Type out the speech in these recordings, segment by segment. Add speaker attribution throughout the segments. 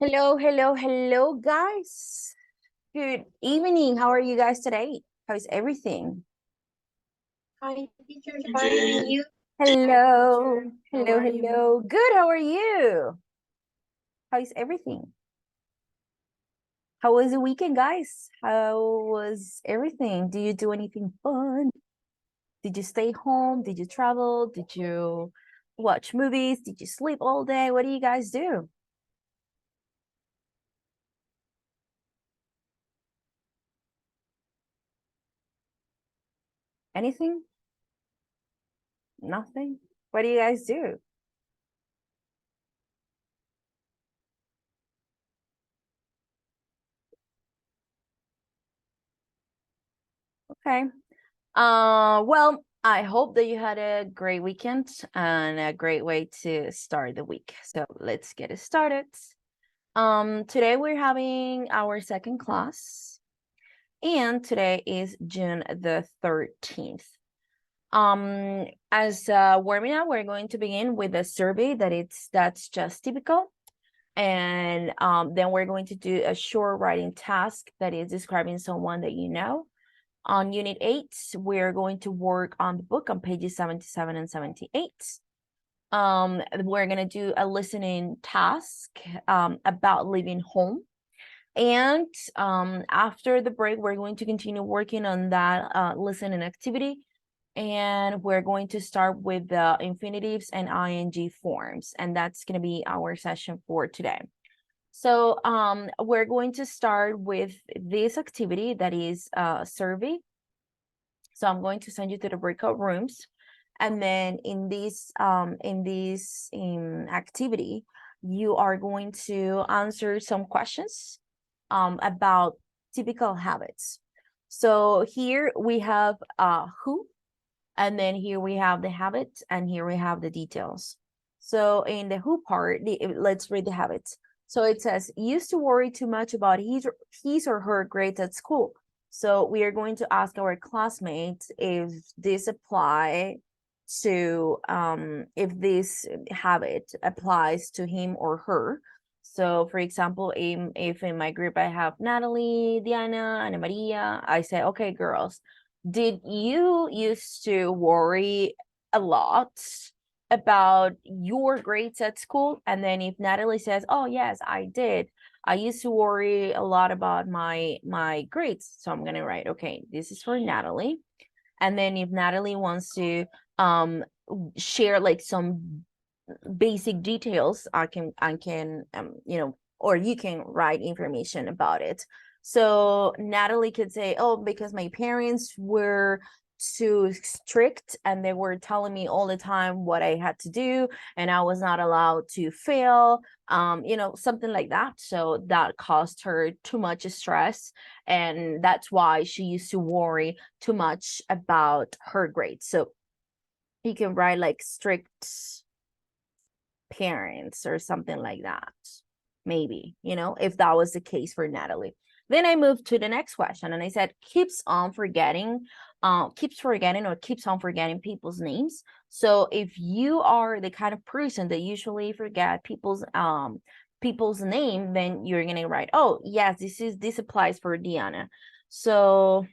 Speaker 1: Hello, hello, hello, guys. Good evening. How are you guys today? How is everything?
Speaker 2: Hi, teacher. Fine, and you?
Speaker 1: Hello,
Speaker 2: How
Speaker 1: hello,
Speaker 2: are you?
Speaker 1: hello. Good. How are you? How is everything? How was the weekend, guys? How was everything? Did you do anything fun? Did you stay home? Did you travel? Did you watch movies? Did you sleep all day? What do you guys do? Anything? Nothing? What do you guys do? Okay. Well, I hope that you had a great weekend and a great way to start the week. So let's get it started. Today we're having our second class, and today is June the 13th. As warming up, we're going to begin with a survey that's just typical. And then we're going to do a short writing task that is describing someone that you know. On Unit 8, we're going to work on the book on pages 77 and 78. We're going to do a listening task about leaving home. And after the break, we're going to continue working on that listening activity. And we're going to start with the infinitives and ing forms. And that's going to be our session for today. So we're going to start with this activity that is a survey. So I'm going to send you to the breakout rooms. And then in this activity, you are going to answer some questions about typical habits. So here we have who, and then here we have the habits, and here we have the details. So in the who part, let's read the habits. So it says, used to worry too much about his or her grades at school. So we are going to ask our classmates if this apply to if this habit applies to him or her. So for example, if in my group I have Natalie, Diana, Ana Maria, I say, okay, girls, did you used to worry a lot about your grades at school? And then if Natalie says, oh yes, I did, I used to worry a lot about my grades. So I'm gonna write, okay, this is for Natalie. And then if Natalie wants to share like some basic details, I can or you can write information about it. So Natalie could say, oh, because my parents were too strict and they were telling me all the time what I had to do and I was not allowed to fail, something like that. So that caused her too much stress, and that's why she used to worry too much about her grades. So you can write like strict parents or something like that. Maybe, if that was the case for Natalie. Then I moved to the next question and I said, keeps on forgetting people's names. So if you are the kind of person that usually forget people's name, then you're gonna write, oh yes, this applies for Diana. So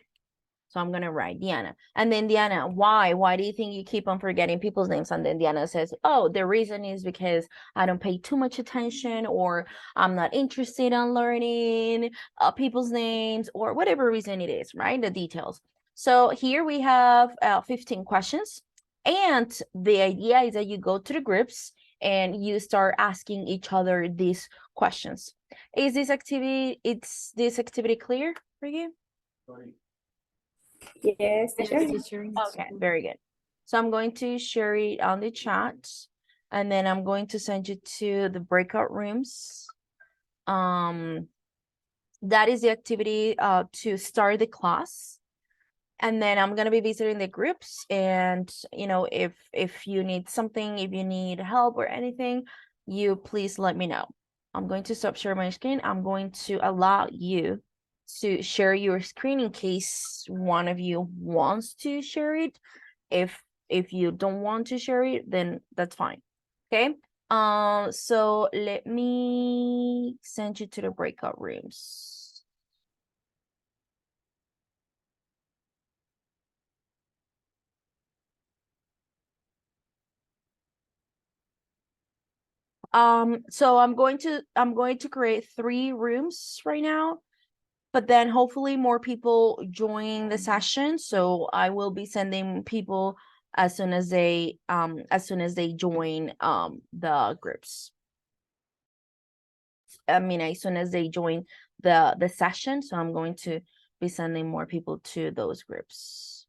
Speaker 1: I'm gonna write Diana. And then Diana, why? Why do you think you keep on forgetting people's names? And then Diana says, oh, the reason is because I don't pay too much attention, or I'm not interested in learning people's names, or whatever reason it is, right? The details. So here we have 15 questions. And the idea is that you go to the groups and you start asking each other these questions. Is this activity clear for you?
Speaker 2: Yes, teacher.
Speaker 1: Yes, teacher. Okay, very good. So I'm going to share it on the chat, and then I'm going to send you to the breakout rooms. That is the activity to start the class. And then I'm gonna be visiting the groups, and if you need something, if you need help or anything, you please let me know. I'm going to stop sharing my screen. I'm going to allow you to share your screen in case one of you wants to share it. If you don't want to share it, then that's fine. Okay. So let me send you to the breakout rooms. So I'm going to create 3 rooms right now, but then hopefully more people join the session. So I will be sending people as soon as they join the groups. I mean, as soon as they join the session. So I'm going to be sending more people to those groups.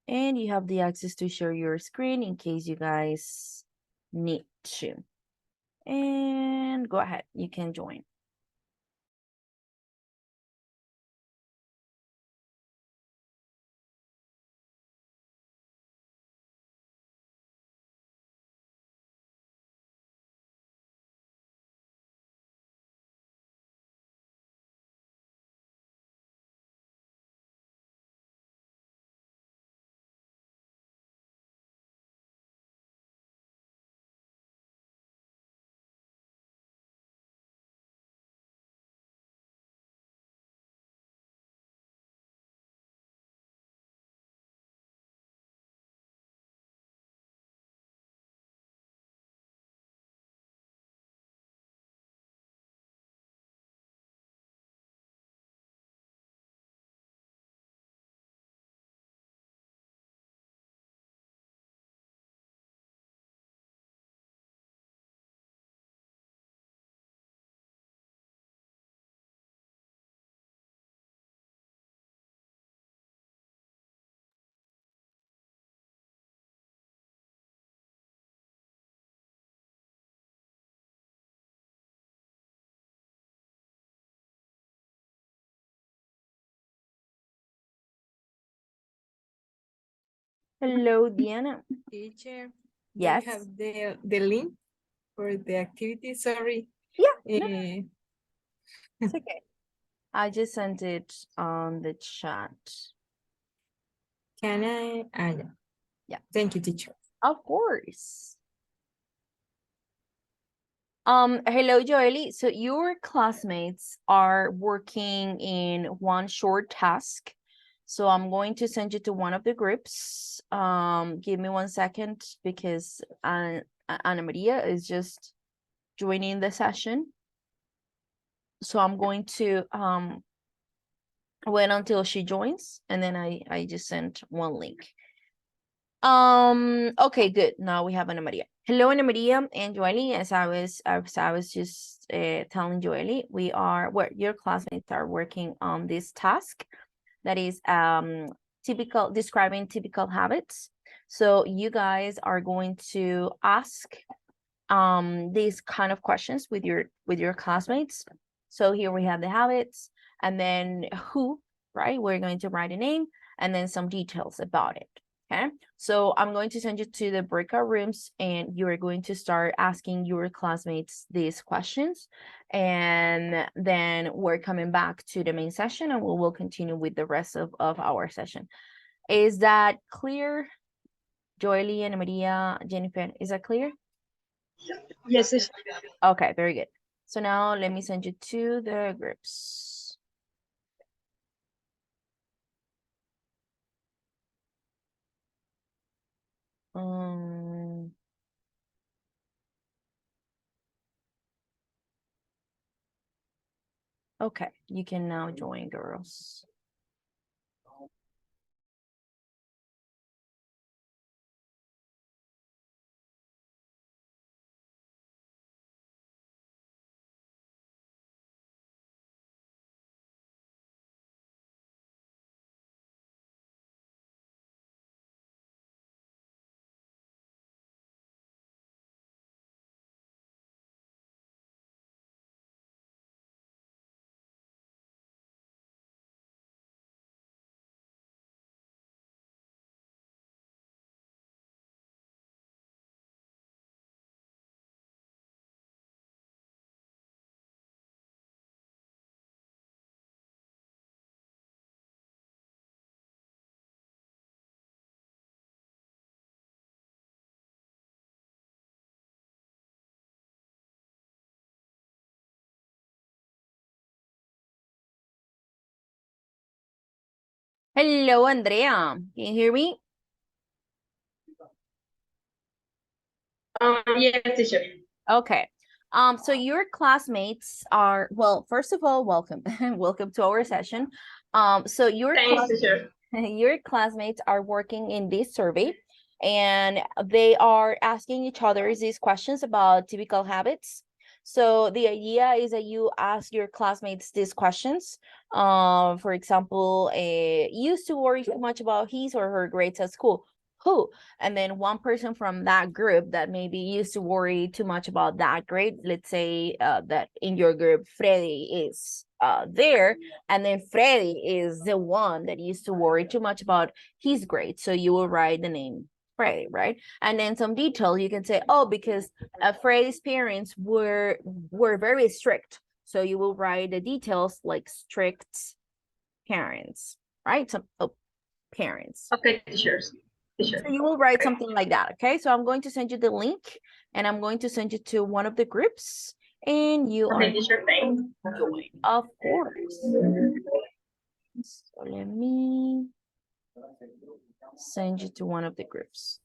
Speaker 1: And you have the access to share your screen in case you guys need to. And go ahead, you can join. Hello, Diana.
Speaker 3: Teacher, do you
Speaker 1: Yes.
Speaker 3: have the link for the activity? Sorry.
Speaker 1: Yeah, no,
Speaker 3: Eh,
Speaker 1: it's okay. I just sent it on the chat.
Speaker 3: can I? Yeah.
Speaker 1: Yeah.
Speaker 3: Thank you, teacher.
Speaker 1: Of course. Hello, Joely. So your classmates are working in one short task. So I'm going to send you to one of the groups. Give me 1 second because Ana Maria is just joining the session. So I'm going to wait until she joins, and then I just sent one link. Okay, good. Now we have Ana Maria. Hello, Ana Maria and Joely. As I was just telling Joely, your classmates are working on this task that is describing typical habits. So you guys are going to ask these kind of questions with your classmates. So here we have the habits, and then who, right? We're going to write a name and then some details about it. Okay, so I'm going to send you to the breakout rooms, and you are going to start asking your classmates these questions, and then we're coming back to the main session, and we will continue with the rest of our session. Is that clear? Joely and Maria, Jennifer, is that clear?
Speaker 2: Yes, it's
Speaker 1: Okay, very good. So now let me send you to the groups. Um, okay, you can now join, girls. Hello, Andrea. Can you hear me?
Speaker 2: Yes, teacher.
Speaker 1: Okay. So your classmates are, well, first of all, welcome. Welcome to our session. So
Speaker 2: Thanks, teacher.
Speaker 1: your classmates are working in this survey and they are asking each other these questions about typical habits. So the idea is that you ask your classmates these questions. For example, used to worry too much about his or her grades at school. Who? And then one person from that group that maybe used to worry too much about that grade, let's say that in your group, Freddy is there, and then Freddy is the one that used to worry too much about his grade. So you will write the name Freddy, right? And then some detail you can say, oh, because Freddy's parents were very strict. So you will write the details like strict parents, right? Some parents.
Speaker 2: Okay, teacher.
Speaker 1: So you will write something like that, okay? So I'm going to send you the link and I'm going to send you to one of the groups and you are
Speaker 2: Okay, teacher, thanks.
Speaker 1: join, of course. So let me send you to one of the groups.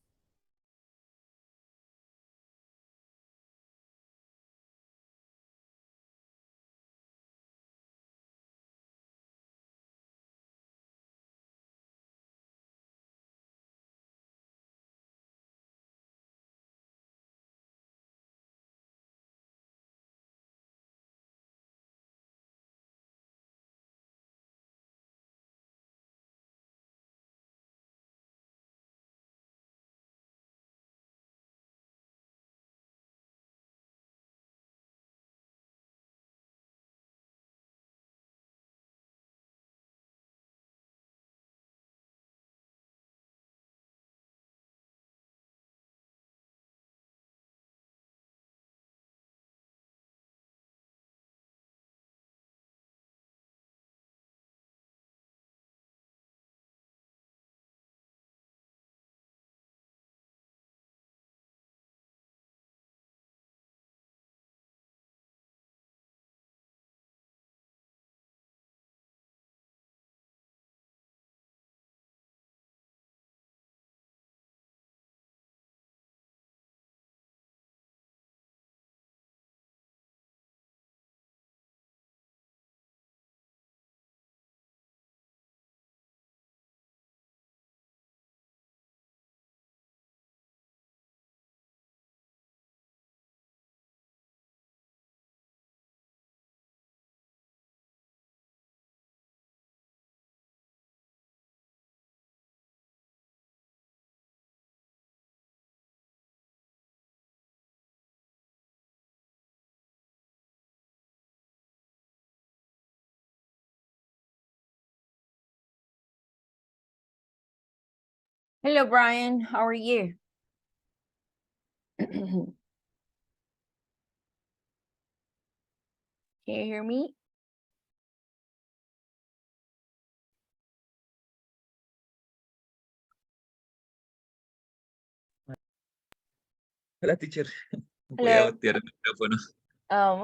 Speaker 1: Hello, Brian. How are you? Can you hear me?
Speaker 4: Hola, teacher. No podía
Speaker 1: Hello.
Speaker 4: voltear el micrófono.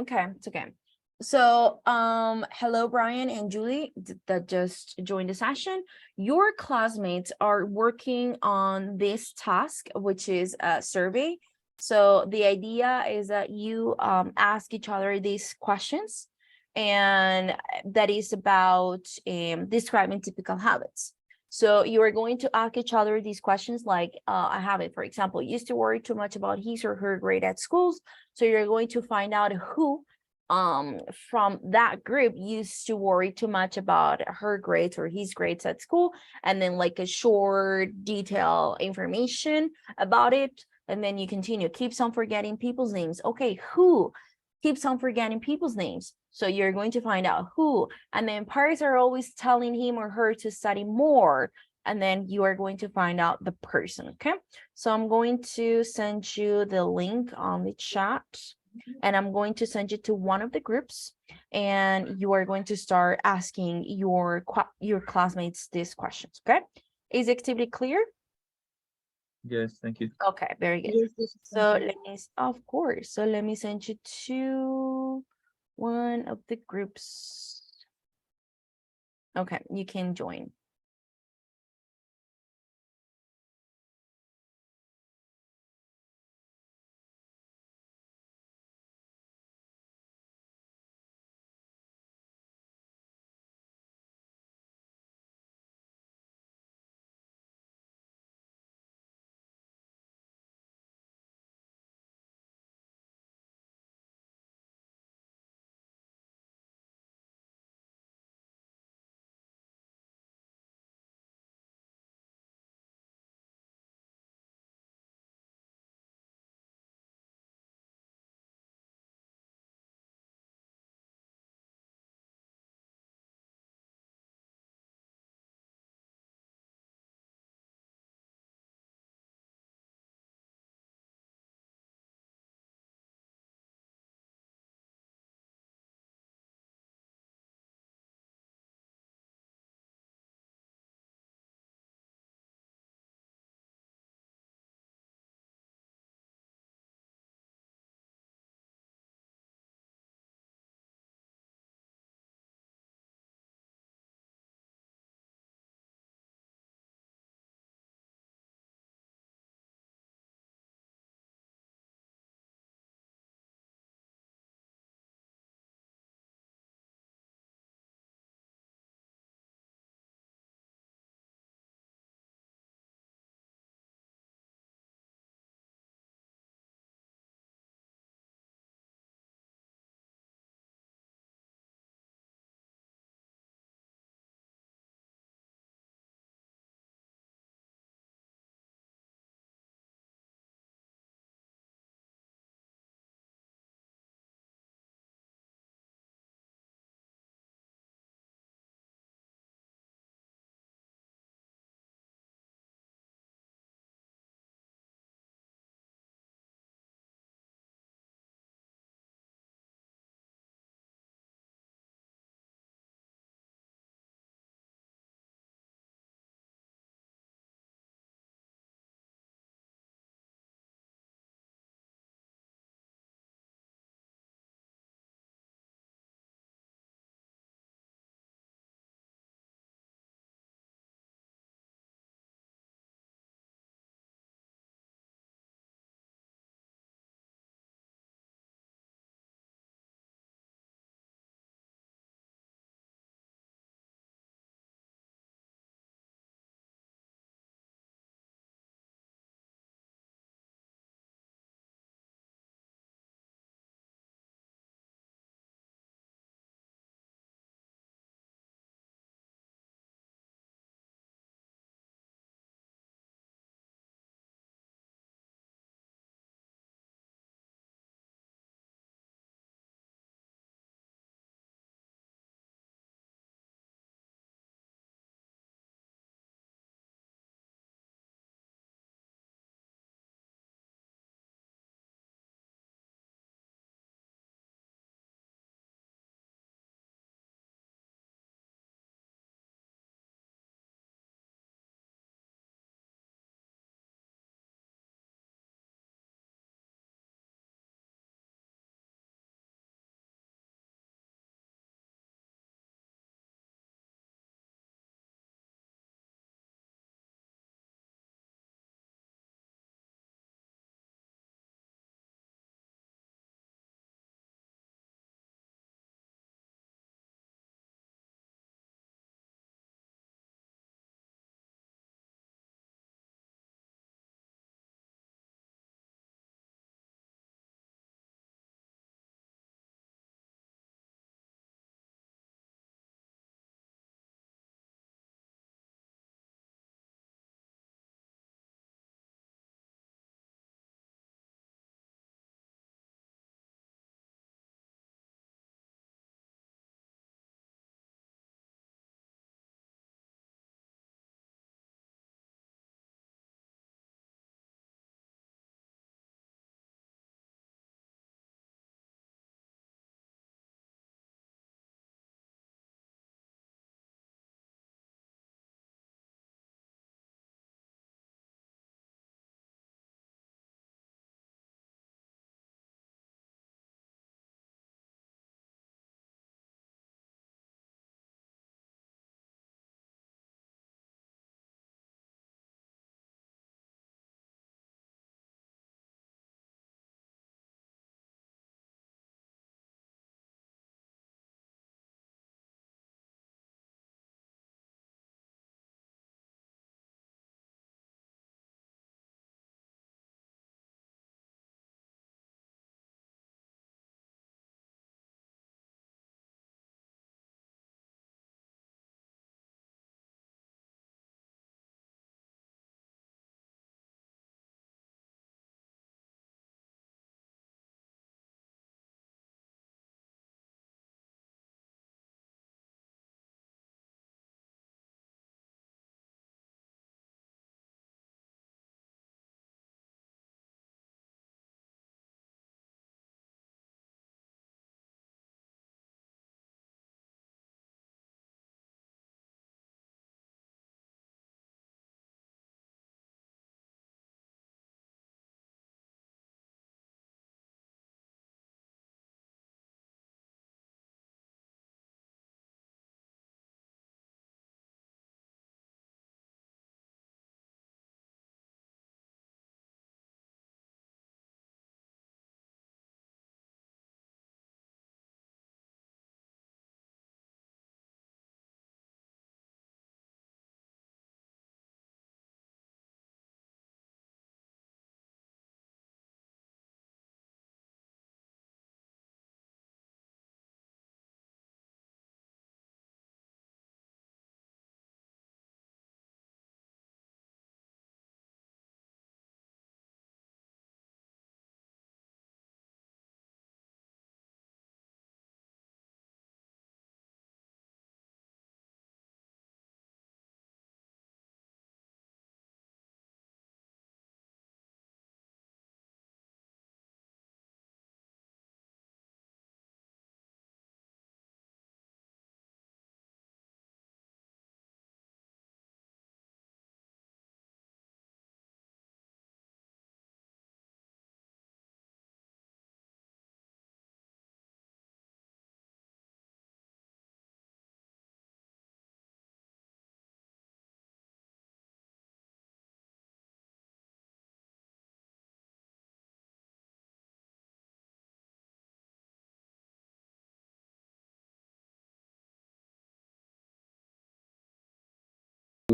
Speaker 1: Okay, it's okay. So, hello, Brian and Julie that just joined the session. Your classmates are working on this task, which is a survey. So the idea is that you ask each other these questions, and that is about describing typical habits. So you are going to ask each other these questions like a habit, for example, used to worry too much about his or her grade at schools. So you're going to find out who from that group used to worry too much about her grades or his grades at school, and then like a short detail information about it. And then you continue, keeps on forgetting people's names. Okay, who keeps on forgetting people's names? So you're going to find out who, and then parents are always telling him or her to study more, and then you are going to find out the person. Okay, so I'm going to send you the link on the chat, and I'm going to send you to one of the groups, and you are going to start asking your classmates these questions. Okay, is the activity clear?
Speaker 4: Yes, thank you.
Speaker 1: Okay, very good. So let me, of course, so let me send you to one of the groups. Okay, you can join.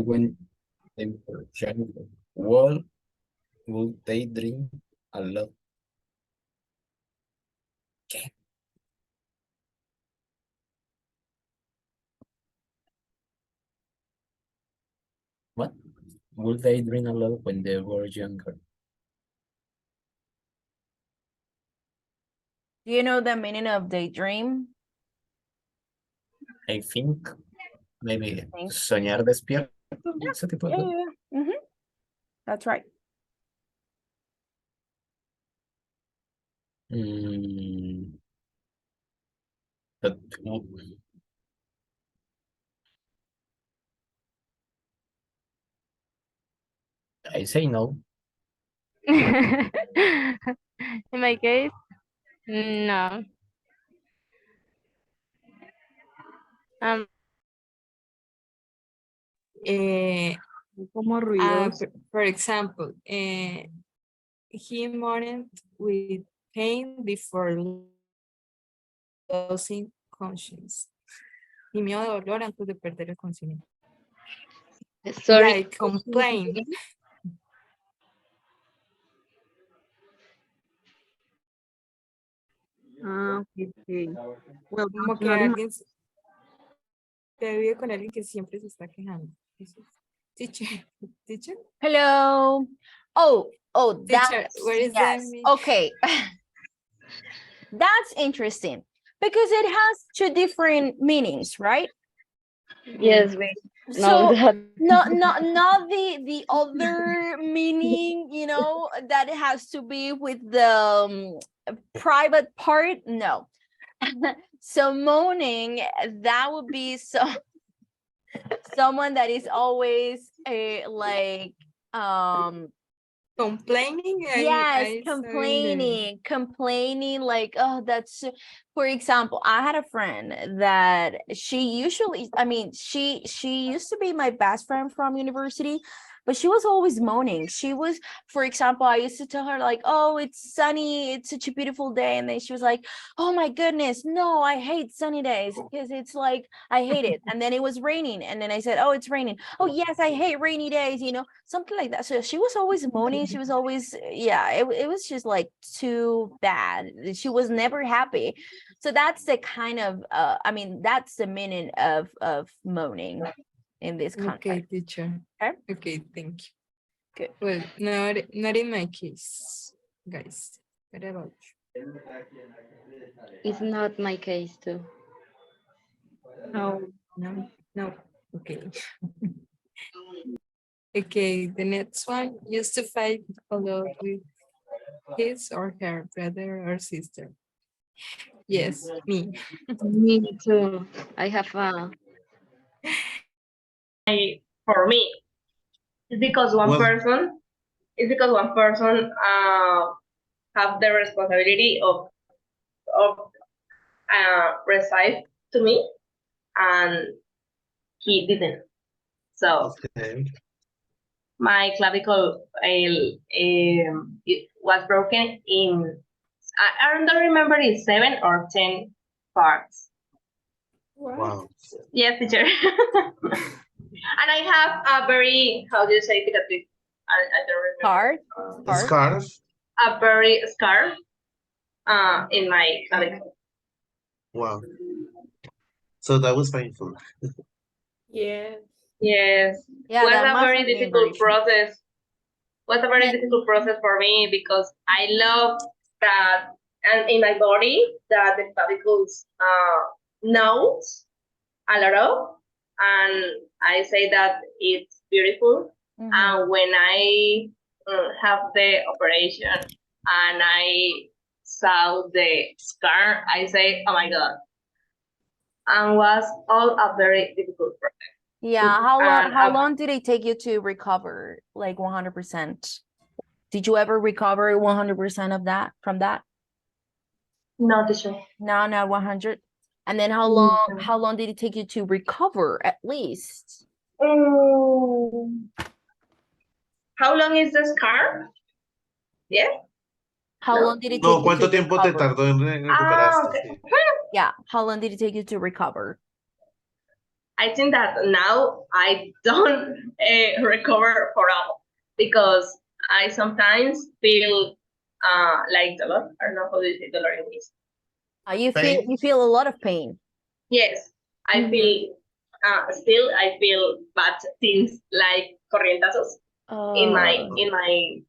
Speaker 5: when they were younger? Well, would they drink a lot? ¿Qué? What? Would they drink a lot when they were younger?
Speaker 1: Do you know the meaning of daydream?
Speaker 5: I think maybe
Speaker 1: Think.
Speaker 5: soñar despierto, ese tipo de
Speaker 1: Yeah,
Speaker 5: cosas.
Speaker 1: yeah, yeah. Mhm. That's right.
Speaker 5: Mm, but I say no.
Speaker 2: In my case, no. Um,
Speaker 3: Como ruidoso.
Speaker 2: for example,
Speaker 3: He mourned with pain before losing conscience. Gimió de dolor antes de perder el conocimiento.
Speaker 2: sorry.
Speaker 3: Like complain.
Speaker 6: Okay. Well,
Speaker 3: Como que
Speaker 6: not in my-
Speaker 3: alguien te vive con alguien que siempre se está quejando. Eso es. Teacher, teacher,
Speaker 1: Hello. Oh,
Speaker 3: teacher,
Speaker 1: that's
Speaker 3: where is
Speaker 1: yes.
Speaker 3: the
Speaker 1: Okay. That's interesting because it has two different meanings, right?
Speaker 2: Yes, we know
Speaker 1: So
Speaker 2: that.
Speaker 1: not the other meaning, you know, that it has to be with the private part. No. So moaning, that would be someone that is always like
Speaker 3: complaining?
Speaker 1: yes,
Speaker 3: I saw in
Speaker 1: complaining like, oh, that's for example, I had a friend that she usually, I mean, she used to be my best friend from university, but she was always moaning. She was, for example, I used to tell her like, oh, it's sunny, it's such a beautiful day, and then she was like, oh my goodness, no, I hate sunny days because it's like I hate it. And then it was raining, and then I said, oh, it's raining. Oh yes, I hate rainy days, you know, something like that. So she was always moaning. She was always, yeah, it was just like too bad. She was never happy. So that's the kind of I mean, that's the meaning of moaning in this
Speaker 3: Okay,
Speaker 1: context.
Speaker 3: teacher.
Speaker 1: Okay.
Speaker 3: Okay, thank you.
Speaker 1: Good.
Speaker 3: Well, not in my case, guys. What about you?
Speaker 2: It's not my case too.
Speaker 6: No.
Speaker 3: No. Okay. Okay, the next one used to fight a lot with his or her brother or sister. Yes, me.
Speaker 2: Me too. I have a
Speaker 7: For me, it's because one person have the responsibility of recite to me, and he didn't. So my clavicle it was broken in, I don't remember, it's 7 or 10 parts.
Speaker 3: Wow.
Speaker 7: Yes, teacher. And I have a very, how do you say it? I don't remember.
Speaker 1: Hard.
Speaker 7: A very scar in my clavicle.
Speaker 8: Wow. So that was painful.
Speaker 3: Yes.
Speaker 7: Yes.
Speaker 1: Yeah,
Speaker 7: Was
Speaker 1: that
Speaker 7: a
Speaker 1: must
Speaker 7: very
Speaker 1: have been
Speaker 7: difficult
Speaker 1: very
Speaker 7: process. Was a very
Speaker 1: Yeah.
Speaker 7: difficult process for me because I love that, and in my body that the clavicles knows a lot of, and I say that it's beautiful.
Speaker 1: Mhm.
Speaker 7: And when I have the operation and I saw the scar, I say, oh my God. And was all a very difficult process.
Speaker 1: Yeah, how
Speaker 7: And
Speaker 1: long did it take you to recover like 100%? Did you ever recover 100% of that from that?
Speaker 7: no, teacher.
Speaker 1: No, not 100. And then how long did it take you to recover at least?
Speaker 7: How long is the scar? Yeah.
Speaker 1: How
Speaker 7: No.
Speaker 1: long did it take
Speaker 8: No,
Speaker 1: you
Speaker 8: ¿cuánto
Speaker 1: to
Speaker 8: tiempo te
Speaker 1: recover?
Speaker 8: tardó en recuperarte?
Speaker 7: Okay.
Speaker 8: Sí.
Speaker 1: Yeah, how long did it take you to recover?
Speaker 7: I think that now I don't recover for all because I sometimes feel like dolor. I don't know how do you say dolor in English.
Speaker 8: Pain?
Speaker 1: You feel a lot of pain.
Speaker 7: Yes, I
Speaker 1: Mhm.
Speaker 7: feel still I feel bad things like corrientazos in my
Speaker 1: Oh,
Speaker 7: in my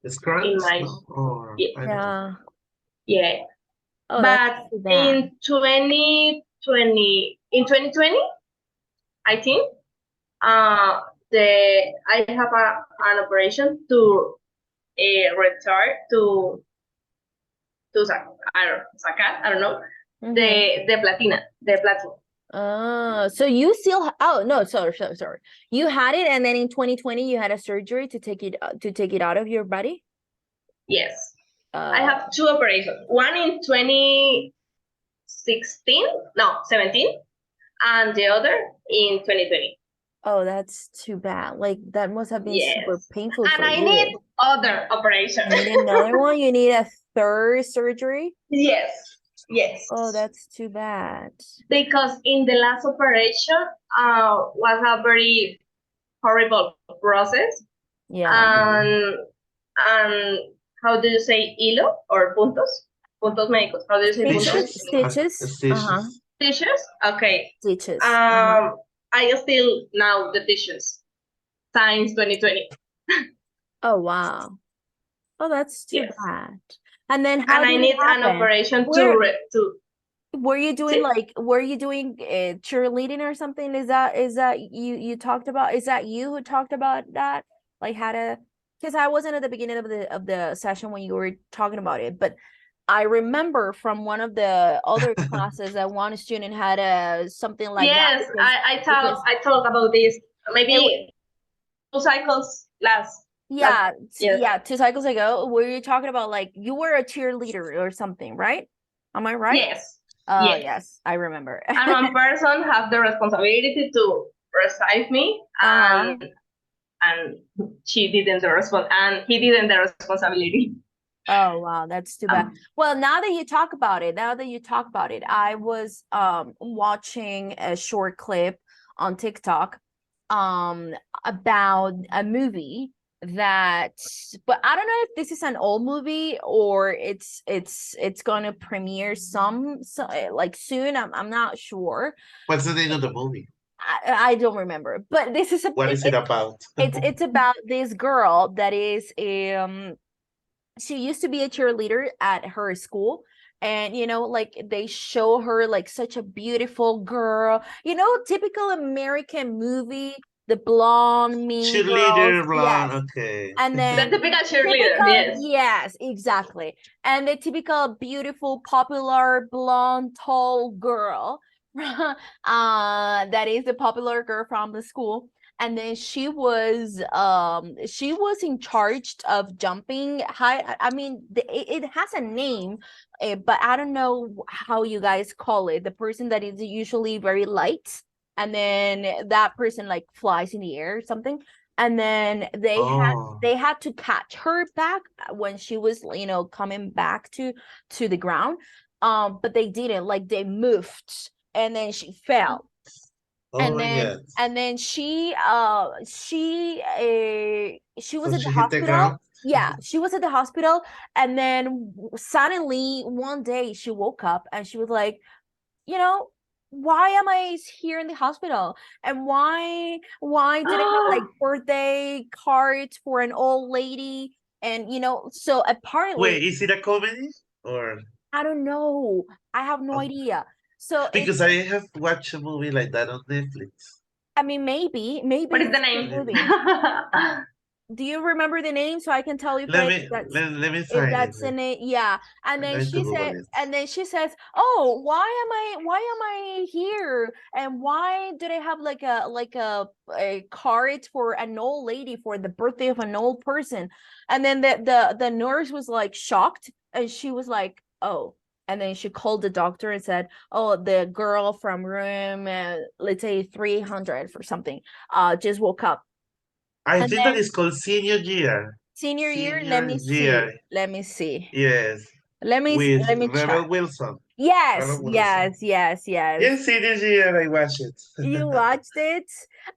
Speaker 8: It's
Speaker 7: in
Speaker 8: cramps?
Speaker 7: my
Speaker 8: No? Or
Speaker 7: yeah,
Speaker 8: I don't know.
Speaker 1: yeah.
Speaker 7: yeah.
Speaker 1: Oh, that's
Speaker 7: But
Speaker 1: too bad.
Speaker 7: in 2020, I think the I have an operation to return to sacar, I don't know,
Speaker 1: Mhm.
Speaker 7: the platinum.
Speaker 1: So you still oh no, sorry. You had it and then in 2020 you had a surgery to take it out of your body?
Speaker 7: Yes. I
Speaker 1: Uh
Speaker 7: have two operations. One in 2016, no, 17, and the other in 2020.
Speaker 1: oh, that's too bad. Like that must have been super
Speaker 7: Yes.
Speaker 1: painful
Speaker 7: And
Speaker 1: for
Speaker 7: I
Speaker 1: you.
Speaker 7: need other operation.
Speaker 1: You need another one? You need a third surgery?
Speaker 7: Yes. Yes.
Speaker 1: Oh, that's too bad.
Speaker 7: Because in the last operation was a very horrible process.
Speaker 1: Yeah.
Speaker 7: And how do you say hilo or puntos? Puntos médicos. How do you say puntos?
Speaker 1: Stitches. Uh-huh.
Speaker 8: Stitches.
Speaker 7: Tissues? Okay.
Speaker 1: Stitches. Uh-huh.
Speaker 7: I still now the tissues since 2020.
Speaker 1: Oh, wow. Oh, that's too
Speaker 7: Yes.
Speaker 1: bad. And then how
Speaker 7: And I
Speaker 1: did it
Speaker 7: need an
Speaker 1: happen?
Speaker 7: operation
Speaker 1: Where
Speaker 7: to
Speaker 1: were you doing
Speaker 7: see?
Speaker 1: like cheerleading or something? Is that you talked about? Is that you who talked about that? Like how to because I wasn't at the beginning of the session when you were talking about it, but I remember from one of the other classes that one student had something like that
Speaker 7: Yes,
Speaker 1: because
Speaker 7: I talk about this
Speaker 1: it,
Speaker 7: maybe 2 cycles last.
Speaker 1: yeah,
Speaker 7: Yes.
Speaker 1: 2 cycles ago, were you talking about like you were a cheerleader or something, right? Am I right?
Speaker 7: Yes.
Speaker 1: Oh,
Speaker 7: Yes.
Speaker 1: yes, I remember.
Speaker 7: And one person have the responsibility to receive me
Speaker 1: Uh-huh.
Speaker 7: and she didn't the respond and he didn't the responsibility.
Speaker 1: Oh, wow, that's too bad. Well, now that you talk about it, I was watching a short clip on TikTok about a movie that but I don't know if this is an old movie or it's gonna premiere like soon. I'm not sure.
Speaker 8: What's the name of the movie?
Speaker 1: I don't remember, but this is
Speaker 8: What is it about?
Speaker 1: it's about this girl that is she used to be a cheerleader at her school, and like they show her like such a beautiful girl, typical American movie, the blonde mean girls.
Speaker 8: Cheerleader blonde.
Speaker 1: Yes.
Speaker 8: Okay.
Speaker 1: And
Speaker 7: The
Speaker 1: then
Speaker 7: typical cheerleader, yes.
Speaker 1: yes, exactly. And the typical beautiful popular blonde tall girl that is the popular girl from the school. And then she was in charge of jumping high. I mean it has a name, but I don't know how you guys call it, the person that is usually very light and then that person like flies in the air or something, and then
Speaker 8: Oh.
Speaker 1: they had to catch her back when she was coming back to the ground, but they didn't, like they moved and then she fell.
Speaker 8: Oh my God.
Speaker 1: And then she was
Speaker 8: So
Speaker 1: at the
Speaker 8: she hit the
Speaker 1: hospital.
Speaker 8: ground?
Speaker 1: Yeah, she was at the hospital, and then suddenly one day she woke up and she was like, you know, why am I here in the hospital? And why did I have like birthday cards for an old lady? And so apparently,
Speaker 8: Wait, is it a comedy? Or
Speaker 1: I don't know. I have no idea. So
Speaker 8: because I have watched a movie like that on Netflix.
Speaker 1: I mean, maybe
Speaker 7: What is
Speaker 1: it's
Speaker 7: the
Speaker 1: a
Speaker 7: name?
Speaker 1: movie. Do you remember the name so I can tell you
Speaker 8: Let me
Speaker 1: if
Speaker 8: find it.
Speaker 1: that's in it? Yeah. And
Speaker 8: I'm
Speaker 1: then
Speaker 8: going to
Speaker 1: she
Speaker 8: Google
Speaker 1: said,
Speaker 8: it.
Speaker 1: oh, why am I here, and why did I have like a card for an old lady for the birthday of an old person? And then the nurse was like shocked, and she was like, oh. And then she called the doctor and said, oh, the girl from room let's say 300 for something just woke up.
Speaker 8: I
Speaker 1: And
Speaker 8: think that
Speaker 1: then
Speaker 8: is called Senior Year.
Speaker 1: senior year,
Speaker 8: Senior Year.
Speaker 1: let me see.
Speaker 8: Yes.
Speaker 1: Let
Speaker 8: With
Speaker 1: me
Speaker 8: Rebel
Speaker 1: check.
Speaker 8: Wilson.
Speaker 1: Yes,
Speaker 8: Calabozo.
Speaker 1: yes, yes, yes.
Speaker 8: Yes, see, this year I watched it.
Speaker 1: You watched it.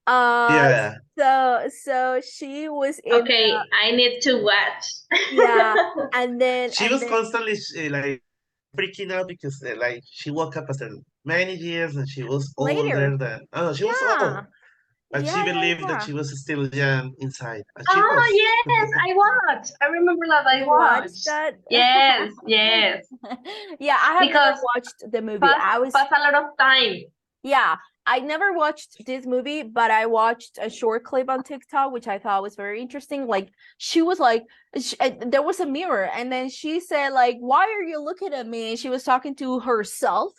Speaker 1: Uh,
Speaker 8: Yeah.
Speaker 1: so she was in
Speaker 7: Okay, I need to watch.
Speaker 1: yeah, and
Speaker 8: She was
Speaker 1: then
Speaker 8: constantly like freaking out because like she woke up after many years and she was older
Speaker 1: later,
Speaker 8: than oh no, she was
Speaker 1: yeah,
Speaker 8: old, but
Speaker 1: yeah,
Speaker 8: she
Speaker 1: yeah,
Speaker 8: believed that
Speaker 1: yeah.
Speaker 8: she was still young inside, and she
Speaker 7: Oh
Speaker 8: was.
Speaker 7: yes, I watched. I remember that I
Speaker 1: You watched
Speaker 7: watched.
Speaker 1: that?
Speaker 7: Yes, yes.
Speaker 1: Yeah, I have never
Speaker 7: Because
Speaker 1: watched the movie.
Speaker 7: pass
Speaker 1: I was
Speaker 7: pass a lot of time.
Speaker 1: Yeah, I never watched this movie, but I watched a short clip on TikTok, which I thought was very interesting. Like she was like, there was a mirror, and then she said like, "Why are you looking at me?" And she was talking to herself,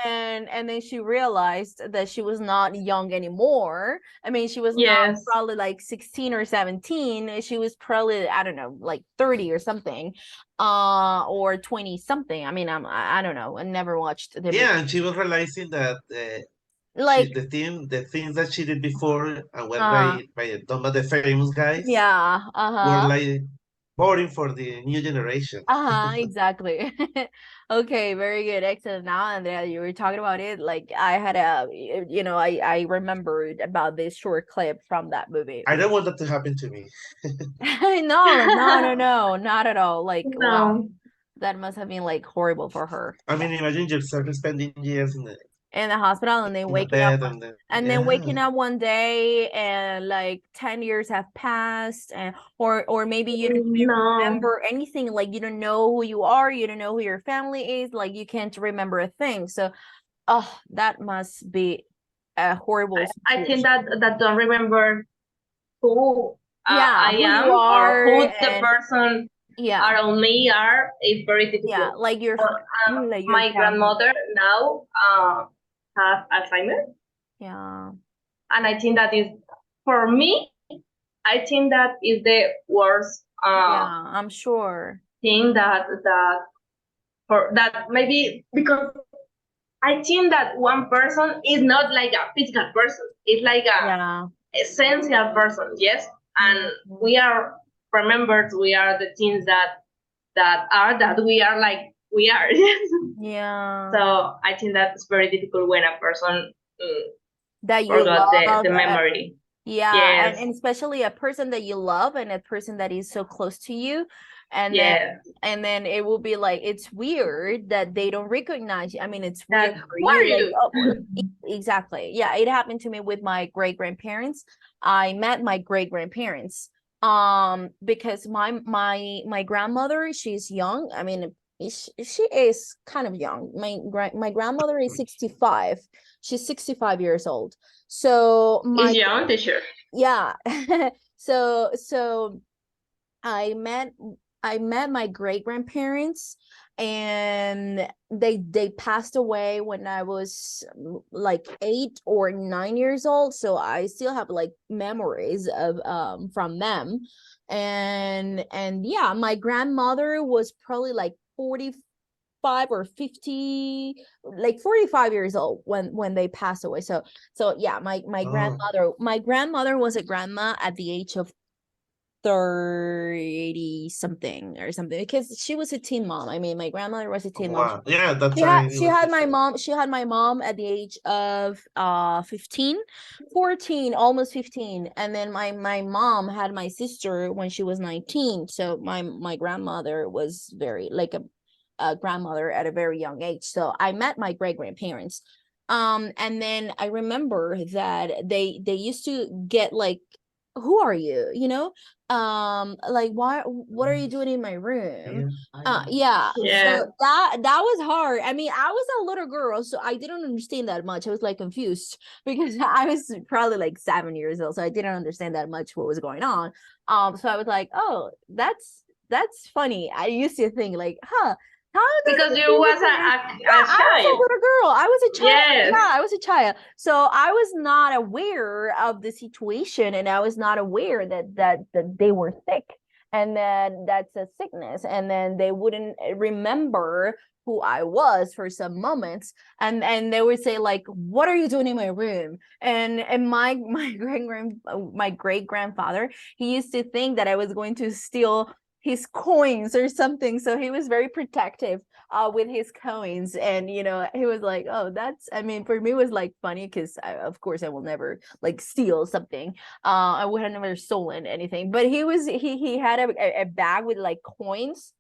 Speaker 1: and then she realized that she was not young anymore. I mean, she was not
Speaker 7: Yes.
Speaker 1: probably like 16 or 17. She was probably, I don't know, like 30 or something, or 20 something. I mean, I don't know. I never watched the movie.
Speaker 8: Yeah, and she was realizing that
Speaker 1: Like,
Speaker 8: the things that she did before and were
Speaker 1: uh
Speaker 8: done by the famous guys
Speaker 1: yeah,
Speaker 8: were
Speaker 1: uh-huh.
Speaker 8: like boring for the new generation.
Speaker 1: Exactly. Okay, very good. Excellent. Now, Andrea, you were talking about it. Like I had I remembered about this short clip from that movie,
Speaker 8: I
Speaker 1: which
Speaker 8: don't want that to happen to me.
Speaker 1: no, no, no, no, not at all. Like, wow,
Speaker 7: No.
Speaker 1: that must have been like horrible for her.
Speaker 8: I mean, imagine yourself spending years
Speaker 1: In the hospital and then
Speaker 8: in a
Speaker 1: waking up
Speaker 8: bed and then
Speaker 1: and then
Speaker 8: yeah.
Speaker 1: waking up one day and like 10 years have passed, and or maybe you don't even
Speaker 7: No.
Speaker 1: remember anything, like you don't know who you are, you don't know who your family is, like you can't remember a thing. So oh, that must be a horrible
Speaker 7: I think
Speaker 1: situation.
Speaker 7: that don't remember who
Speaker 1: Yeah,
Speaker 7: I
Speaker 1: who you
Speaker 7: am or
Speaker 1: are,
Speaker 7: who the
Speaker 1: and
Speaker 7: person
Speaker 1: yeah,
Speaker 7: around me are is very
Speaker 1: yeah,
Speaker 7: difficult.
Speaker 1: like your like your
Speaker 7: My
Speaker 1: family.
Speaker 7: grandmother now has Alzheimer,
Speaker 1: Yeah,
Speaker 7: and I think that is for me. I think that is the worst
Speaker 1: yeah, I'm sure.
Speaker 7: thing that for that maybe because I think that one person is not like a physical person. It's like a
Speaker 1: Yeah.
Speaker 7: essential person, yes. And
Speaker 1: Mhm.
Speaker 7: we are remembered. We are the things that we are like we are. Yes.
Speaker 1: Yeah,
Speaker 7: So I think that's very difficult when a person
Speaker 1: that you
Speaker 7: forgot
Speaker 1: love.
Speaker 7: the memory.
Speaker 1: Yeah,
Speaker 7: Yes.
Speaker 1: and especially a person that you love and a person that is so close to you, and then
Speaker 7: Yes.
Speaker 1: it will be like it's weird that they don't recognize you. I mean, it's weird
Speaker 7: That
Speaker 1: for
Speaker 7: who are
Speaker 1: you, like
Speaker 7: you?
Speaker 1: oh, exactly. Yeah, it happened to me with my great grandparents. I met my great grandparents because my grandmother, she's young. I mean, she is kind of young. My grandmother is 65. She's 65 years old. So
Speaker 7: Is
Speaker 1: my
Speaker 7: young teacher.
Speaker 1: yeah. So I met I met my great grandparents, and they passed away when I was like 8 or 9 years old. So I still have like memories of from them. And yeah, my grandmother was probably like 45 or 50, like 45 years old when they passed away. So yeah,
Speaker 8: Oh,
Speaker 1: my grandmother was a grandma at the age of 30 something or something, because she was a teen mom. I mean, my grandmother was a teen mom.
Speaker 8: wow. Yeah, at that time it
Speaker 1: She
Speaker 8: was
Speaker 1: had
Speaker 8: different.
Speaker 1: my mom at the age of 15, 14, almost 15, and then my mom had my sister when she was 19. So my grandmother was very like a grandmother at a very young age. So I met my great grandparents. And then I remember that they used to get like, who are you, like, what are you doing in my room?
Speaker 8: Yeah.
Speaker 1: Yeah, so
Speaker 7: Yeah.
Speaker 1: that was hard. I mean, I was a little girl, so I didn't understand that much. I was like confused because I was probably like 7 years old, so I didn't understand that much what was going on. So I was like, oh, that's funny. I used to think like, how does
Speaker 7: Because
Speaker 1: it
Speaker 7: you
Speaker 1: feel
Speaker 7: was
Speaker 1: to be?
Speaker 7: a
Speaker 1: Yeah, I was a
Speaker 7: child.
Speaker 1: little girl. I was a child.
Speaker 7: Yes.
Speaker 1: Yeah, I was a child. So I was not aware of the situation, and I was not aware that they were sick, and then that's a sickness, and then they wouldn't remember who I was for some moments, and they would say like, "What are you doing in my room?" And my great grandfather, he used to think that I was going to steal his coins or something. So he was very protective with his coins. And, you know, he was like, oh, that's, I mean, for me, it was like funny because of course I will never like steal something. I would have never stolen anything, but he had a bag with like coins.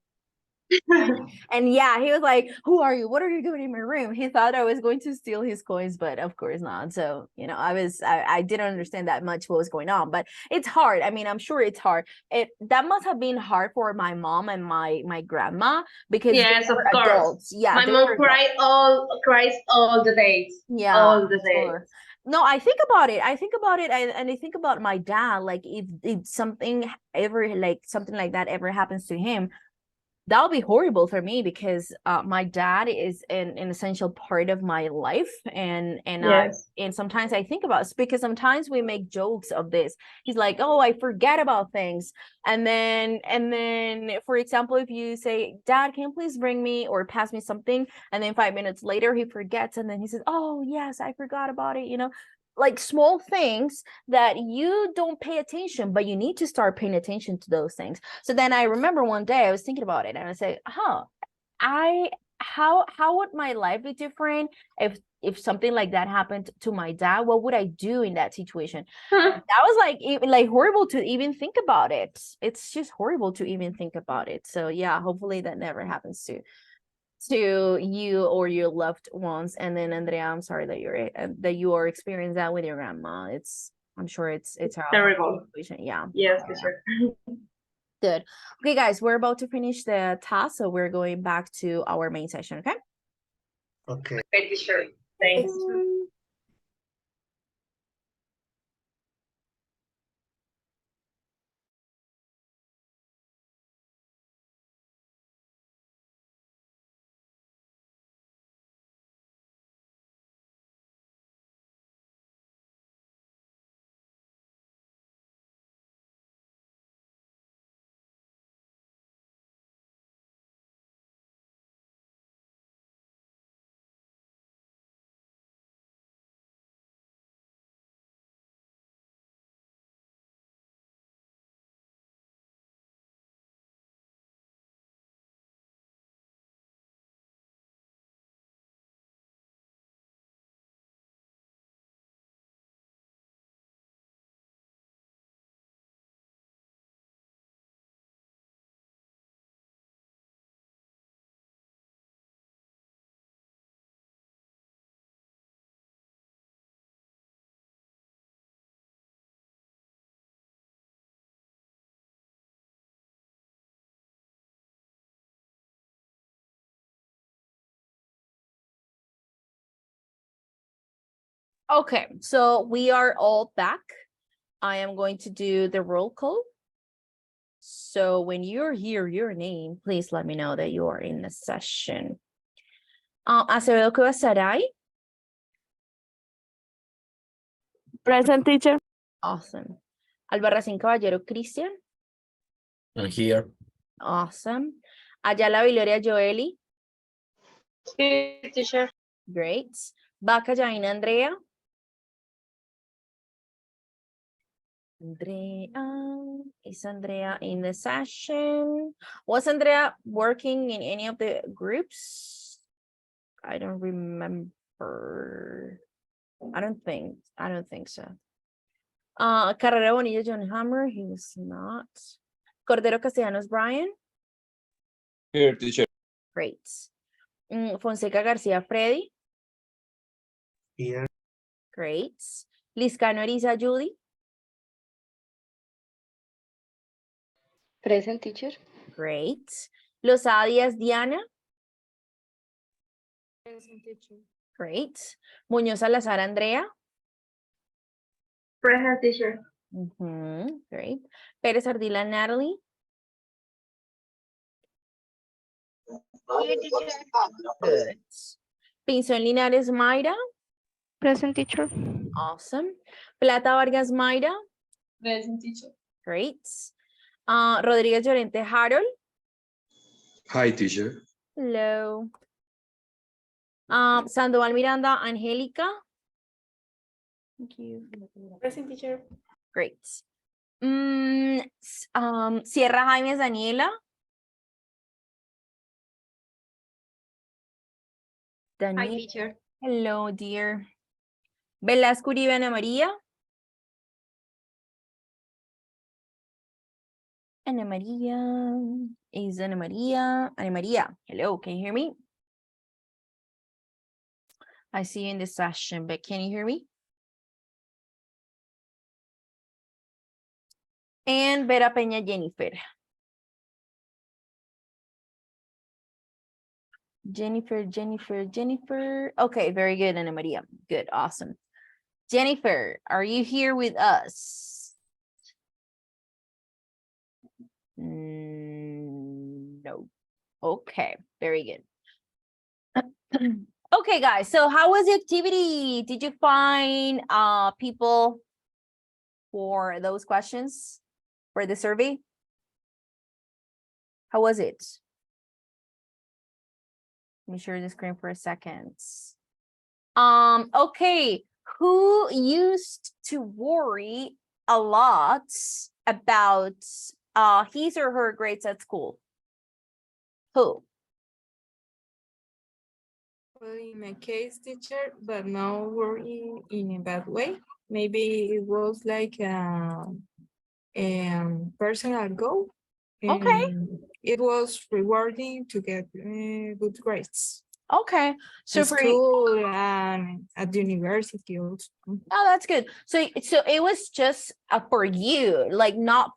Speaker 1: And yeah, he was like, who are you? What are you doing in my room? He thought I was going to steal his coins, but of course not. So, you know, I didn't understand that much what was going on, but it's hard. I mean, I'm sure it's hard. That must have been hard for my mom and my grandma because
Speaker 7: Yes,
Speaker 1: they
Speaker 7: of
Speaker 1: were
Speaker 7: course.
Speaker 1: adults. Yeah,
Speaker 7: My
Speaker 1: they
Speaker 7: mom
Speaker 1: were adults.
Speaker 7: cries all the days.
Speaker 1: Yeah,
Speaker 7: All the
Speaker 1: I'm sure.
Speaker 7: days.
Speaker 1: No, I think about it. I think about it, and I think about my dad. Like, if something ever, like something like that ever happens to him, that'll be horrible for me because my dad is an essential part of my life,
Speaker 7: Yes.
Speaker 1: and sometimes I think about it because sometimes we make jokes of this. He's like, oh, I forget about things, and then for example, if you say, Dad, can you please bring me or pass me something, and then 5 minutes later he forgets, and then he says, oh yes, I forgot about it, you know, like small things that you don't pay attention, but you need to start paying attention to those things. So then I remember one day I was thinking about it and I said, how would my life be different if something like that happened to my dad? What would I do in that situation? That was like even like horrible to even think about it. It's just horrible to even think about it. So yeah, hopefully that never happens to you or your loved ones. And then Andrea, I'm sorry that you are experiencing that with your grandma. I'm sure it's a
Speaker 7: Terrible.
Speaker 1: situation. Yeah.
Speaker 7: Yes,
Speaker 1: Yeah.
Speaker 7: teacher.
Speaker 1: Good. Okay, guys, we're about to finish the task, so we're going back to our main session. Okay.
Speaker 8: Okay.
Speaker 7: Okay, teacher. Thanks.
Speaker 1: Okay, so we are all back. I am going to do the roll call. So when you hear your name, please let me know that you are in the session. Acevedo Cubasaray.
Speaker 6: Present, teacher.
Speaker 1: Awesome. Albarracín Caballero Cristian.
Speaker 5: And here,
Speaker 1: Awesome. Ayala Viloria Joeli.
Speaker 2: Here, teacher.
Speaker 1: Great. Vaca Jaina Andrea. Is Andrea in the session? Was Andrea working in any of the groups? I don't remember. I don't think so. Carrera Bonilla John Hammer, he was not. Cordero Castellanos Brian.
Speaker 4: Here, teacher.
Speaker 1: Great. Fonseca Garcia Freddy.
Speaker 8: Here.
Speaker 1: Great. Liscano Eriza Judy.
Speaker 2: Present, teacher.
Speaker 1: Great. Lozada Díaz Diana.
Speaker 3: Present, teacher.
Speaker 1: Great. Muñoz Salazar Andrea.
Speaker 7: Present, teacher.
Speaker 1: Great. Pérez Ardila Natalie.
Speaker 2: Here, teacher.
Speaker 1: Good. Pinzón Linares Mayra.
Speaker 6: Present, teacher.
Speaker 1: Awesome. Plata Vargas Mayra.
Speaker 3: Present, teacher.
Speaker 1: Great. Rodríguez Llorente Harold.
Speaker 9: Hi, teacher.
Speaker 1: Hello. Sandoval Miranda Angélica. Thank you.
Speaker 3: Present, teacher.
Speaker 1: Great. Sierra Jaimes Daniela.
Speaker 2: Hi,
Speaker 1: Daniela.
Speaker 2: teacher.
Speaker 1: Hello, dear. Velasco Uribe Ana María. Ana María. Is Ana María. Ana María. Hello, can you hear me? I see you in the session, but can you hear me? And Vera Peña Jennifer. Jennifer. Okay, very good, Ana Maria. Good, awesome. Jennifer, are you here with us? No. Okay, very good. Okay, guys, so how was the activity? Did you find people for those questions for the survey? How was it? Let me share the screen for a second. Okay, who used to worry a lot about his or her grades at school? Who?
Speaker 3: Well, in my case, teacher, but no worry in a bad way. Maybe it was like a personal goal.
Speaker 1: Okay.
Speaker 3: And it was rewarding to get good grades.
Speaker 1: Okay, so
Speaker 3: At school and at the university also.
Speaker 1: oh, that's good. So it was just for you, like not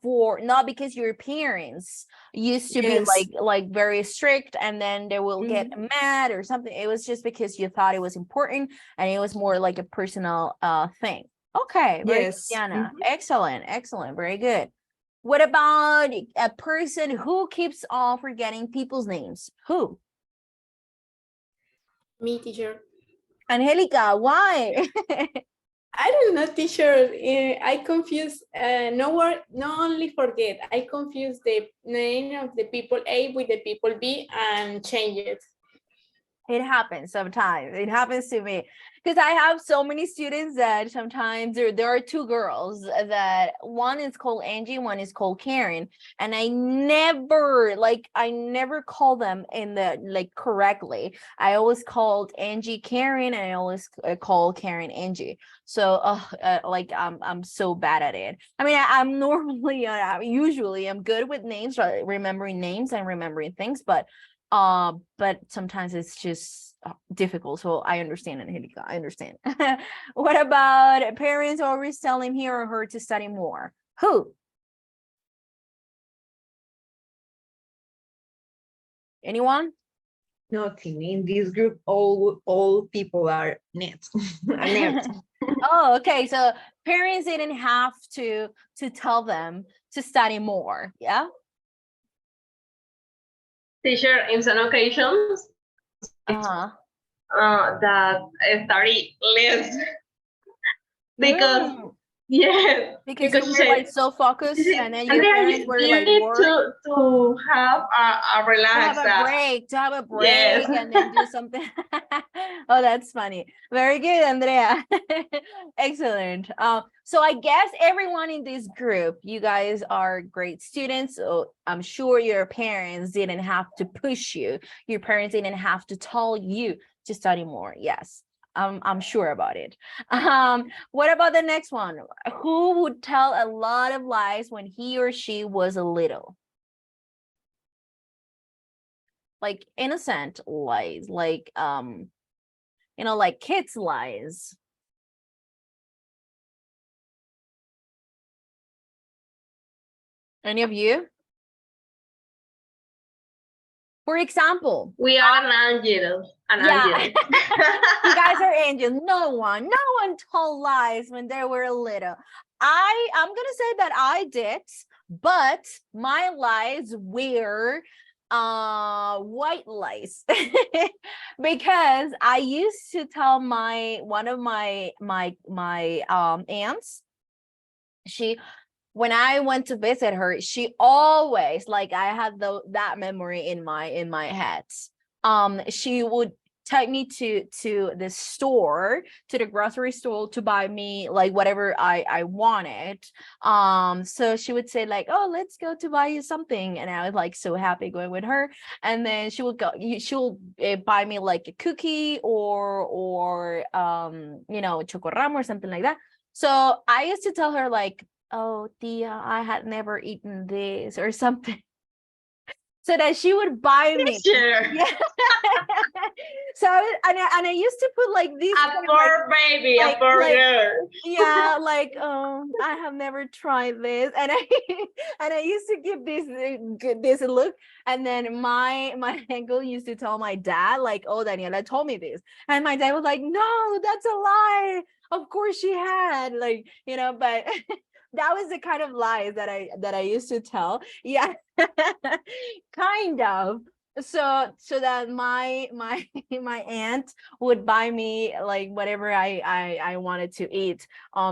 Speaker 1: because your parents used to be
Speaker 3: Yes.
Speaker 1: like very strict, and then they will get mad or something. It was just because you thought it was important, and it was more like a personal thing. Okay, very good,
Speaker 3: Yes.
Speaker 1: Diana. Excellent, very good. What about a person who keeps on forgetting people's names? Who?
Speaker 10: Me, teacher.
Speaker 1: Angelica, why?
Speaker 10: I don't know, teacher. I confuse not only forget. I confuse the name of the people A with the people B and change it.
Speaker 1: It happens sometimes. It happens to me because I have so many students that sometimes there are two girls that one is called Angie, one is called Karen, and I never call them in the correctly. I always called Angie Karen, and I always call Karen Angie. So I'm so bad at it. I mean, I'm normally usually I'm good with names, remembering names and remembering things, but sometimes it's just difficult. So I understand, Angelica. I understand. What about parents always telling him or her to study more? Who? Anyone?
Speaker 2: Nothing. In this group, all people are net.
Speaker 1: Oh, okay. So parents didn't have to tell them to study more. Yeah.
Speaker 7: Teacher, in some occasions,
Speaker 1: Uh-huh.
Speaker 7: that I study less because
Speaker 1: Mm.
Speaker 7: yes,
Speaker 1: Because
Speaker 7: because
Speaker 1: you
Speaker 7: she
Speaker 1: were
Speaker 7: said,
Speaker 1: so focused, and then your
Speaker 7: Andrea,
Speaker 1: parents were
Speaker 7: you need
Speaker 1: worried.
Speaker 7: to have a relax.
Speaker 1: To have a break,
Speaker 7: Yes.
Speaker 1: and then do something. Oh, that's funny. Very good, Andrea. Excellent. So I guess everyone in this group, you guys are great students. So I'm sure your parents didn't have to push you. Your parents didn't have to tell you to study more. Yes. I'm sure about it. What about the next one? Who would tell a lot of lies when he or she was a little? Like innocent lies, like like kids lies. Any of you? For example,
Speaker 7: We are an angel.
Speaker 1: yeah.
Speaker 7: Angel.
Speaker 1: You guys are angels. No one told lies when they were little. I'm gonna say that I did, but my lies were white lies. Because I used to tell one of my aunts, when I went to visit her, she always, like, I had that memory in my head. She would take me to the store, to the grocery store, to buy me like whatever I wanted. So she would say like, oh, let's go to buy you something, and I was like so happy going with her. And then she would buy me like a cookie or you know, chocorramo or something like that. So I used to tell her like, oh, Tia, I had never eaten this or something, so that she would buy me.
Speaker 7: Sure.
Speaker 1: Yeah. So and I used to put like this
Speaker 7: A poor baby, a poor girl.
Speaker 1: yeah, like I have never tried this, and I and I used to give this look, and then my uncle used to tell my dad like, oh, Daniela told me this, and my dad was like, no, that's a lie, of course she had, like, you know, but that was the kind of lies that I used to tell. Yeah. Kind of. So that my my aunt would buy me like whatever I wanted to eat.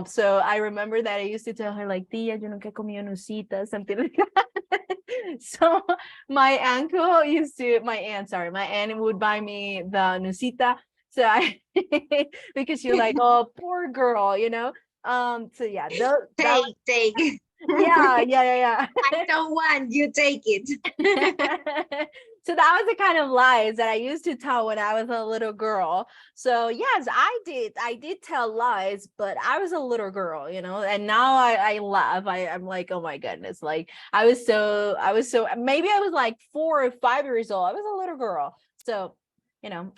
Speaker 1: So I remember that I used to tell her like, Tia, yo nunca he comido nucita, something like that. So my aunt would buy me the nucita. So I because she was like, oh, poor girl, you know. So yeah,
Speaker 2: Take.
Speaker 1: yeah.
Speaker 2: I don't want you take it.
Speaker 1: So that was the kind of lies that I used to tell when I was a little girl. So yes, I did tell lies, but I was a little girl, you know, and now I laugh. I'm like, oh my goodness, like I was so maybe I was like 4 or 5 years old. I was a little girl. So, you know,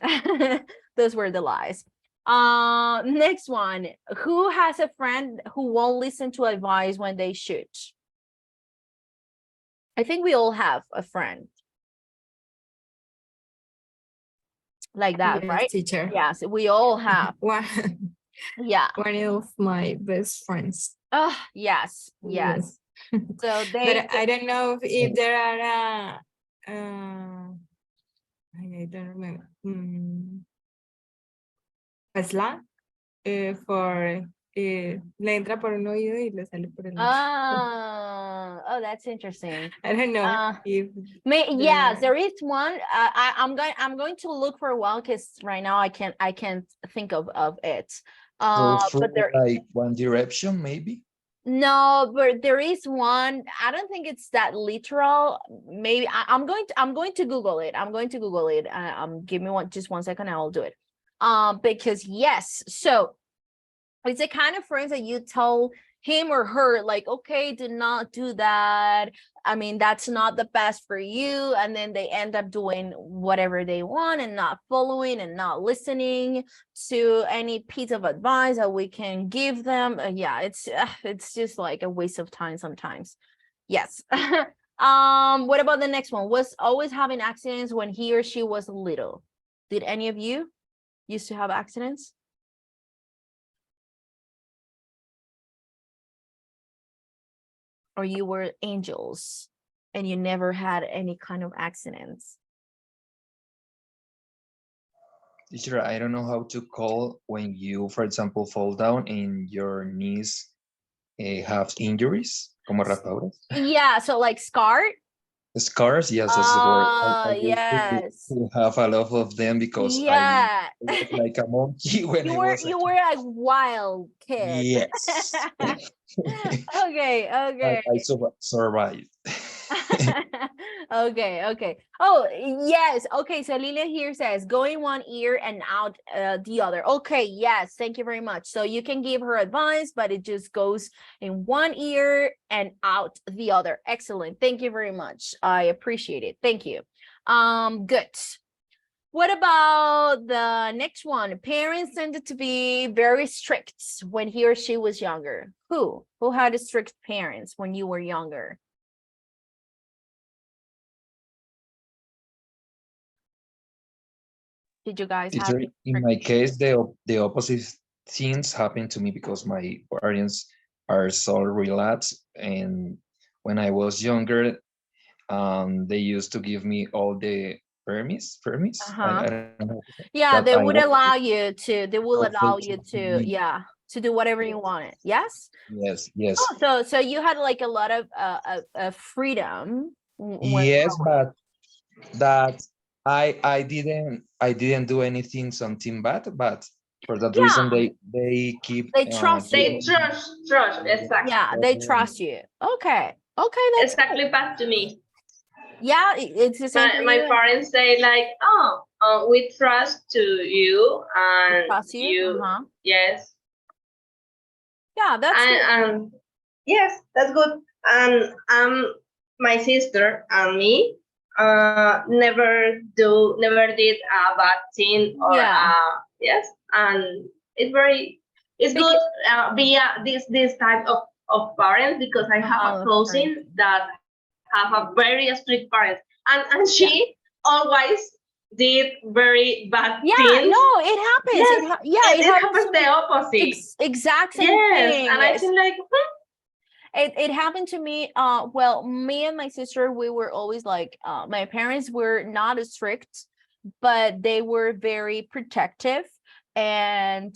Speaker 1: those were the lies. Next one. Who has a friend who won't listen to advice when they should? I think we all have a friend like that,
Speaker 3: Yes,
Speaker 1: right?
Speaker 3: teacher.
Speaker 1: Yes, we all have.
Speaker 3: One,
Speaker 1: Yeah.
Speaker 3: one of my best friends.
Speaker 1: Oh, yes. So
Speaker 3: But I don't know if there are I don't remember. A slang for le entra por un oído y le sale por el otro.
Speaker 1: oh, that's interesting.
Speaker 3: I don't know if
Speaker 1: Yes, there is one. I'm going to look for a while because right now I can't think of it.
Speaker 9: So for
Speaker 1: But there,
Speaker 9: like One Direction, maybe?
Speaker 1: no, but there is one. I don't think it's that literal. Maybe I'm going to Google it. I'm going to Google it. Give me just 1 second. I will do it. Because yes, so it's the kind of friends that you tell him or her like, okay, do not do that. I mean, that's not the best for you. And then they end up doing whatever they want and not following and not listening to any piece of advice that we can give them. Yeah, it's just like a waste of time sometimes. Yes. What about the next one? Was always having accidents when he or she was little. Did any of you used to have accidents? Or you were angels and you never had any kind of accidents?
Speaker 9: Teacher, I don't know how to call when you, for example, fall down and your knees have injuries, como rapaduras.
Speaker 1: Yeah, so like scarred?
Speaker 9: Scars, yes, that's the word. I used
Speaker 1: Yes.
Speaker 9: to have a lot of them because
Speaker 1: Yeah.
Speaker 9: I was like a monkey when
Speaker 1: You
Speaker 9: I
Speaker 1: were
Speaker 9: was a
Speaker 1: you
Speaker 9: kid.
Speaker 1: were a wild kid.
Speaker 9: Yes.
Speaker 1: Okay.
Speaker 9: I survived.
Speaker 1: Okay. Oh, yes. Okay, so Lilia here says go in one ear and out the other. Okay, yes, thank you very much. So you can give her advice, but it just goes in one ear and out the other. Excellent. Thank you very much. I appreciate it. Thank you. Good. What about the next one? Parents tended to be very strict when he or she was younger. Who had strict parents when you were younger? Did you guys have?
Speaker 9: Teacher, in my case, the opposite things happened to me because my parents are so relaxed, and when I was younger, they used to give me all the permis. I don't know
Speaker 1: Yeah,
Speaker 9: that
Speaker 1: they
Speaker 9: I
Speaker 1: would
Speaker 9: wanted.
Speaker 1: allow you to. They will
Speaker 9: So they
Speaker 1: allow you
Speaker 9: took
Speaker 1: to.
Speaker 9: me.
Speaker 1: Yeah, to do whatever you wanted. Yes.
Speaker 9: Yes.
Speaker 1: Oh, so you had like a lot of freedom when you
Speaker 9: Yes,
Speaker 1: were.
Speaker 9: but that I didn't do anything something bad, but for that reason
Speaker 1: Yeah,
Speaker 9: they keep
Speaker 1: they trust
Speaker 7: They
Speaker 1: you.
Speaker 9: giving me
Speaker 7: trust, exactly.
Speaker 1: Yeah, they trust you. Okay, okay, that's good.
Speaker 7: Exactly back to me.
Speaker 1: Yeah, it's the same for
Speaker 7: My
Speaker 1: you.
Speaker 7: parents say like, oh, we trust to you
Speaker 1: They
Speaker 7: and
Speaker 1: trust you.
Speaker 7: you,
Speaker 1: Uh-huh.
Speaker 7: yes.
Speaker 1: Yeah, that's good.
Speaker 7: And yes, that's good. And my sister and me never did a bad thing or
Speaker 1: Yeah,
Speaker 7: yes, and it's good
Speaker 1: because
Speaker 7: be this type of parents because I have a
Speaker 1: parent.
Speaker 7: cousin that have a very strict parents and she
Speaker 1: Yeah,
Speaker 7: always did very bad
Speaker 1: yeah,
Speaker 7: things.
Speaker 1: no, it happens.
Speaker 7: Yes,
Speaker 1: Yeah, it
Speaker 7: it
Speaker 1: happens
Speaker 7: happens
Speaker 1: to
Speaker 7: the
Speaker 1: me.
Speaker 7: opposite.
Speaker 1: Exact same
Speaker 7: Yes,
Speaker 1: thing.
Speaker 7: and I
Speaker 1: Yes.
Speaker 7: think like,
Speaker 1: It happened to me. Well, me and my sister, we were always like, my parents were not as strict, but they were very protective, and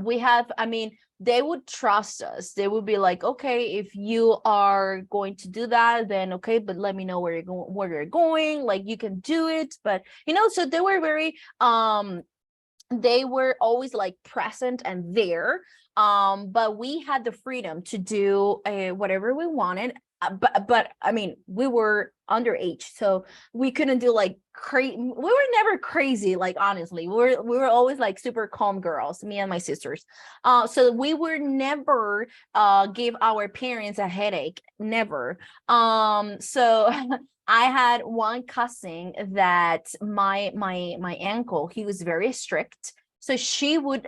Speaker 1: we have, I mean, they would trust us. They would be like, okay, if you are going to do that, then okay, but let me know where you're going, like you can do it. But so they were very they were always like present and there, but we had the freedom to do whatever we wanted, but I mean, we were underage, so we couldn't do like crazy. We were never crazy, like, honestly. We were always like super calm girls, me and my sisters. So we were never give our parents a headache, never. So I had one cousin that my uncle, he was very strict. So she would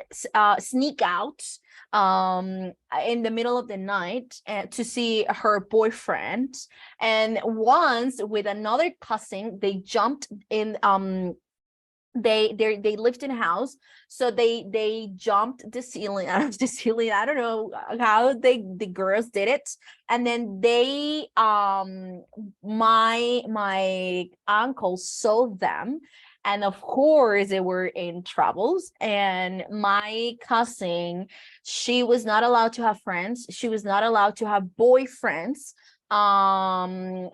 Speaker 1: sneak out in the middle of the night to see her boyfriend. And once with another cousin, they jumped in they lived in a house, so they jumped the ceiling out of the ceiling. I don't know how the girls did it. And then they my uncle saw them, and of course they were in troubles. And my cousin, she was not allowed to have friends, she was not allowed to have boyfriends,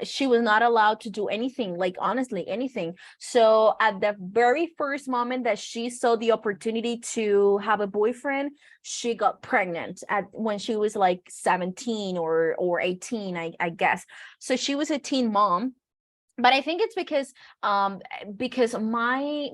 Speaker 1: she was not allowed to do anything, like, honestly, anything. So at the very first moment that she saw the opportunity to have a boyfriend, she got pregnant when she was like 17 or 18, I guess. So she was a teen mom. But I think it's because my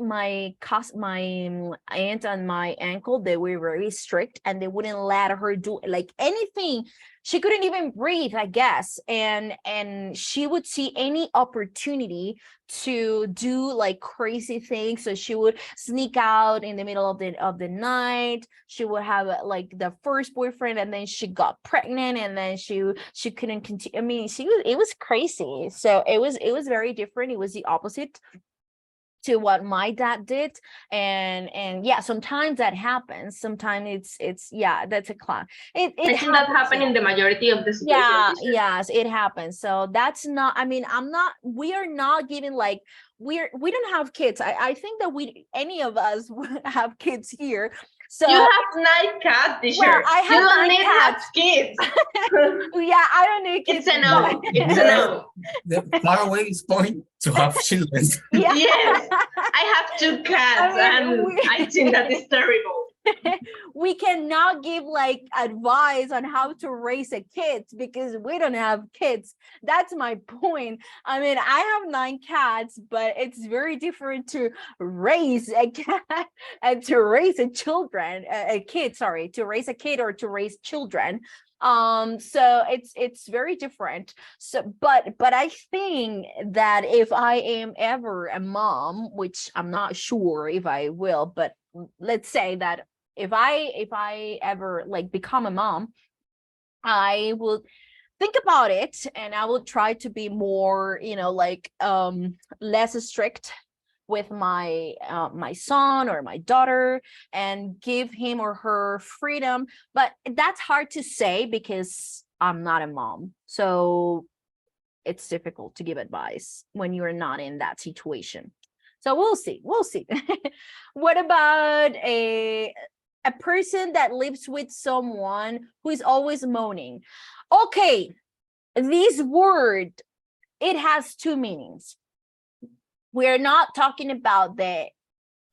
Speaker 1: aunt and my uncle, they were very strict, and they wouldn't let her do like anything. She couldn't even breathe, I guess. And she would see any opportunity to do like crazy things, so she would sneak out in the middle of the night. She would have like the first boyfriend, and then she got pregnant, and then she couldn't continue. I mean, it was crazy. So it was very different. It was the opposite to what my dad did. And yeah, sometimes that happens. Sometimes it's yeah, that's a class. It
Speaker 7: I think that
Speaker 1: happens.
Speaker 7: happened in the majority of the situations.
Speaker 1: Yeah,
Speaker 7: Teacher.
Speaker 1: yes, it happens. So that's not, I mean, we are not giving like, we don't have kids. I think that any of us have kids here. So
Speaker 7: You have 9 cats, teacher.
Speaker 1: well, I
Speaker 7: You
Speaker 1: have
Speaker 7: don't
Speaker 1: 9
Speaker 7: need
Speaker 1: cats.
Speaker 7: have kids.
Speaker 1: Yeah, I don't need kids.
Speaker 7: It's a no. It's a no.
Speaker 5: The far away is point to have children.
Speaker 1: Yeah.
Speaker 7: Yes, I have 2 cats, and I think that is terrible.
Speaker 1: We cannot give like advice on how to raise a kid because we don't have kids. That's my point. I mean, I have 9 cats, but it's very different to raise a cat and to raise a kid, sorry, to raise a kid or to raise children. So it's very different. So but I think that if I am ever a mom, which I'm not sure if I will, but let's say that if I ever like become a mom, I will think about it, and I will try to be more, like less strict with my son or my daughter, and give him or her freedom. But that's hard to say because I'm not a mom, so it's difficult to give advice when you're not in that situation. So we'll see. What about a person that lives with someone who is always moaning? Okay, this word, it has 2 meanings. we're not talking about the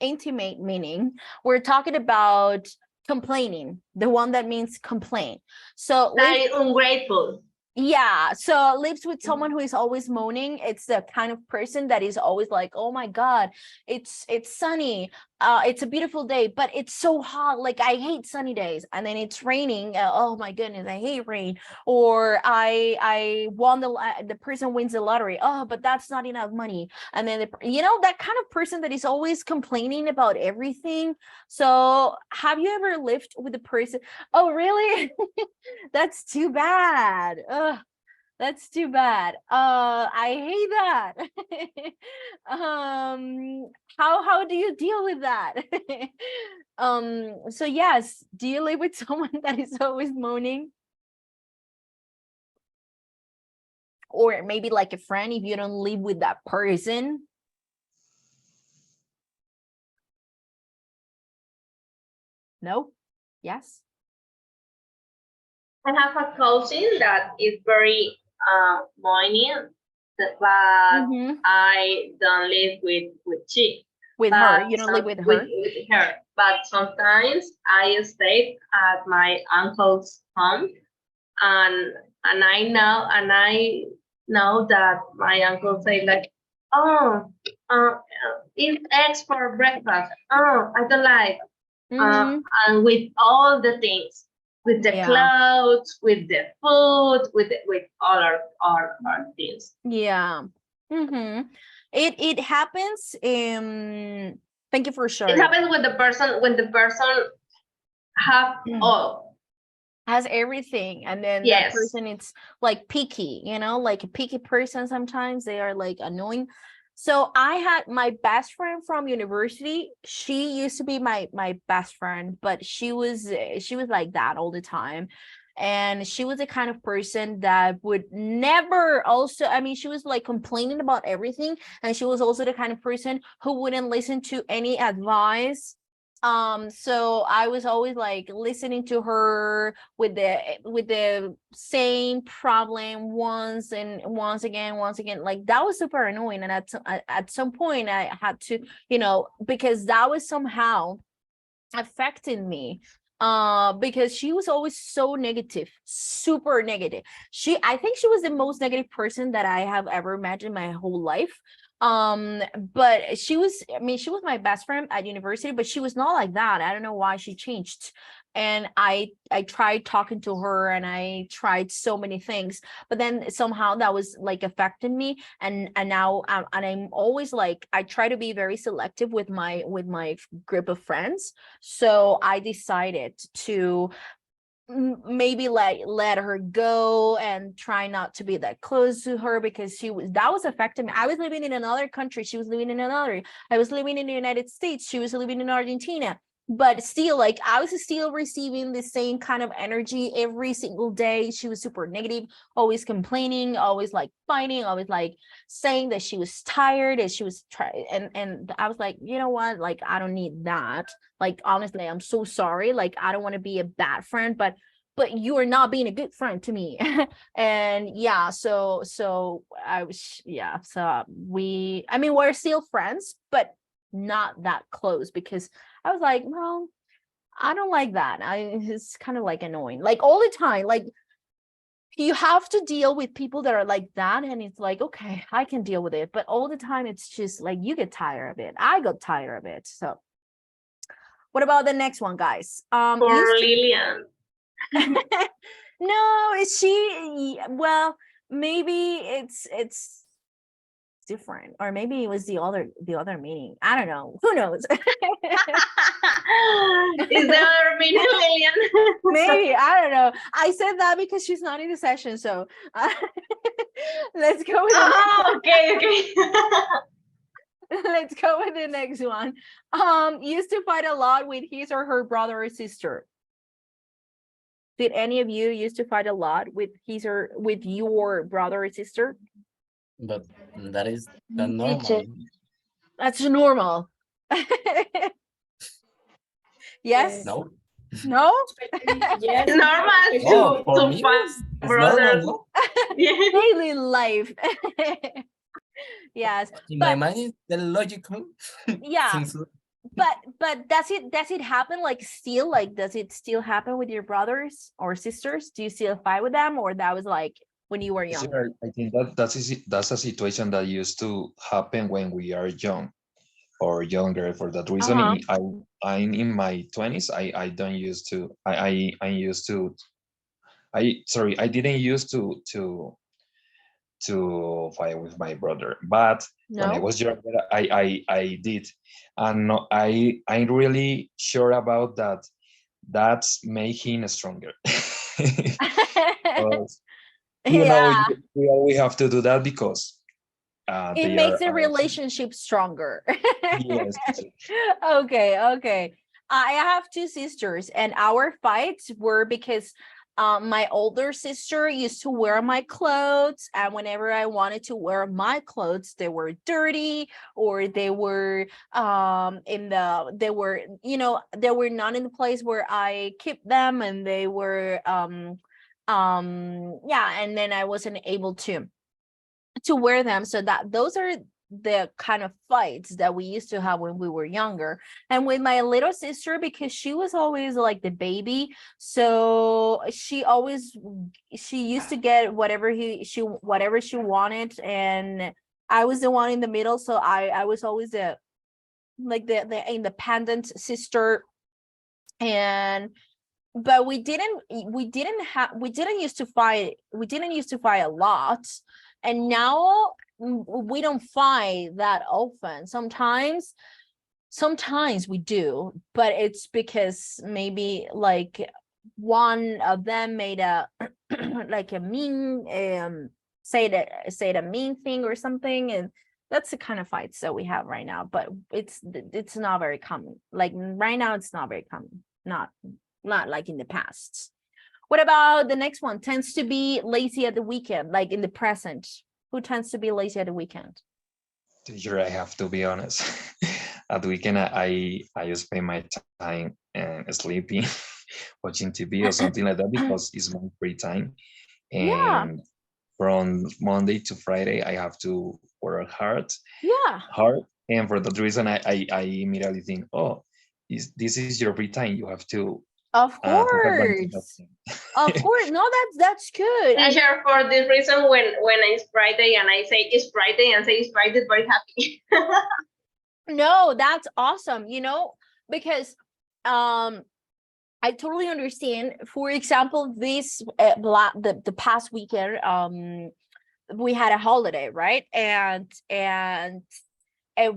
Speaker 1: intimate meaning. We're talking about complaining, the one that means complain. So
Speaker 7: That is ungrateful.
Speaker 1: yeah, so lives with someone who is always moaning. It's the kind of person that is always like, oh my god, it's sunny, it's a beautiful day, but it's so hot, like I hate sunny days. And then it's raining, oh my goodness, I hate rain. Or I won the person wins the lottery, oh but that's not enough money. And then you know, that kind of person that is always complaining about everything. So have you ever lived with a person? Oh really? That's too bad. Ugh, that's too bad. I hate that. How do you deal with that? So yes, do you live with someone that is always moaning? Or maybe like a friend if you don't live with that person? No? Yes?
Speaker 7: I have a cousin that is very moaning, but I don't live with she.
Speaker 1: With her, you don't live with her?
Speaker 7: With her. But sometimes I stay at my uncle's home, and I know that my uncle say like, oh, eat eggs for breakfast. Oh, I don't like. And with all the things, with the clothes, with the food, with all our things.
Speaker 1: Yeah. It happens. Thank you for sharing.
Speaker 7: It happens with the person when the person have all.
Speaker 1: Has everything, and then
Speaker 7: Yes.
Speaker 1: that person it's like picky, you know, like a picky person. Sometimes they are like annoying. So I had my best friend from university. She used to be my best friend, but she was like that all the time. And she was the kind of person that would never also, I mean, she was like complaining about everything. And she was also the kind of person who wouldn't listen to any advice. So I was always like listening to her with the same problem once again, like that was super annoying. And at some point I had to, you know, because that was somehow affecting me, because she was always so negative, super negative. I think she was the most negative person that I have ever imagined my whole life. But she was, I mean, she was my best friend at university, but she was not like that. I don't know why she changed. And I tried talking to her, and I tried so many things, but then somehow that was like affecting me. And now and I'm always like, I try to be very selective with my group of friends. So I decided to maybe like let her go and try not to be that close to her, because that was affecting me. I was living in another country, she was living in another. I was living in the United States, she was living in Argentina, but still, like, I was still receiving the same kind of energy every single day. She was super negative, always complaining, always like fighting, always like saying that she was tired, and she was and I was like, you know what, like, I don't need that. Like, honestly, I'm so sorry. Like, I don't want to be a bad friend, but you are not being a good friend to me. And yeah, so I was, yeah, so I mean, we're still friends, but not that close, because I was like, well, I don't like that. It's kind of like annoying, like all the time. Like, you have to deal with people that are like that, and it's like, okay, I can deal with it, but all the time it's just like you get tired of it. I got tired of it. So what about the next one, guys?
Speaker 7: For Lillian.
Speaker 1: No, is she? Well, maybe it's different, or maybe it was the other meaning. I don't know. Who knows?
Speaker 7: Is the other meaning, Lillian?
Speaker 1: Maybe, I don't know. I said that because she's not in the session, so let's go with
Speaker 7: okay.
Speaker 1: Let's go with the next one. Used to fight a lot with his or her brother or sister. Did any of you used to fight a lot with with your brother or sister?
Speaker 5: But that is the normal.
Speaker 1: That's normal. Yes?
Speaker 5: No?
Speaker 1: No?
Speaker 10: Yes.
Speaker 7: Normal
Speaker 5: Oh, for
Speaker 7: to
Speaker 5: me,
Speaker 7: fight
Speaker 5: it's
Speaker 7: brothers.
Speaker 5: normal, no?
Speaker 1: Daily life. Yes,
Speaker 5: In my
Speaker 1: but
Speaker 5: mind, it's the logical.
Speaker 1: yeah,
Speaker 5: Seems
Speaker 1: but does it happen like still, like does it still happen with your brothers or sisters? Do you still fight with them, or that was like when you were younger?
Speaker 9: Sure, I think that's a situation that used to happen when we are young or younger. For that reason,
Speaker 1: Uh-huh.
Speaker 9: I'm in my 20s. I don't used to. I used to. I didn't used to fight with my brother, but when I
Speaker 1: No.
Speaker 9: was younger, I did, and no, I'm really sure about that. That's made him stronger. Because,
Speaker 1: Yeah,
Speaker 9: we always have to do that because
Speaker 1: it
Speaker 9: they
Speaker 1: makes
Speaker 9: are
Speaker 1: the
Speaker 9: our.
Speaker 1: relationship stronger.
Speaker 9: Yes, teacher.
Speaker 1: Okay. I have two sisters, and our fights were because my older sister used to wear my clothes, and whenever I wanted to wear my clothes, they were dirty, or they were they were not in the place where I keep them, and they were yeah, and then I wasn't able to wear them. So that those are the kind of fights that we used to have when we were younger. And with my little sister, because she was always like the baby, so she used to get whatever she wanted, and I was the one in the middle, so I was always the independent sister. And but we didn't used to fight a lot, and now we don't fight that often. Sometimes we do, but it's because maybe like one of them made a like a mean said a mean thing or something, and that's the kind of fights that we have right now. But it's not very common. Like right now, it's not very common. Not like in the past. What about the next one? Tends to be lazy at the weekend, like in the present. Who tends to be lazy at the weekend?
Speaker 9: Teacher, I have to be honest. At the weekend, I spend my time sleeping, watching TV or something like that because it's my free time.
Speaker 1: Yeah,
Speaker 9: And from Monday to Friday, I have to work
Speaker 1: yeah.
Speaker 9: hard. And for that reason, I immediately think, oh, this is your free time. You have to
Speaker 1: Of
Speaker 9: take advantage of
Speaker 1: course. Of
Speaker 9: it.
Speaker 1: course. No, that's good. And
Speaker 7: Teacher, for this reason, when it's Friday and I say it's Friday and say it's Friday, very happy.
Speaker 1: no, that's awesome, because I totally understand. For example, this the past weekend, we had a holiday, right? And I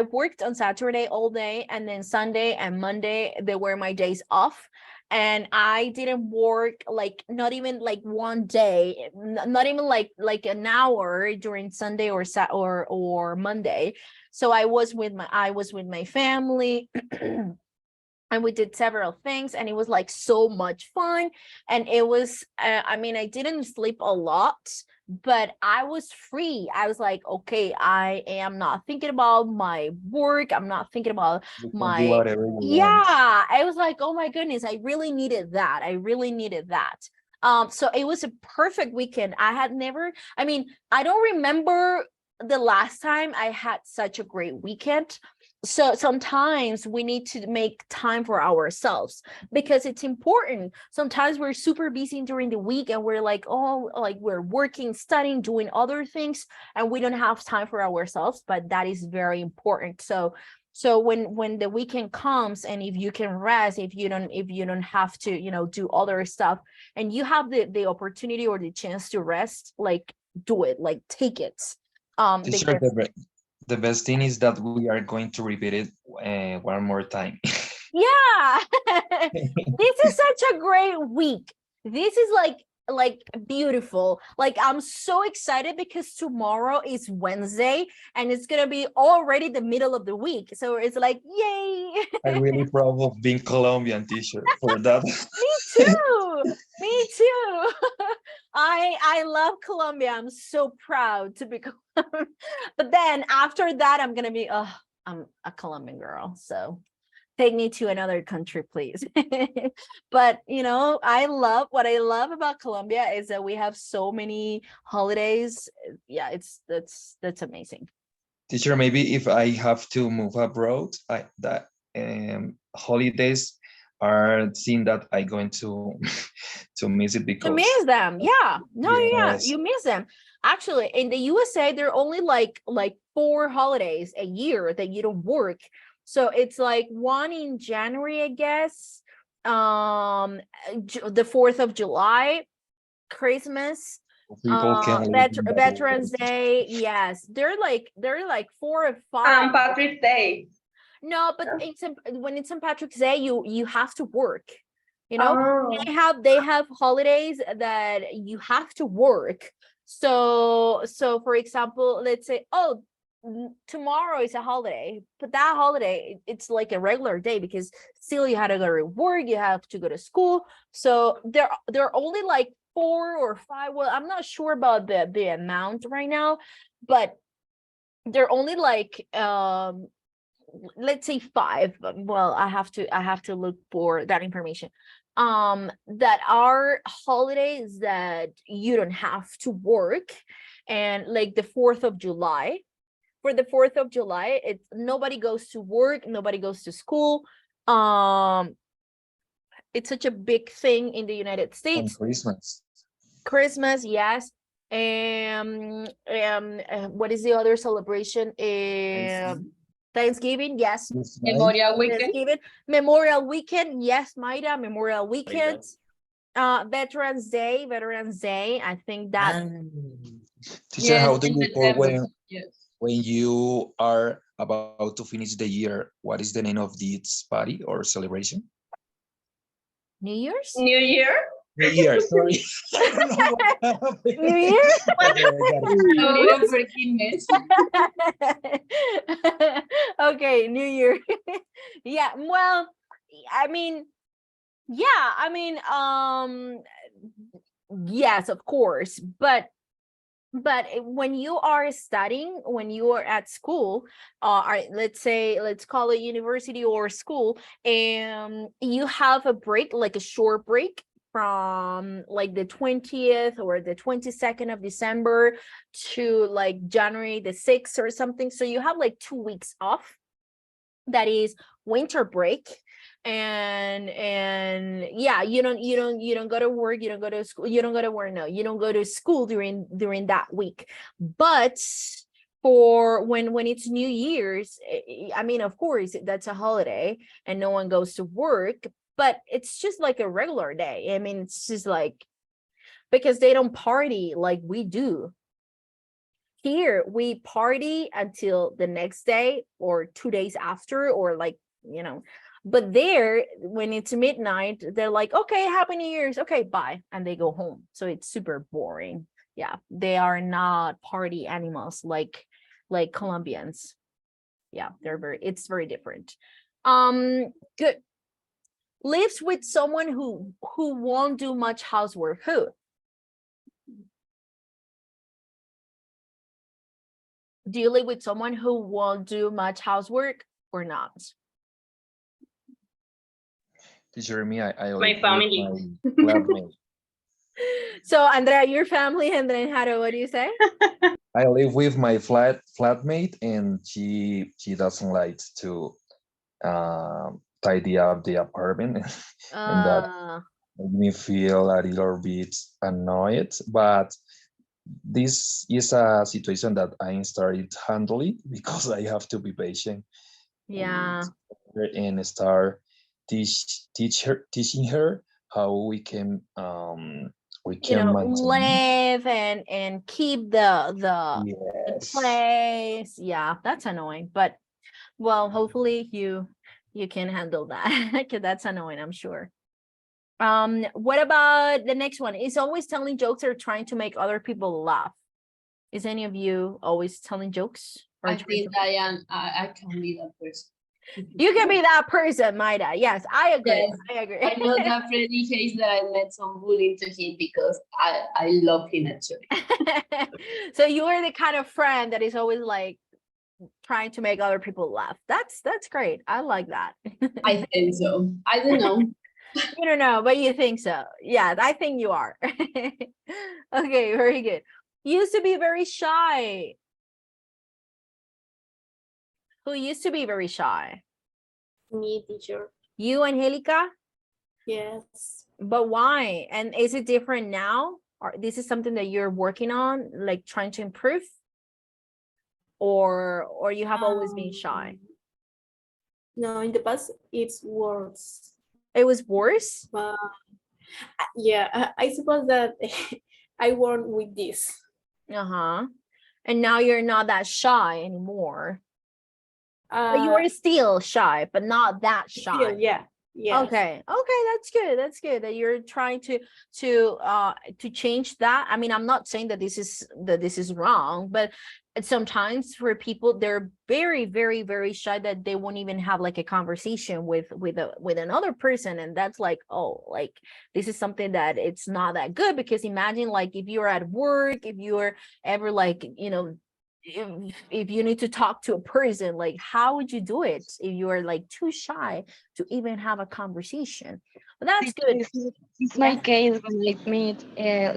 Speaker 1: worked on Saturday all day, and then Sunday and Monday they were my days off, and I didn't work, like not even like one day, not even like an hour during Sunday or Monday. So I was with my family. And we did several things, and it was like so much fun. And it was I mean, I didn't sleep a lot, but I was free. I was like, okay, I am not thinking about my work, I'm not thinking about
Speaker 9: You can do
Speaker 1: my
Speaker 9: whatever you want.
Speaker 1: yeah. I was like, oh my goodness, I really needed that. So it was a perfect weekend. I mean, I don't remember the last time I had such a great weekend. So sometimes we need to make time for ourselves, because it's important. Sometimes we're super busy during the week, and we're like, oh, like we're working, studying, doing other things, and we don't have time for ourselves. But that is very important. So when the weekend comes, and if you can rest, if you don't have to do other stuff, and you have the opportunity or the chance to rest, like do it, like take it.
Speaker 9: Teacher,
Speaker 1: Because
Speaker 9: the best thing is that we are going to repeat it one more time.
Speaker 1: yeah. This is such a great week. This is like beautiful. Like I'm so excited because tomorrow is Wednesday, and it's gonna be already the middle of the week. So it's like, yay.
Speaker 9: I'm really proud of being Colombian, teacher, for that.
Speaker 1: Me too. Me too. I love Colombia. I'm so proud to be But then after that, I'm gonna be I'm a Colombian girl. So take me to another country, please. But I love what I love about Colombia is that we have so many holidays. Yeah, that's amazing.
Speaker 9: Teacher, maybe if I have to move abroad, that holidays are thing that I going to to miss it
Speaker 1: You
Speaker 9: because
Speaker 1: miss them, yeah. No, yeah,
Speaker 9: yes,
Speaker 1: you miss them. Actually, in the USA, there are only like 4 holidays a year that you don't work. So it's like one in January, I guess. The 4th of July, Christmas,
Speaker 9: people can live in that
Speaker 1: Veterans
Speaker 9: way.
Speaker 1: Day. Yes, they're like 4 or 5.
Speaker 7: Patrick's Day.
Speaker 1: No, but when it's St. Patrick's Day, you have to work.
Speaker 7: Oh.
Speaker 1: They have holidays that you have to work. So for example, let's say, oh, tomorrow is a holiday, but that holiday it's like a regular day because still you had to go to work, you have to go to school. So there are only like 4 or 5. Well, I'm not sure about the amount right now, but they're only like let's say 5. Well, I have to look for that information. That are holidays that you don't have to work, and like the 4th of July. For the 4th of July, it's nobody goes to work, nobody goes to school. It's such a big thing in the United
Speaker 9: On
Speaker 1: States.
Speaker 9: Christmas.
Speaker 1: Yes. What is the other celebration? Thanksgiving, yes.
Speaker 9: This night,
Speaker 3: Memorial Weekend.
Speaker 1: Thanksgiving, Memorial Weekend, yes, Mayra, Memorial Weekend. Veterans Day. I think that
Speaker 9: teacher, how do
Speaker 3: in
Speaker 9: you call
Speaker 3: December. Yes.
Speaker 9: when you are about to finish the year? What is the name of this party or celebration?
Speaker 1: New Year's.
Speaker 7: New Year.
Speaker 9: New Year, sorry. I don't know what happened.
Speaker 1: New Year.
Speaker 9: Okay, I got it.
Speaker 3: A little forgiveness.
Speaker 1: Okay, New Year. Yeah, well, I mean, yes, of course, but when you are studying, when you are at school, let's call it university or school, and you have a break, like a short break from like the 20th or the 22nd of December to like January the 6th or something. So you have like 2 weeks off. That is winter break. And yeah, you don't go to work, you don't go to school, you don't go to work, no, you don't go to school during that week. But for when it's New Year's, I mean, of course that's a holiday and no one goes to work, but it's just like a regular day. I mean, it's just like, because they don't party like we do. Here we party until the next day or 2 days after, or like, but there, when it's midnight, they're like, okay, happy New Year's, okay, bye, and they go home. So it's super boring. Yeah, they are not party animals like Colombians. Yeah, it's very different. Good. Lives with someone who won't do much housework. Who? Do you live with someone who won't do much housework or not?
Speaker 9: Teacher, me, I
Speaker 7: My
Speaker 9: live
Speaker 7: family.
Speaker 9: with my flatmate.
Speaker 1: So Andrea, your family, and then Haro, what do you say?
Speaker 9: I live with my flatmate, and she doesn't like to tidy up the apartment, and that made me feel a little bit annoyed. But this is a situation that I started handling because I have to be patient.
Speaker 1: Yeah.
Speaker 9: And start teaching her how we can maintain.
Speaker 1: Live and keep the
Speaker 9: Yes.
Speaker 1: place. Yeah, that's annoying, but well, hopefully you can handle that, because that's annoying, I'm sure. What about the next one? Is always telling jokes or trying to make other people laugh? Is any of you always telling jokes?
Speaker 3: I think I can be that person.
Speaker 1: You can be that person, Maida. Yes, I agree.
Speaker 3: Yes.
Speaker 1: I agree.
Speaker 3: I know that Freddy hates that I made some bullying to him because I love him actually.
Speaker 1: So you are the kind of friend that is always like trying to make other people laugh. That's great. I like that.
Speaker 10: I think so. I don't know.
Speaker 1: You don't know, but you think so. Yeah, I think you are. Okay, very good. Used to be very shy. Who used to be very shy?
Speaker 10: Me, teacher.
Speaker 1: You, Angelica?
Speaker 10: Yes.
Speaker 1: But why? And is it different now? Or this is something that you're working on, like trying to improve? Or you have always been shy?
Speaker 10: No, in the past it's worse.
Speaker 1: It was worse?
Speaker 10: But yeah, I suppose that I work with this.
Speaker 1: Uh-huh. And now you're not that shy anymore. But you are
Speaker 10: Uh,
Speaker 1: still shy, but not that shy.
Speaker 10: still, yeah. Yes.
Speaker 1: Okay, that's good. That's good that you're trying to change that. I mean, I'm not saying that this is wrong, but sometimes for people, they're very, very, very shy that they won't even have like a conversation with another person, and that's like, oh, like this is something that it's not that good, because imagine like if you're at work, if you're ever like, if you need to talk to a person, like how would you do it if you are like too shy to even have a conversation? But that's good.
Speaker 6: It's my
Speaker 1: Yeah.
Speaker 6: case when I meet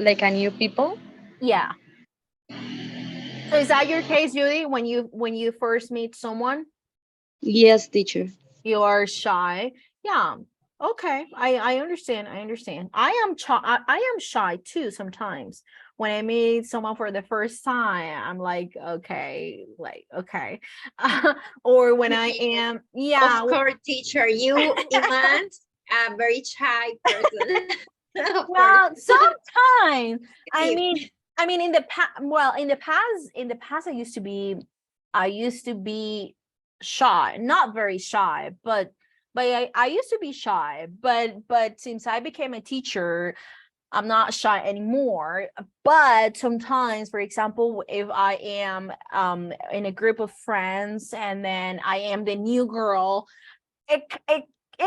Speaker 6: like a new people.
Speaker 1: Yeah. So is that your case, Judy? When you first meet someone,
Speaker 6: Yes, teacher.
Speaker 1: you are shy? Yeah. Okay. I understand. I am shy too sometimes. When I meet someone for the first time, I'm like, okay, or when I am, yeah.
Speaker 2: Of course, teacher, you demand a very shy person. Of
Speaker 1: Well,
Speaker 2: course.
Speaker 1: sometimes I
Speaker 2: Yes.
Speaker 1: mean, in the past, I used to be shy, not very shy, but I used to be shy, but since I became a teacher, I'm not shy anymore. But sometimes, for example, if I am in a group of friends and then I am the new girl, it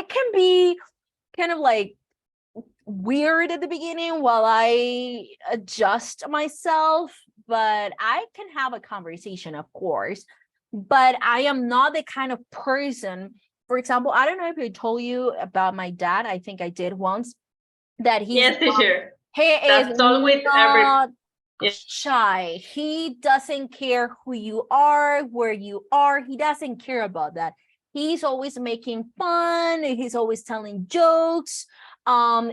Speaker 1: can be kind of like weird at the beginning while I adjust myself, but I can have a conversation, of course. But I am not the kind of person, for example, I don't know if I told you about my dad. I think I did once, that
Speaker 7: Yes, teacher.
Speaker 1: he is
Speaker 7: That's all with every.
Speaker 1: not
Speaker 7: Yeah.
Speaker 1: shy. He doesn't care who you are, where you are. He doesn't care about that. He's always making fun. He's always telling jokes.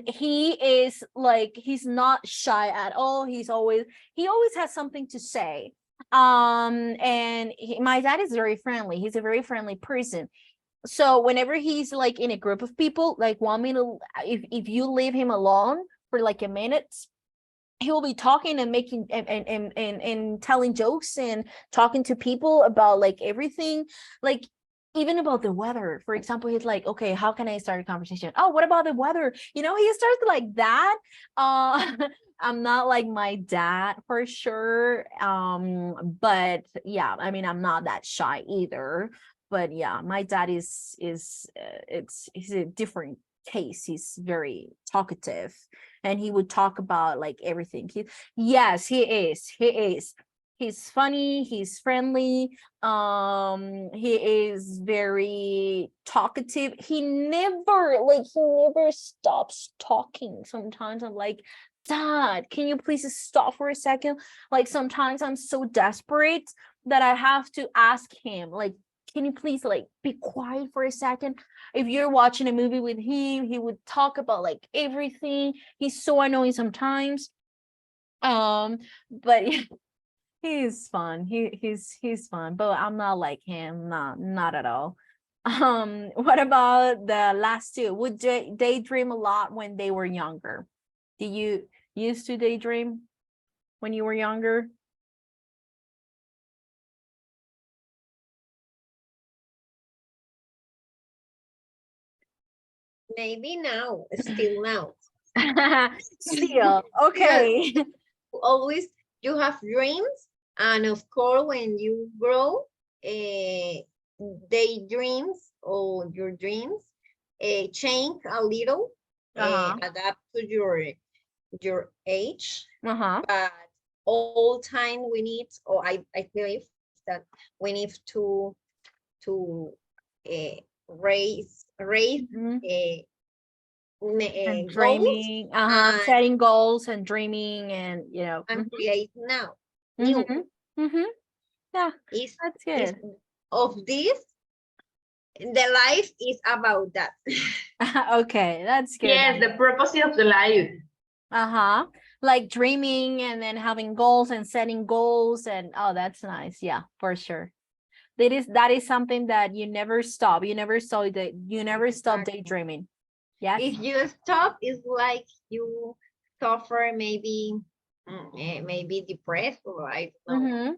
Speaker 1: He is like, he's not shy at all. He always has something to say. And my dad is very friendly. He's a very friendly person. So whenever he's like in a group of people, like want me to, if you leave him alone for like a minute, he will be talking and making and telling jokes and talking to people about like everything, like even about the weather. For example, he's like, okay, how can I start a conversation? Oh, what about the weather? He starts like that. I'm not like my dad for sure. But yeah, I mean, I'm not that shy either. But yeah, my dad is he's a different case. He's very talkative, and he would talk about like everything. Yes, he is. He's funny, he's friendly, he is very talkative. He never stops talking. Sometimes I'm like, Dad, can you please stop for a second? Like sometimes I'm so desperate that I have to ask him, like, can you please like be quiet for a second? If you're watching a movie with him, he would talk about like everything. He's so annoying sometimes. But he's fun. He's fun, but I'm not like him. Not at all. What about the last two? Would they daydream a lot when they were younger? Did you used to daydream when you were younger?
Speaker 2: Maybe now, still now.
Speaker 1: Still, okay.
Speaker 2: Always you have dreams, and of course, when you grow, daydreams or your dreams change a little, adapt to your age.
Speaker 1: Uh-huh.
Speaker 2: But all time we need, or I believe that we need to raise
Speaker 1: Mhm. And
Speaker 2: goals
Speaker 1: dreaming,
Speaker 2: and,
Speaker 1: setting goals and dreaming, and
Speaker 2: and create now new.
Speaker 1: Mm-hmm. Yeah,
Speaker 2: Is
Speaker 1: that's good.
Speaker 2: of this, the life is about that.
Speaker 1: Okay, that's good.
Speaker 7: Yes, the purpose of the life.
Speaker 1: Like dreaming and then having goals and setting goals, and oh, that's nice. Yeah, for sure. That is something that you never stop. You never stop
Speaker 2: Exactly.
Speaker 1: daydreaming. Yes.
Speaker 2: If you stop, it's like you suffer maybe maybe depressed, or I don't know.
Speaker 1: Mm-hmm.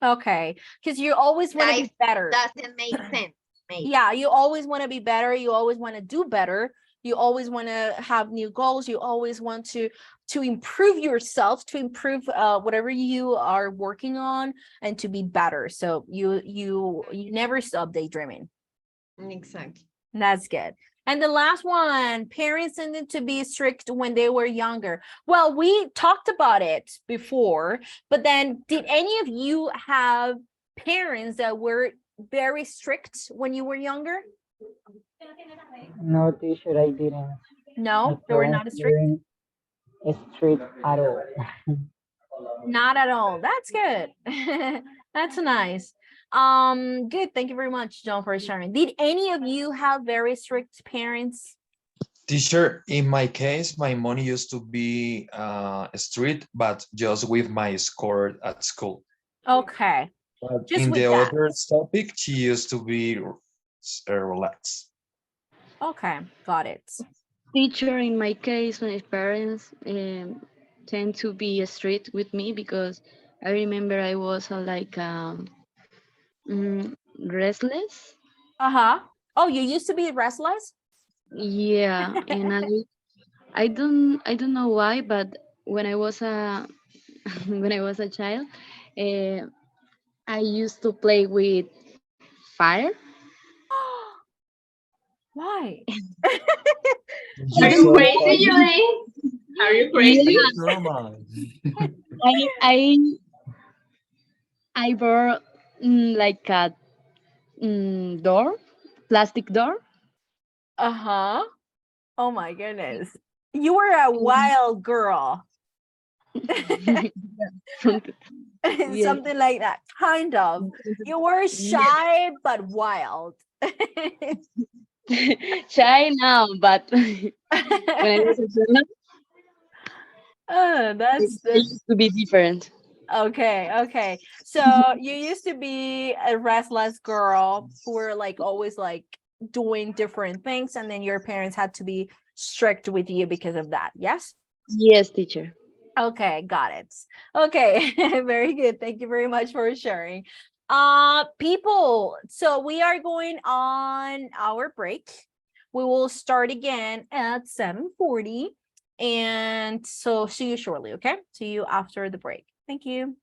Speaker 1: Okay, because you always want to be
Speaker 2: Life
Speaker 1: better.
Speaker 2: doesn't make sense. Maybe.
Speaker 1: Yeah, you always want to be better. You always want to do better. You always want to have new goals. You always want to improve yourself, to improve whatever you are working on, and to be better. So you never stop daydreaming.
Speaker 2: Exactly.
Speaker 1: That's good. And the last one, parents tended to be strict when they were younger. Well, we talked about it before, but then did any of you have parents that were very strict when you were younger?
Speaker 11: No, teacher, I didn't. My
Speaker 1: No, they were
Speaker 11: parents
Speaker 1: not strict.
Speaker 11: weren't strict at all.
Speaker 1: Not at all. That's good. That's nice. Good. Thank you very much, John, for sharing. Did any of you have very strict parents?
Speaker 9: Teacher, in my case, my money used to be strict, but just with my score at school.
Speaker 1: Okay.
Speaker 9: But
Speaker 1: Just
Speaker 9: in
Speaker 1: with
Speaker 9: the
Speaker 1: that.
Speaker 9: other topic, she used to be relaxed.
Speaker 1: Okay, got it.
Speaker 6: Teacher, in my case, my parents tend to be strict with me because I remember I was like restless.
Speaker 1: Uh-huh. Oh, you used to be restless?
Speaker 6: Yeah, and I don't know why, but when I was a when I was a child, uh, I used to play with fire.
Speaker 1: Why?
Speaker 7: Are
Speaker 1: Like,
Speaker 7: you
Speaker 5: So
Speaker 7: crazy,
Speaker 5: funny.
Speaker 7: Julie? Are you
Speaker 6: Yeah,
Speaker 7: crazy?
Speaker 5: It's normal.
Speaker 6: I I I bought like a door, plastic door.
Speaker 1: uh-huh. Oh my goodness. You were a wild girl.
Speaker 6: Something. Yes.
Speaker 1: Something like that. Kind of. You were
Speaker 6: Yes.
Speaker 1: shy but wild.
Speaker 6: Shy now, but when I was a child,
Speaker 1: Oh,
Speaker 6: I
Speaker 1: that's
Speaker 6: used to be different.
Speaker 1: okay. So you used to be a restless girl who were like always like doing different things, and then your parents had to be strict with you because of that. Yes?
Speaker 6: Yes, teacher.
Speaker 1: Okay, got it. Okay, very good. Thank you very much for sharing. People, so we are going on our break. We will start again at 7:40. And so see you shortly, okay? See you after the break. Thank you.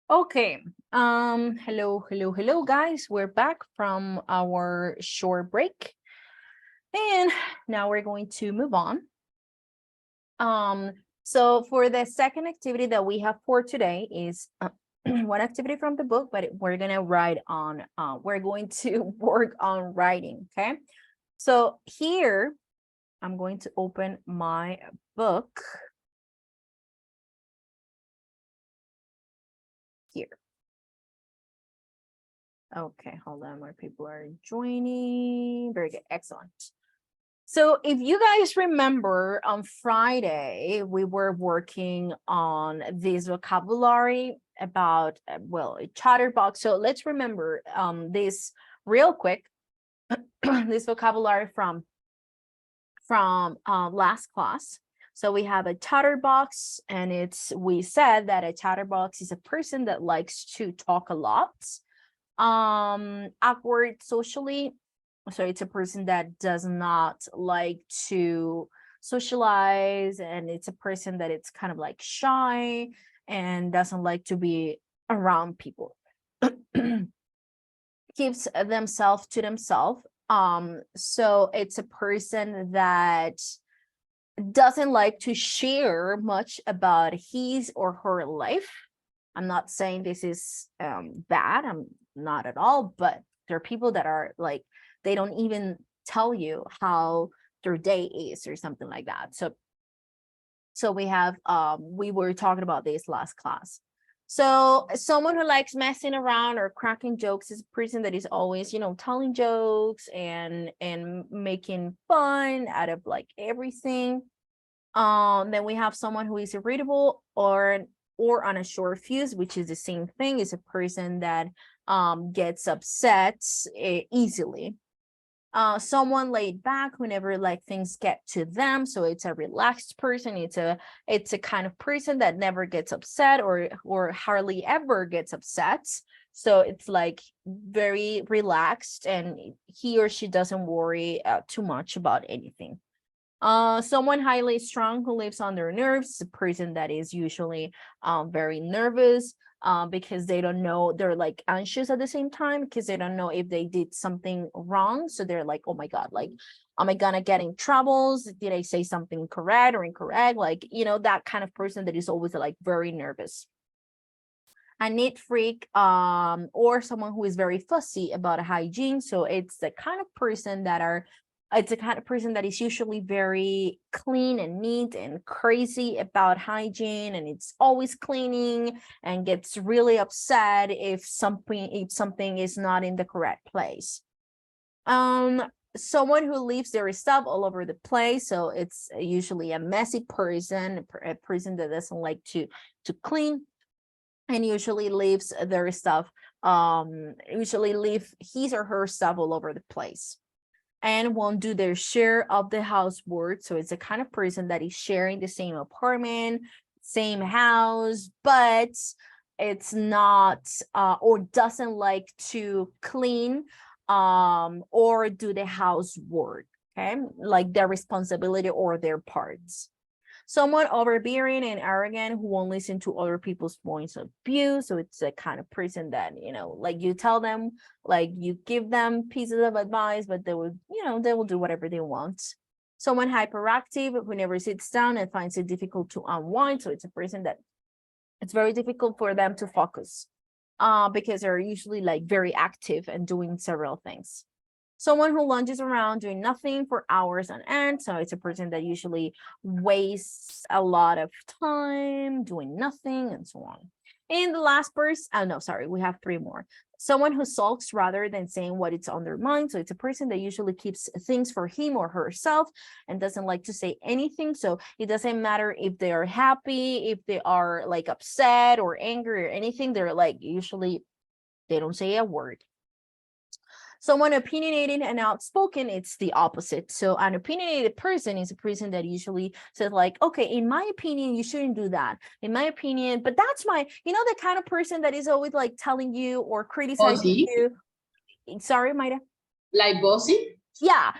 Speaker 1: Okay. Hello, guys. We're back from our short break. And now we're going to move on. So for the second activity that we have for today is one activity from the book, but we're gonna write on, we're going to work on writing, okay? So here, I'm going to open my book. Here. Okay, hold on, more people are joining. Very good, excellent. So if you guys remember, on Friday, we were working on this vocabulary about, well, a chatterbox. So let's remember this real quick, this vocabulary from last class. So we have a chatterbox, and we said that a chatterbox is a person that likes to talk a lot, awkward socially. So it's a person that does not like to socialize, and it's a person that it's kind of like shy and doesn't like to be around people. Keeps themselves to themselves. So it's a person that doesn't like to share much about his or her life. I'm not saying this is bad. I'm not at all, but there are people that are like, they don't even tell you how their day is or something like that. So we have, we were talking about this last class. So someone who likes messing around or cracking jokes is a person that is always, telling jokes and making fun out of like everything. Then we have someone who is irritable or on a short fuse, which is the same thing, is a person that gets upset easily. Someone laid back whenever like things get to them, so it's a relaxed person. It's a kind of person that never gets upset or hardly ever gets upset. So it's like very relaxed, and he or she doesn't worry too much about anything. Someone highly strung who lives on their nerves, a person that is usually very nervous because they don't know, they're like anxious at the same time because they don't know if they did something wrong. So they're like, oh my God, like, am I gonna get in troubles? Did I say something correct or incorrect? Like, that kind of person that is always like very nervous. A neat freak, or someone who is very fussy about hygiene. So it's the kind of person that is usually very clean and neat and crazy about hygiene, and it's always cleaning and gets really upset if something is not in the correct place. Someone who leaves their stuff all over the place. So it's usually a messy person, a person that doesn't like to clean, and usually leaves their stuff, usually leave his or her stuff all over the place, and won't do their share of the housework. So it's a kind of person that is sharing the same apartment, same house, but it's not or doesn't like to clean or do the housework, okay, like their responsibility or their parts. Someone overbearing and arrogant who won't listen to other people's points of view. So it's a kind of person that, like you tell them, like you give them pieces of advice, but they will do whatever they want. Someone hyperactive who never sits down and finds it difficult to unwind. So it's a person that it's very difficult for them to focus because they're usually like very active and doing several things. Someone who lunges around doing nothing for hours on end. So it's a person that usually wastes a lot of time doing nothing and so on. And the last person, no, sorry, we have three more. Someone who sulks rather than saying what it's on their mind. So it's a person that usually keeps things for him or herself and doesn't like to say anything. So it doesn't matter if they are happy, if they are like upset or angry or anything, they're like, usually they don't say a word. Someone opinionated and outspoken, it's the opposite. So an opinionated person is a person that usually says like, okay, in my opinion, you shouldn't do that. In my opinion, but that's my, the kind of person that is always like telling you or criticizing you. Sorry, Maida.
Speaker 12: Like bossy?
Speaker 1: Yeah,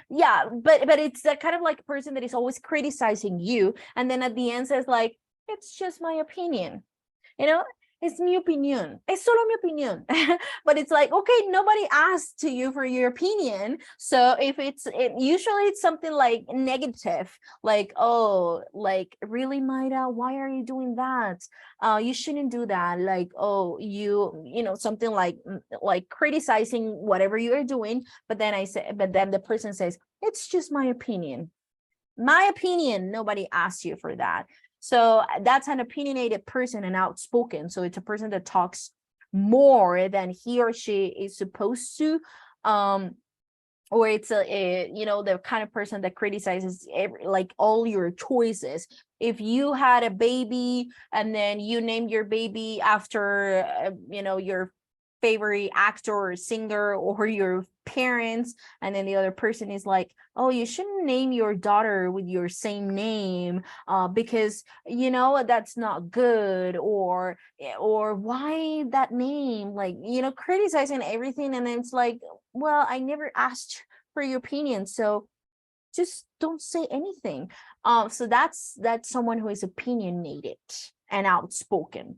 Speaker 1: but it's that kind of like person that is always criticizing you, and then at the end says like, it's just my opinion. it's mi opinión. Es solo mi opinión. But it's like, okay, nobody asked to you for your opinion. So if usually it's something like negative, like, oh, like, really, Maida, why are you doing that? You shouldn't do that. Like, oh, you know, something like criticizing whatever you are doing. But then the person says, it's just my opinion. My opinion, nobody asked you for that. So that's an opinionated person and outspoken. So it's a person that talks more than he or she is supposed to. Or it's you know, the kind of person that criticizes like all your choices. If you had a baby and then you named your baby after you know, your favorite actor or singer or your parents, and then the other person is like, oh, you shouldn't name your daughter with your same name because, you know, that's not good, or why that name, like, you know, criticizing everything. And then it's like, well, I never asked for your opinion, so just don't say anything. So that's someone who is opinionated and outspoken.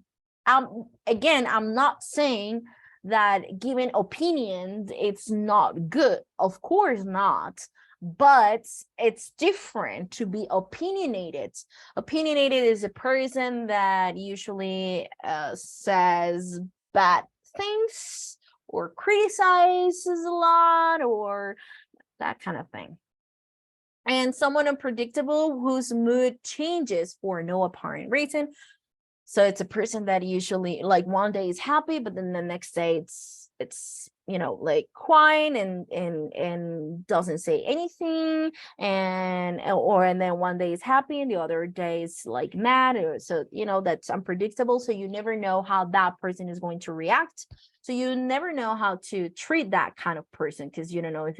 Speaker 1: Again, I'm not saying that giving opinions it's not good, of course not, but it's different to be opinionated. Opinionated is a person that usually says bad things or criticizes a lot or that kind of thing. And someone unpredictable whose mood changes for no apparent reason. So it's a person that usually, like, one day is happy, but then the next day it's you know, like, crying and doesn't say anything, and then one day is happy and the other day is like mad, or so, you know, that's unpredictable. So you never know how that person is going to react. So you never know how to treat that kind of person, because you don't know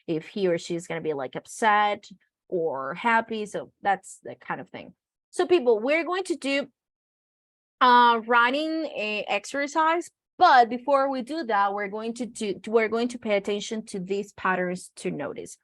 Speaker 1: if he or she is going to be like upset or happy. So that's the kind of thing. So people, we're going to do writing a exercise, but before we do that, we're going to pay attention to these patterns to notice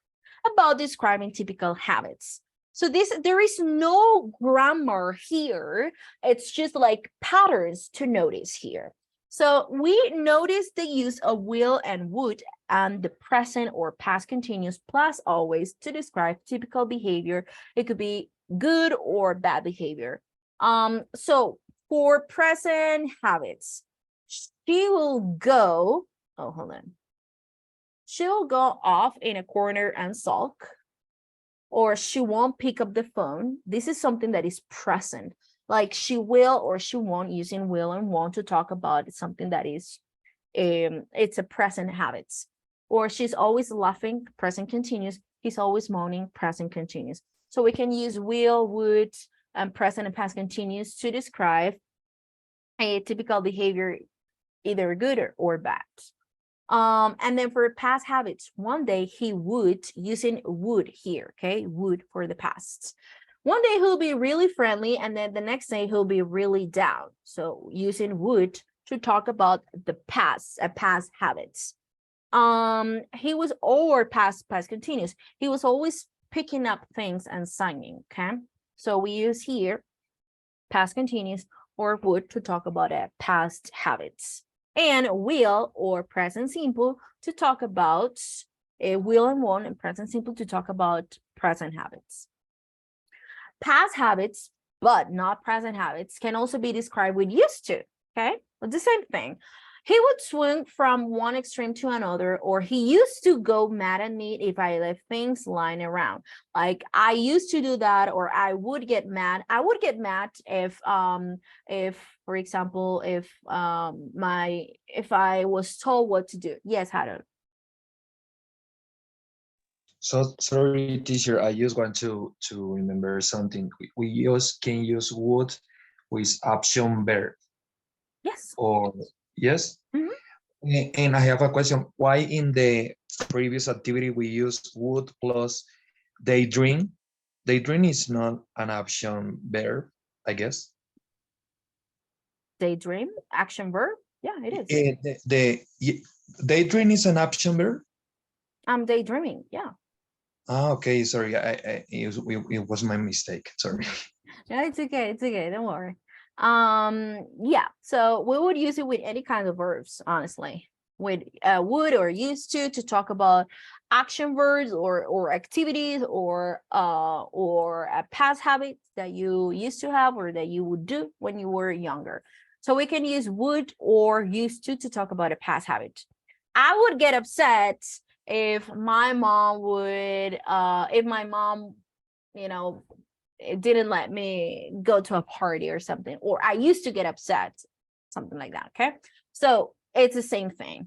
Speaker 1: about describing typical habits. So there is no grammar here, it's just like patterns to notice here. So we notice the use of will and would and the present or past continuous plus always to describe typical behavior. It could be good or bad behavior. So for present habits, she will go, oh, hold on. She'll go off in a corner and sulk, or she won't pick up the phone. This is something that is present. Like she will or she won't, using will and won't to talk about something that is, it's a present habits. Or she's always laughing, present continuous. He's always moaning, present continuous. So we can use will, would, and present and past continuous to describe a typical behavior, either good or bad. And then for past habits, one day he would, using would here, okay? Would for the past. One day he'll be really friendly, and then the next day he'll be really down. So using would to talk about the past habits. He was, or past continuous. He was always picking up things and signing, okay? So we use here past continuous or would to talk about past habits, and will or present simple to talk about will and won't, and present simple to talk about present habits. Past habits, but not present habits, can also be described with used to, okay? But the same thing. He would swing from one extreme to another, or he used to go mad at me if I left things lying around. Like I used to do that, or I would get mad. I would get mad if for example, if I was told what to do. Yes, Harold.
Speaker 9: So sorry, teacher. I just want to remember something. We can use would with option verb.
Speaker 1: Yes.
Speaker 9: Or yes. And I have a question. Why in the previous activity we used would plus daydream? Daydream is not an option verb, I guess.
Speaker 1: Daydream, action verb. Yeah, it is.
Speaker 9: Daydream is an option verb.
Speaker 1: I'm daydreaming. Yeah.
Speaker 9: Ah, okay. Sorry, it was my mistake. Sorry.
Speaker 1: Yeah, it's okay. It's okay. Don't worry. Yeah, so we would use it with any kind of verbs, honestly, with would or used to talk about action verbs or activities or past habits that you used to have or that you would do when you were younger. So we can use would or used to talk about a past habit. I would get upset if my mom would if my mom, you know, it didn't let me go to a party or something, or I used to get upset, something like that. Okay, so it's the same thing.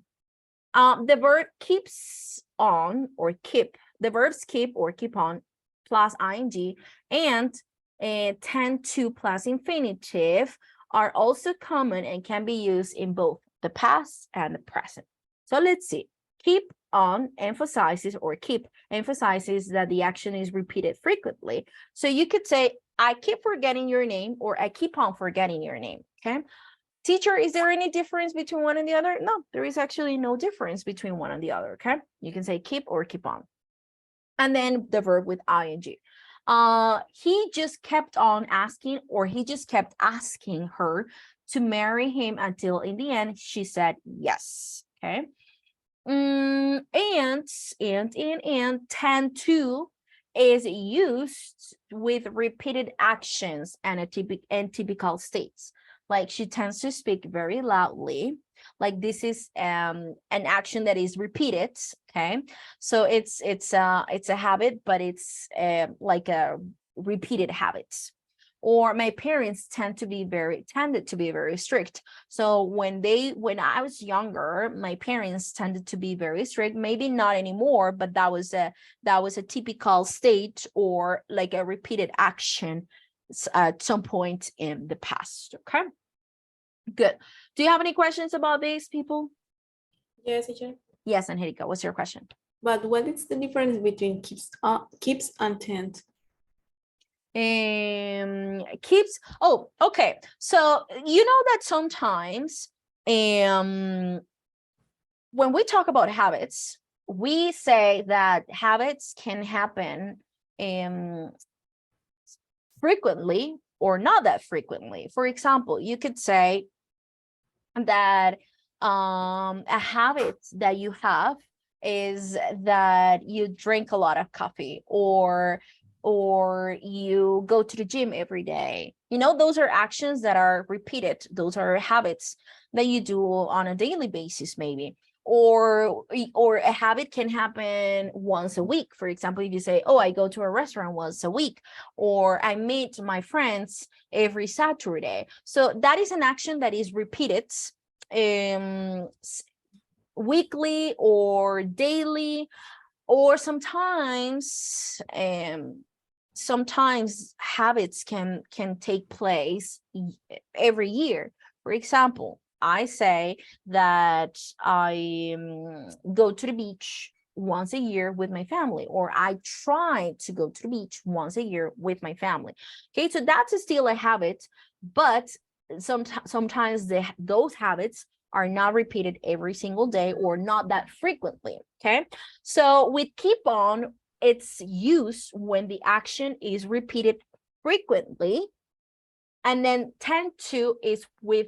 Speaker 1: The verb keeps on or keep, the verbs keep or keep on plus ing and tend to plus infinitive are also common and can be used in both the past and the present. So let's see. Keep on emphasizes, or keep emphasizes that the action is repeated frequently. So you could say, I keep forgetting your name, or I keep on forgetting your name. Okay. Teacher, is there any difference between one and the other? No, there is actually no difference between one and the other. Okay. You can say keep or keep on. And then the verb with ing. He just kept on asking, or he just kept asking her to marry him until in the end she said yes. Okay. And tend to is used with repeated actions and typical states. Like she tends to speak very loudly. Like this is an action that is repeated. Okay, so it's a habit, but it's like a repeated habit. Or my parents tended to be very strict. So when I was younger, my parents tended to be very strict. Maybe not anymore, but that was a typical state or like a repeated action at some point in the past. Okay, good. Do you have any questions about these, people?
Speaker 10: Yes, teacher.
Speaker 1: Yes, Angelica, what's your question?
Speaker 10: But what is the difference between keeps and tend?
Speaker 1: Keeps, oh, okay, so you know that sometimes when we talk about habits, we say that habits can happen frequently or not that frequently. For example, you could say that a habit that you have is that you drink a lot of coffee, or you go to the gym every day. You know, those are actions that are repeated. Those are habits that you do on a daily basis, maybe. Or a habit can happen once a week. For example, if you say, oh, I go to a restaurant once a week, or I meet my friends every Saturday. So that is an action that is repeated weekly or daily, or sometimes habits can take place every year. For example, I say that I go to the beach once a year with my family, or I try to go to the beach once a year with my family. Okay, so that's still a habit, but sometimes those habits are not repeated every single day or not that frequently. Okay, so with keep on, it's used when the action is repeated frequently, and then tend to is with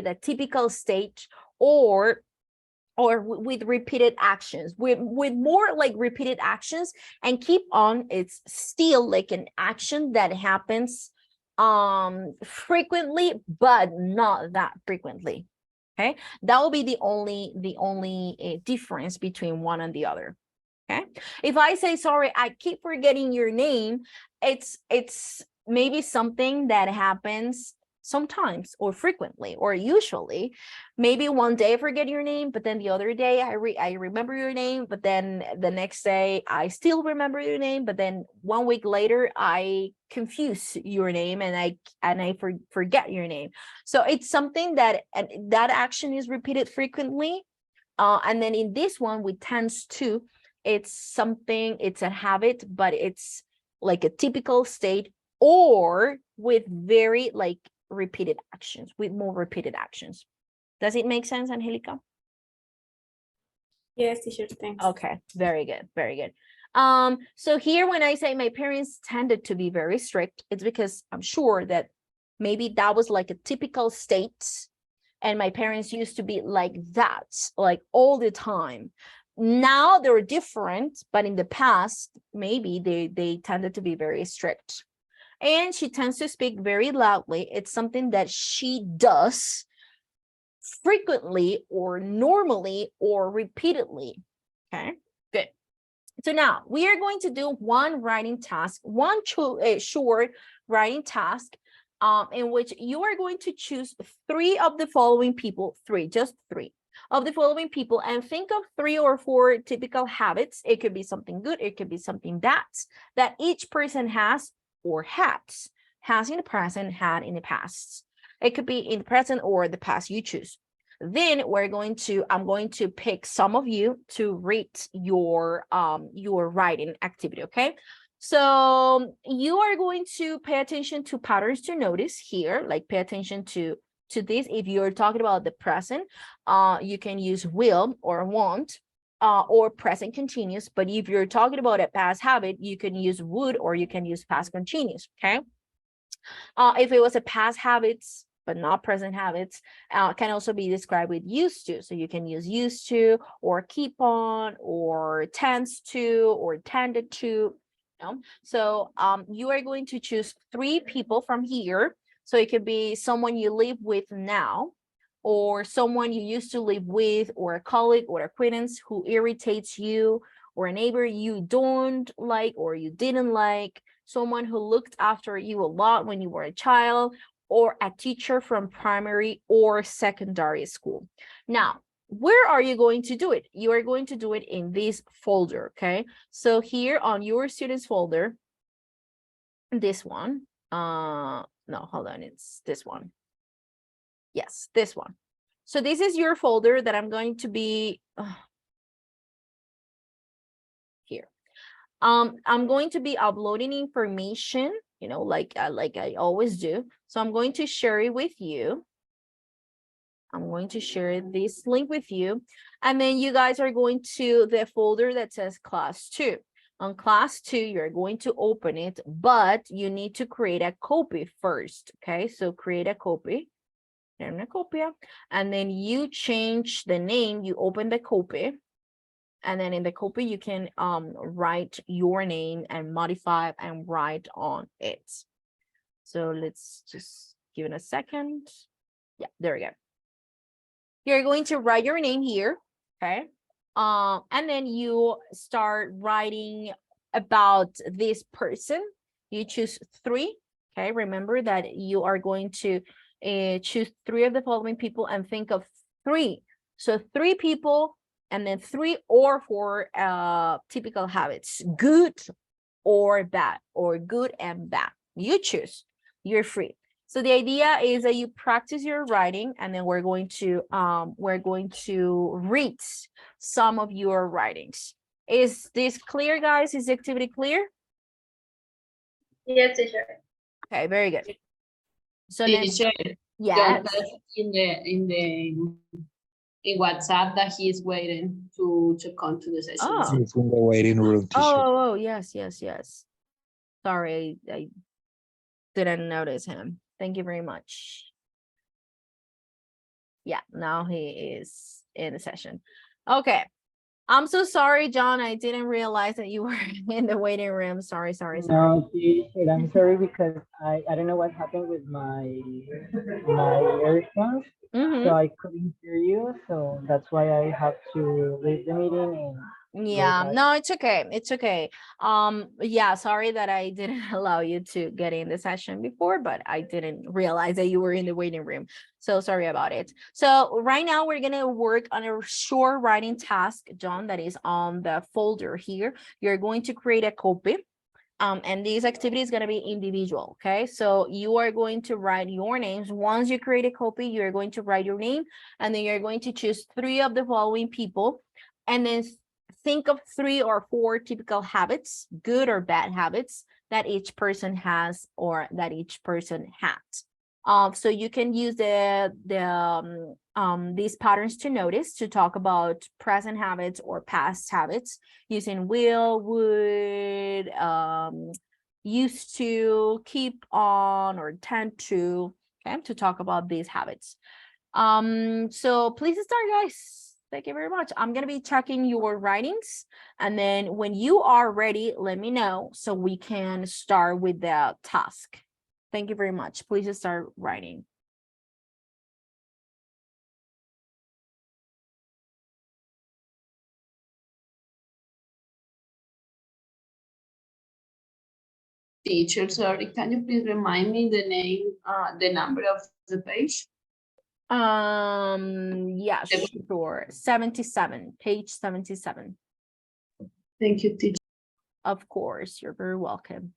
Speaker 1: a typical state or with repeated actions, with more like repeated actions. And keep on, it's still like an action that happens frequently, but not that frequently. Okay, that will be the only difference between one and the other. Okay, if I say, sorry, I keep forgetting your name, it's maybe something that happens sometimes or frequently or usually. Maybe one day I forget your name, but then the other day I remember your name, but then the next day I still remember your name, but then 1 week later I confuse your name and I forget your name. So it's something that action is repeated frequently. And then in this one with tends to, it's a habit, but it's like a typical state or with very like repeated actions, with more repeated actions. Does it make sense, Angelica?
Speaker 10: Yes, teacher, thanks.
Speaker 1: Okay, very good, very good. So here when I say my parents tended to be very strict, it's because I'm sure that maybe that was like a typical state, and my parents used to be like that, like all the time. Now they're different, but in the past, maybe they tended to be very strict. And she tends to speak very loudly. It's something that she does frequently or normally or repeatedly. Okay, good. So now we are going to do one writing task, one short writing task, in which you are going to choose three of the following people, just three of the following people, and think of 3 or 4 typical habits. It could be something good, it could be something bad, that each person has or has in the present, had in the past. It could be in the present or the past, you choose. Then I'm going to pick some of you to read your writing activity, okay? So you are going to pay attention to patterns to notice here, like pay attention to this. If you're talking about the present, you can use will or want, or present continuous. But if you're talking about a past habit, you can use would, or you can use past continuous, okay? If it was a past habits, but not present habits, can also be described with used to. So you can use used to, or keep on, or tends to, or tended to. You know? So you are going to choose 3 people from here. So it could be someone you live with now, or someone you used to live with, or a colleague or acquaintance who irritates you, or a neighbor you don't like or you didn't like, someone who looked after you a lot when you were a child, or a teacher from primary or secondary school. Now, where are you going to do it? You are going to do it in this folder, okay? So here on your students folder, this one, no, hold on, it's this one. Yes, this one. So this is your folder that I'm going to be here. I'm going to be uploading information, you know, like I always do. So I'm going to share it with you. I'm going to share this link with you. And then you guys are going to the folder that says class 2. On class 2, you're going to open it, but you need to create a copy first. Okay, so create a copy. And then you change the name, you open the copy. And then in the copy, you can write your name and modify and write on it. So let's just give it a second. Yeah, there we go. You're going to write your name here, okay? And then you start writing about this person. You choose 3, okay? Remember that you are going to choose 3 of the following people and think of 3. So 3 people, and then 3 or 4 typical habits, good or bad, or good and bad. You choose, you're free. So the idea is that you practice your writing, and then we're going to read some of your writings. Is this clear, guys? Is the activity clear?
Speaker 7: Yes, teacher.
Speaker 1: Okay, very good. So
Speaker 3: Teacher,
Speaker 1: yeah,
Speaker 3: in WhatsApp that he is waiting to come to the session.
Speaker 1: Oh.
Speaker 9: It's in the waiting room, teacher.
Speaker 1: Oh, yes. Sorry, I didn't notice him. Thank you very much. Yeah, now he is in the session. Okay. I'm so sorry, John. I didn't realize that you were in the waiting room. Sorry.
Speaker 11: No, teacher, I'm sorry because I don't know what happened with my earphones, so I couldn't hear you. So that's why I have to leave the meeting and
Speaker 1: Yeah, no, it's okay. It's okay. Yeah, sorry that I didn't allow you to get in the session before, but I didn't realize that you were in the waiting room. So sorry about it. So right now we're going to work on a short writing task, John, that is on the folder here. You're going to create a copy. And this activity is going to be individual, okay? So you are going to write your names. Once you create a copy, you're going to write your name, and then you're going to choose 3 of the following people, and then think of 3 or 4 typical habits, good or bad habits, that each person has or that each person had. So you can use these patterns to notice to talk about present habits or past habits using will, would, used to, keep on, or tend to, okay, to talk about these habits. So please start, guys. Thank you very much. I'm gonna be checking your writings, and then when you are ready, let me know so we can start with the task. Thank you very much. Please start writing.
Speaker 3: Teacher, sorry, can you please remind me the name, the number of the page?
Speaker 1: Yeah, sure. 77, page 77.
Speaker 3: Thank you, teacher.
Speaker 1: Of course, you're very welcome.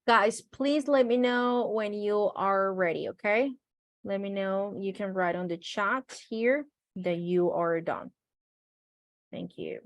Speaker 1: Guys, please let me know when you are ready, okay? Let me know. You can write on the chat here that you are done. Thank you.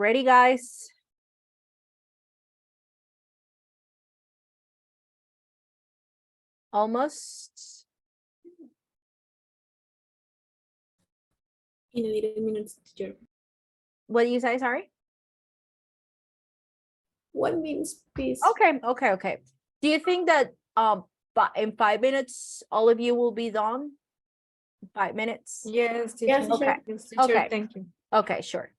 Speaker 1: Ready, guys? Almost.
Speaker 10: In a little minutes, teacher.
Speaker 1: What do you say? Sorry.
Speaker 10: What means peace?
Speaker 1: Okay. Do you think that but in 5 minutes all of you will be done? 5 minutes?
Speaker 3: Yes, teacher.
Speaker 10: Yes, teacher.
Speaker 1: Okay.
Speaker 3: Yes, teacher.
Speaker 1: Okay.
Speaker 3: Thank you.
Speaker 1: Okay, sure.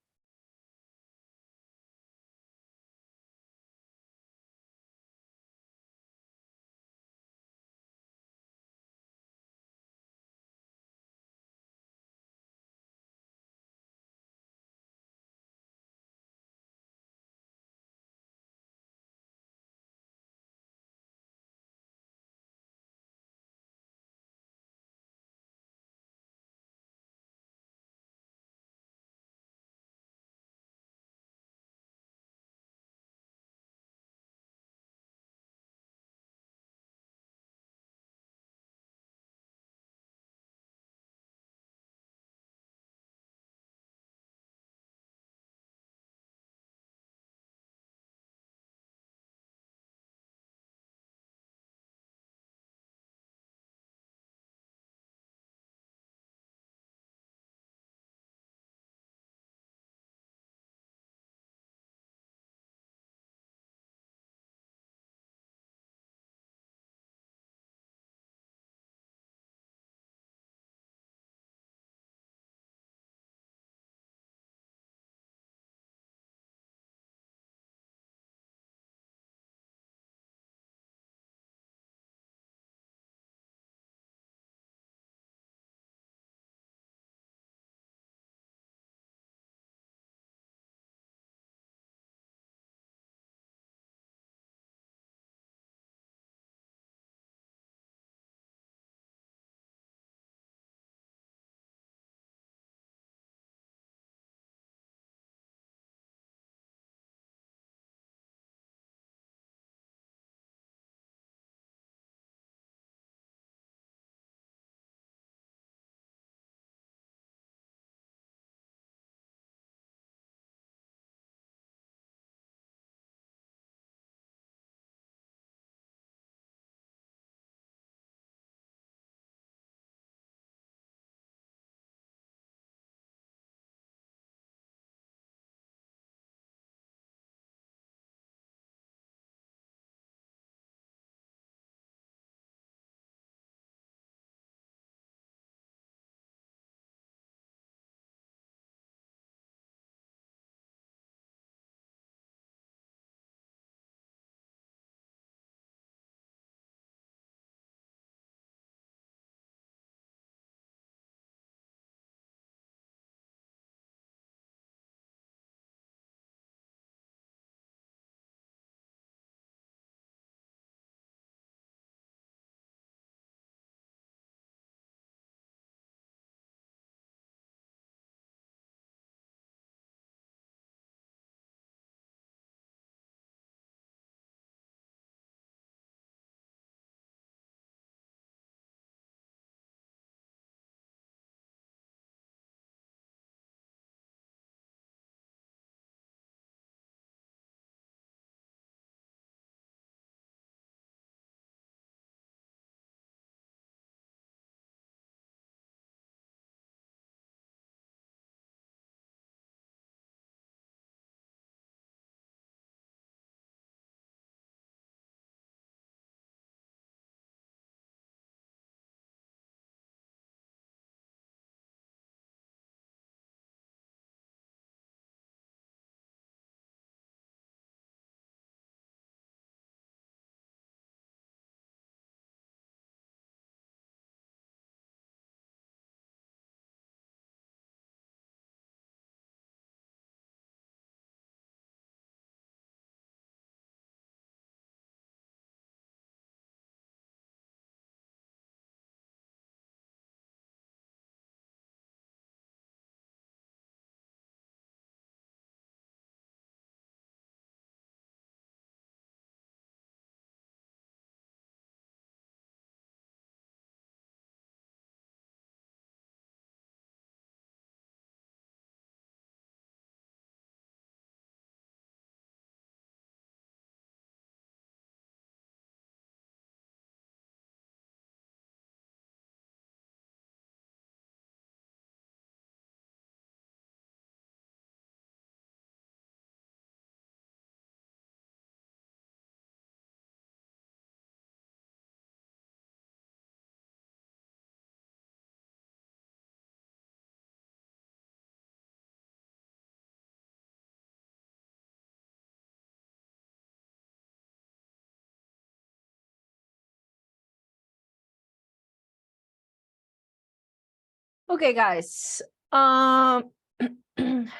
Speaker 1: Okay, guys.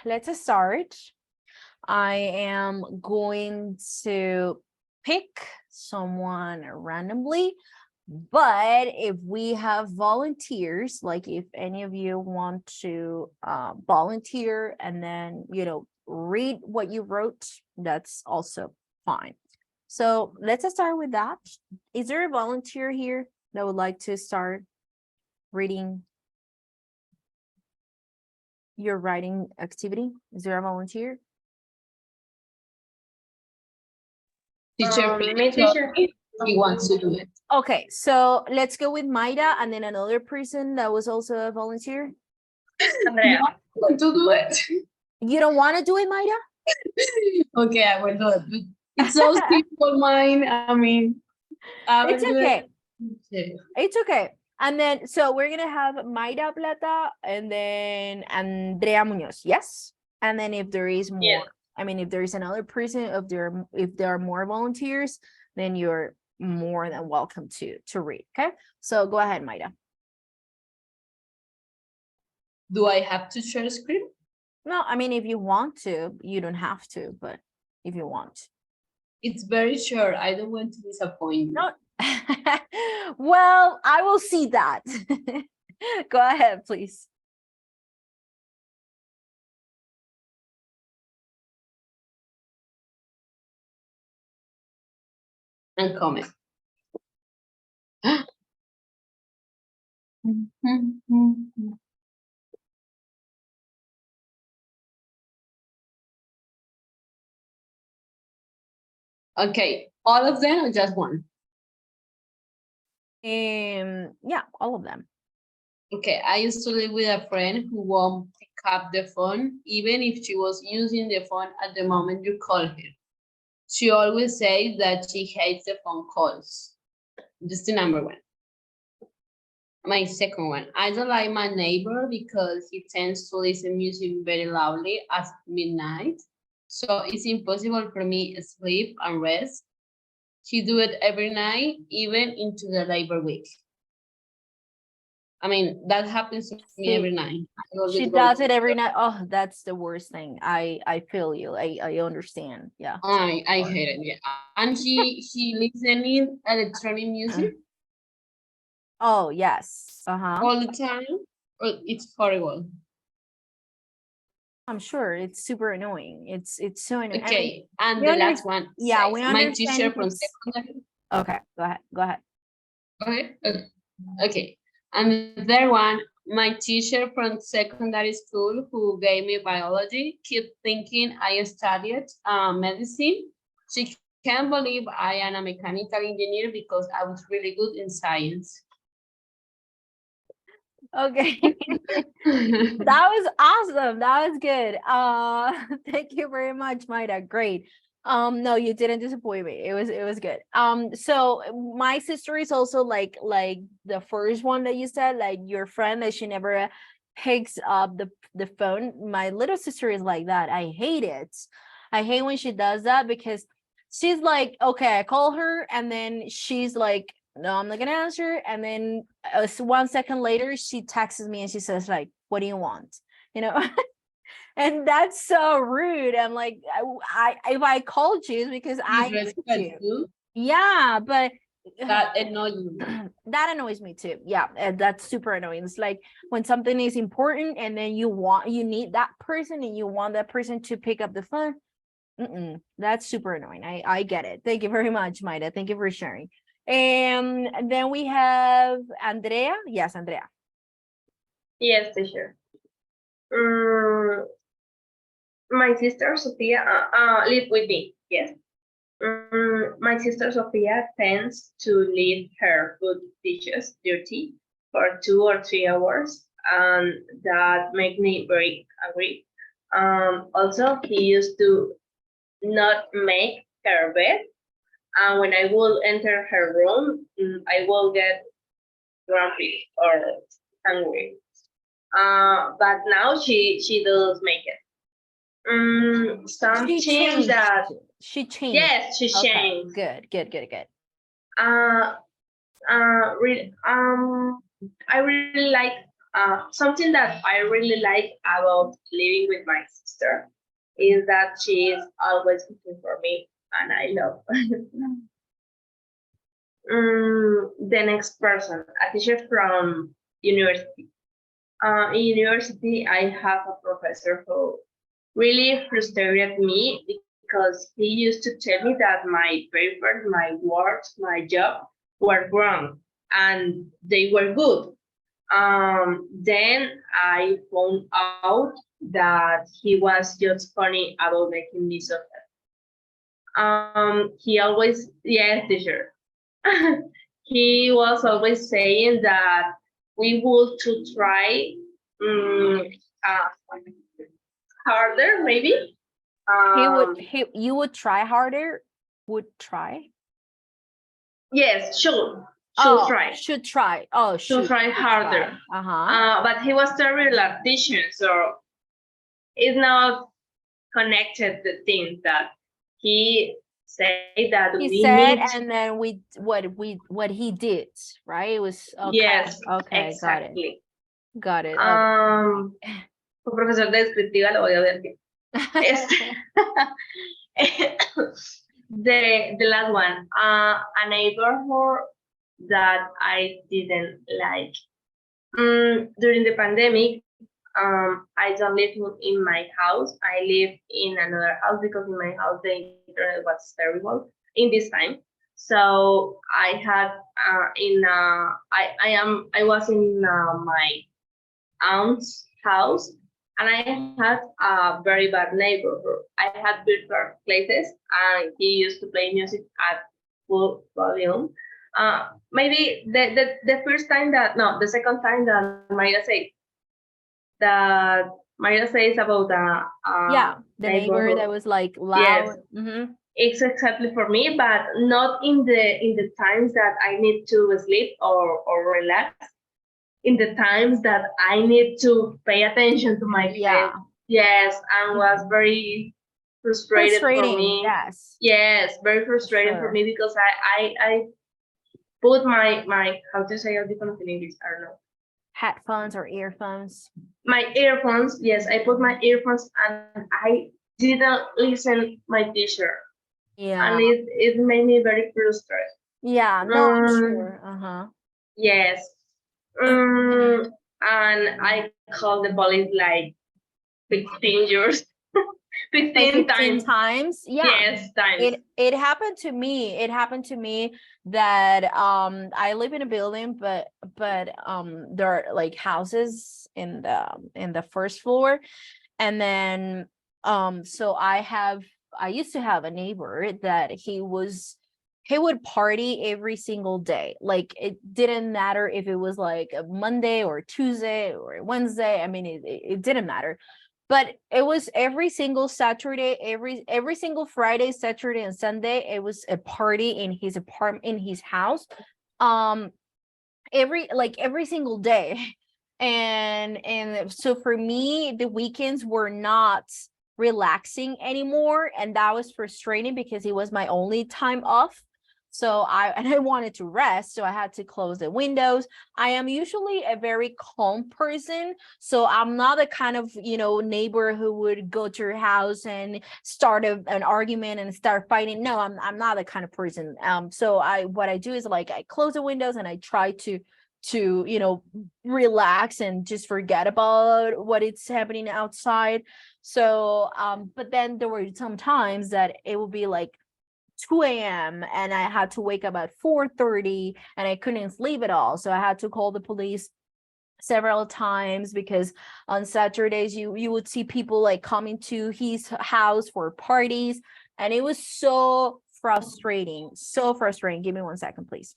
Speaker 1: Let's start. I am going to pick someone randomly, but if we have volunteers, like if any of you want to volunteer and then, read what you wrote, that's also fine. So let's start with that. Is there a volunteer here that would like to start reading your writing activity? Is there a volunteer?
Speaker 3: Teacher,
Speaker 7: My teacher.
Speaker 3: he wants to do it.
Speaker 1: Okay, so let's go with Maida and then another person that was also a volunteer.
Speaker 7: Andrea.
Speaker 3: To do it.
Speaker 1: You don't want to do it, Maida?
Speaker 3: Okay, I will do it. It's so simple, mine. I mean, I will
Speaker 1: It's
Speaker 3: do
Speaker 1: okay.
Speaker 3: it.
Speaker 1: It's okay. And then, so we're going to have Maida Plata and then Andrea Munoz. Yes. And then if there is more,
Speaker 7: Yes.
Speaker 1: I mean, if there is another person, if there are more volunteers, then you're more than welcome to read. Okay. So go ahead, Maida.
Speaker 3: Do I have to share screen?
Speaker 1: No, I mean, if you want to, you don't have to, but if you want.
Speaker 3: It's very short. I don't want to disappoint you.
Speaker 1: No. Well, I will see that. Go ahead, please.
Speaker 3: And comment. Okay, all of them or just one?
Speaker 1: Yeah, all of them.
Speaker 3: Okay, I used to live with a friend who won't pick up the phone, even if she was using the phone at the moment you call her. She always says that she hates the phone calls. Just the number one. My second one, I don't like my neighbor because he tends to listen music very loudly at midnight. So it's impossible for me to sleep and rest. He do it every night, even into the labor week. I mean, that happens to me every night.
Speaker 1: She does it every night. Oh, that's the worst thing. I feel you. I understand. Yeah.
Speaker 3: I hate it. Yeah. And she listening electronic music
Speaker 1: Oh, yes. Uh-huh.
Speaker 3: all the time. Well, it's horrible.
Speaker 1: I'm sure it's super annoying. It's so annoying. I mean,
Speaker 3: Okay, and the last one.
Speaker 1: yeah,
Speaker 3: says,
Speaker 1: we
Speaker 3: my
Speaker 1: understand
Speaker 3: teacher
Speaker 1: if
Speaker 3: from
Speaker 1: it's-
Speaker 3: secondary.
Speaker 1: Okay, go ahead. Go ahead.
Speaker 3: Okay. Okay. And there one, my teacher from secondary school who gave me biology kept thinking I studied medicine. She can't believe I am a mechanical engineer because I was really good in science.
Speaker 1: Okay. That was awesome. That was good. Thank you very much, Maida. Great. No, you didn't disappoint me. It was good. So my sister is also like the first one that you said, like your friend that she never picks up the phone. My little sister is like that. I hate it. I hate when she does that because she's like, okay, I call her and then she's like, no, I'm not gonna answer. And then 1 second later, she texts me and she says like, what do you want? And that's so rude. I'm like, I if I called you, it's because I need you. Yeah, but
Speaker 3: that annoys me.
Speaker 1: That annoys me too. Yeah, that's super annoying. It's like when something is important and then you need that person and you want that person to pick up the phone. That's super annoying. I get it. Thank you very much, Maida. Thank you for sharing. And then we have Andrea. Yes, Andrea.
Speaker 7: Yes, teacher. My sister Sophia live with me. Yes. My sister Sophia tends to leave her food dishes dirty for 2 or 3 hours, and that makes me very angry. Also, he used to not make her bed, and when I will enter her room, I will get grumpy or angry. But now she does make it. Some
Speaker 1: She
Speaker 7: change
Speaker 1: changed.
Speaker 7: that.
Speaker 1: She changed.
Speaker 7: Yes, she
Speaker 1: Okay,
Speaker 7: changed.
Speaker 1: Good.
Speaker 7: I really like something that I really like about living with my sister is that she is always cooking for me, and I love. The next person, a teacher from university. In university, I have a professor who really frustrated me because he used to tell me that my papers, my works, my job were wrong and they were good. Then I found out that he was just funny about making me suffer. He always, yes, teacher. He was always saying that we would to try um, uh, harder, maybe.
Speaker 1: You would try harder, would try.
Speaker 7: Yes, should
Speaker 1: Oh,
Speaker 7: try.
Speaker 1: should try. Oh,
Speaker 7: Should try harder. But he was terrible teacher, so it's not connected the things that he say that
Speaker 1: He
Speaker 7: we
Speaker 1: said,
Speaker 7: need.
Speaker 1: and then what he did, right? It was okay.
Speaker 7: Yes,
Speaker 1: Okay,
Speaker 7: exactly.
Speaker 1: got it.
Speaker 7: Tu profesor de descriptiva lo voy a ver bien. The last one, a neighborhood that I didn't like. During the pandemic, I don't live in my house. I live in another house because in my house the internet was terrible in this time. So I had I was in my aunt's house, and I had a very bad neighborhood. I had virtual places, and he used to play music at full volume. Maybe the first time that no, the second time that Maria says about
Speaker 1: the neighbor that was like loud.
Speaker 7: Yes. It's exactly for me, but not in the times that I need to sleep or relax. In the times that I need to pay attention to my friends. Yes, and was very frustrated for me. Yes, very frustrating for me because I put my how to say audífonos in English? I don't know.
Speaker 1: Headphones or earphones?
Speaker 7: My earphones, yes, I put my earphones and I didn't listen my teacher.
Speaker 1: Yeah.
Speaker 7: And it made me very frustrated.
Speaker 1: Yeah, no, I'm sure.
Speaker 7: Yes. And I called the police like 15 years. 15
Speaker 1: times. Yeah.
Speaker 7: Yes, times.
Speaker 1: It happened to me. It happened to me that I live in a building, but there are like houses in the first floor, and then so I used to have a neighbor that he would party every single day. Like it didn't matter if it was like a Monday or Tuesday or Wednesday. I mean, it didn't matter. But it was every single Saturday, every single Friday, Saturday, and Sunday. It was a party in his apartment, in his house, every single day. And so for me, the weekends were not relaxing anymore, and that was frustrating because it was my only time off. So I wanted to rest, so I had to close the windows. I am usually a very calm person, so I'm not the kind of neighbor who would go to your house and start an argument and start fighting. No, I'm not the kind of person. So what I do is like I close the windows and I try to relax and just forget about what is happening outside. So but then there were some times that it would be like 2 a.m. and I had to wake up at 4:30 and I couldn't sleep at all. So I had to call the police several times because on Saturdays you would see people like coming to his house for parties, and it was so frustrating. Give me 1 second, please.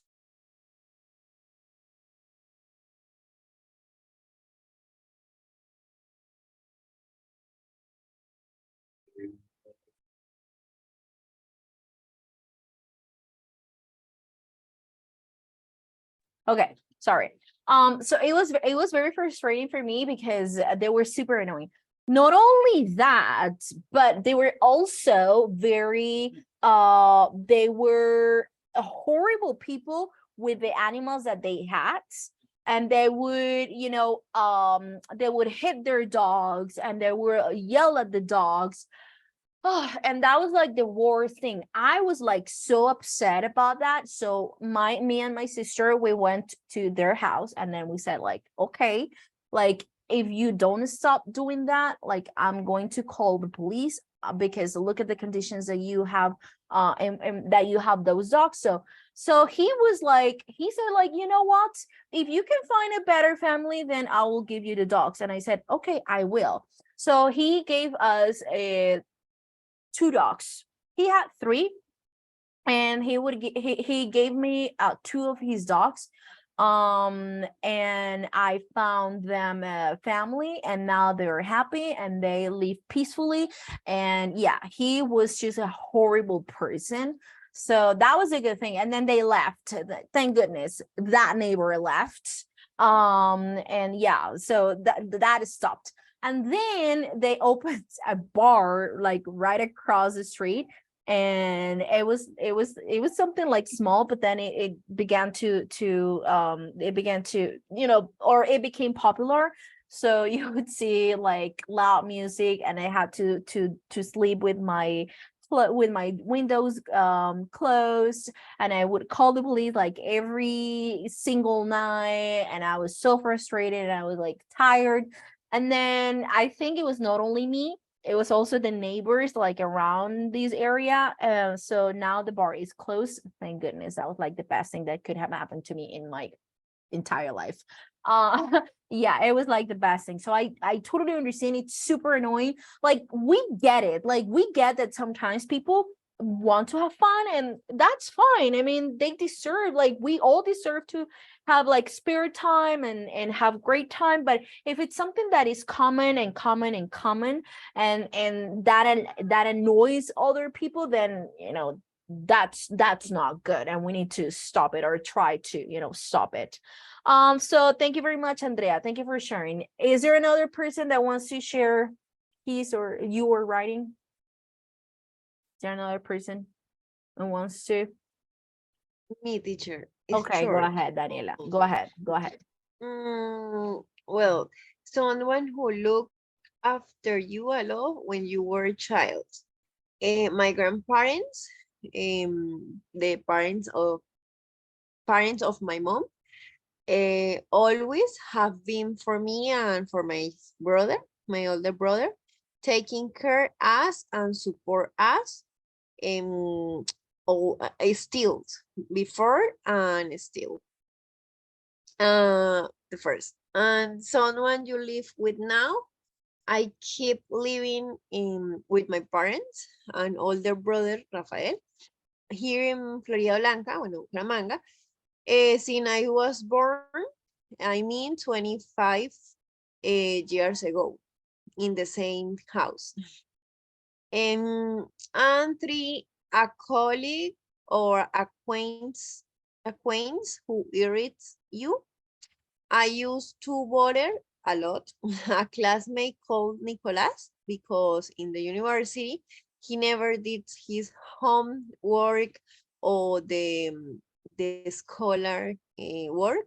Speaker 1: Okay, sorry. So it was very frustrating for me because they were super annoying. Not only that, but they were also very they were horrible people with the animals that they had. and they would, you know, they would hit their dogs and they would yell at the dogs. Oh, and that was like the worst thing. I was like so upset about that. So me and my sister, we went to their house and then we said like, okay, like if you don't stop doing that, like I'm going to call the police, because look at the conditions that you have, and that you have those dogs. So he was like, he said like, you know what? If you can find a better family, then I will give you the dogs. And I said, okay, I will. So he gave us a 2 dogs. He had 3, and he gave me 2 of his dogs. And I found them a family, and now they're happy and they live peacefully. And yeah, he was just a horrible person. So that was a good thing. And then they left. Thank goodness that neighbor left. And yeah, so that stopped. And then they opened a bar like right across the street, and it was something like small, but then it began to it began to, you know, or it became popular. So you would see like loud music, and I had to sleep with my windows closed, and I would call the police like every single night, and I was so frustrated and I was like tired. And then I think it was not only me, it was also the neighbors like around this area. So now the bar is closed. Thank goodness. That was like the best thing that could have happened to me in my entire life. Yeah, it was like the best thing. So I totally understand. It's super annoying. Like we get it. Like we get that sometimes people want to have fun, and that's fine. I mean, they deserve, like we all deserve to have like spare time and have great time. But if it's something that is common and common and common, and that annoys other people, then you know that's not good, and we need to stop it, or try to, you know, stop it. So thank you very much, Andrea. Thank you for sharing. Is there another person that wants to share his or your writing? Is there another person who wants to?
Speaker 12: Me, teacher. It's
Speaker 1: Okay, go
Speaker 12: short.
Speaker 1: ahead, Daniela. Go ahead. Go ahead.
Speaker 12: Well, someone who looked after you a lot when you were a child. My grandparents, the parents of my mom, always have been for me and for my brother, my older brother, taking care us and support us. Still before and still. The first. And someone you live with now, I keep living with my parents and older brother, Rafael, here in Florida Blanca, bueno, Bucaramanga, since I was born, I mean 25 years ago, in the same house. And 3, a colleague or acquaintance who irritates you. I used to bother a lot a classmate called Nicolas, because in the university he never did his homework or the scholar work.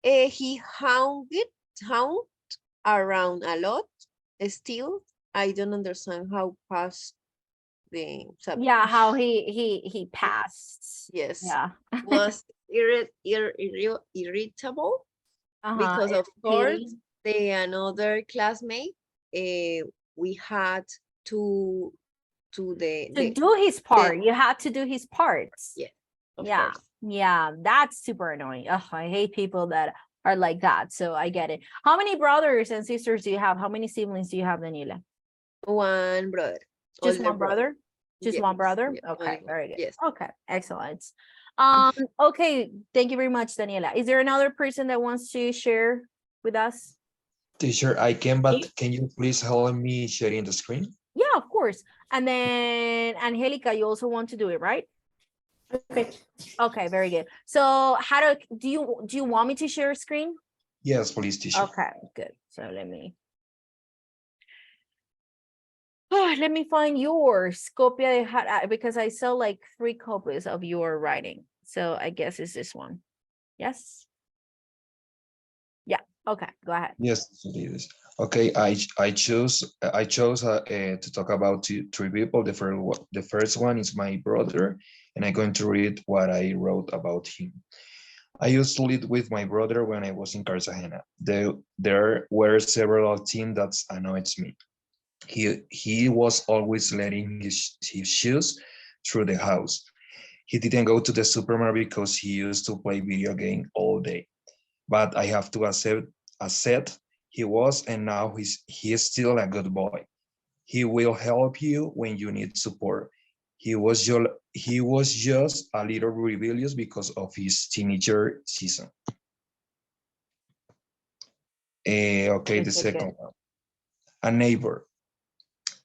Speaker 12: He hound around a lot. Still, I don't understand how past the subject.
Speaker 1: Yeah, how he passed.
Speaker 12: Yes.
Speaker 1: Yeah.
Speaker 12: Was irritable because of course
Speaker 1: irritating.
Speaker 12: the another classmate we had to
Speaker 1: To do his part. You had to do his parts.
Speaker 12: yeah, of
Speaker 1: Yeah.
Speaker 12: course.
Speaker 1: Yeah, that's super annoying. Ugh, I hate people that are like that. So I get it. How many brothers and sisters do you have? How many siblings do you have, Daniela?
Speaker 12: One brother.
Speaker 1: Just
Speaker 12: older
Speaker 1: one brother? Just one
Speaker 12: Yes,
Speaker 1: brother?
Speaker 12: yeah,
Speaker 1: Okay,
Speaker 12: only one.
Speaker 1: very good.
Speaker 12: Yes.
Speaker 1: Okay, excellent. Okay, thank you very much, Daniela. Is there another person that wants to share with us?
Speaker 9: Teacher, I can, but can you please help me sharing the screen?
Speaker 1: Yeah, of course. And then Angelica, you also want to do it, right?
Speaker 10: Okay.
Speaker 1: Okay, very good. So how do you want me to share a screen?
Speaker 9: Yes, please, teacher.
Speaker 1: Okay, good. So let me find yours. Copia de because I saw like 3 copies of your writing. So I guess it's this one. Yes. Okay, go ahead.
Speaker 9: Yes, it is. Okay, I chose to talk about three people. The first one is my brother, and I'm going to read what I wrote about him. I used to live with my brother when I was in Cartagena. There were several things that annoyed me. He was always letting his shoes through the house. He didn't go to the supermarket because he used to play video game all day. But I have to accept he was, and now he is still a good boy. He will help you when you need support. He was just a little rebellious because of his teenager season. Okay,
Speaker 1: Good,
Speaker 9: the
Speaker 1: good, good.
Speaker 9: second one. A neighbor.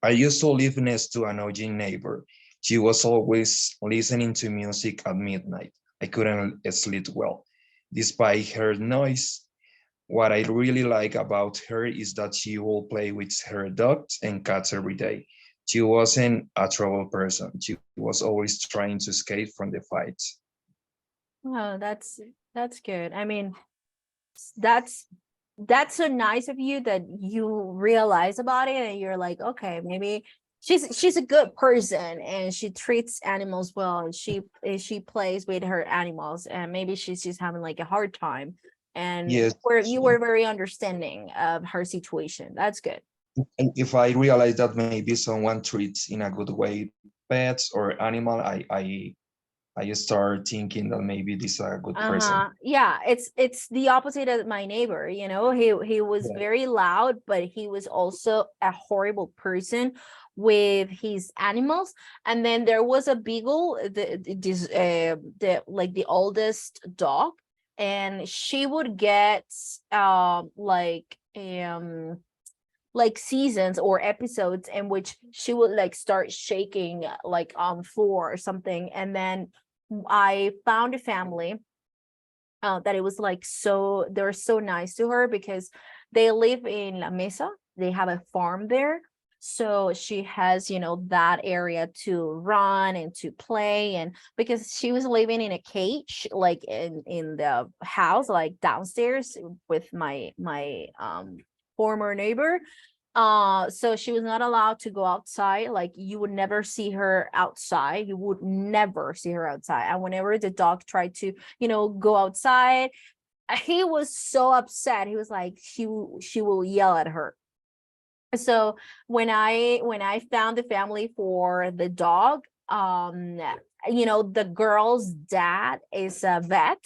Speaker 9: I used to live next to an annoying neighbor. She was always listening to music at midnight. I couldn't sleep well. Despite her noise, what I really like about her is that she will play with her dogs and cats every day. She wasn't a trouble person. She was always trying to escape from the fights.
Speaker 1: Oh, that's good. I mean, that's that's so nice of you that you realize about it and you're like, okay, maybe she's a good person and she treats animals well and she plays with her animals and maybe she's just having like a hard time and
Speaker 9: Yes.
Speaker 1: where you were very understanding of her situation. That's good.
Speaker 9: And if I realize that maybe someone treats in a good way pets or animal, I start thinking that maybe this is a good person.
Speaker 1: Uh-huh. Yeah, it's the opposite of my neighbor, you know. He was
Speaker 9: Yeah.
Speaker 1: very loud, but he was also a horrible person with his animals. And then there was a beagle, the like the oldest dog, and she would get like seasons or episodes in which she would like start shaking like on floor or something. And then I found a family that it was like so they're so nice to her because they live in La Mesa. They have a farm there. So she has, you know, that area to run and to play. And because she was living in a cage, like in the house, like downstairs with my former neighbor, so she was not allowed to go outside. Like you would never see her outside. You would never see her outside. And whenever the dog tried to, you know, go outside, he was so upset. He was like, she will yell at her. So when I found the family for the dog, you know, the girl's dad is a vet.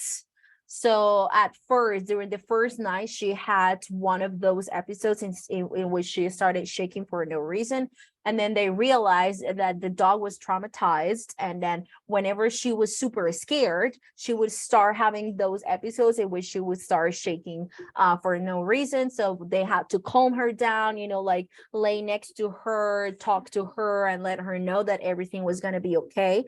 Speaker 1: So at first, during the first night, she had one of those episodes in which she started shaking for no reason. And then they realized that the dog was traumatized. And then whenever she was super scared, she would start having those episodes in which she would start shaking for no reason. So they had to calm her down, you know, like lay next to her, talk to her, and let her know that everything was going to be okay.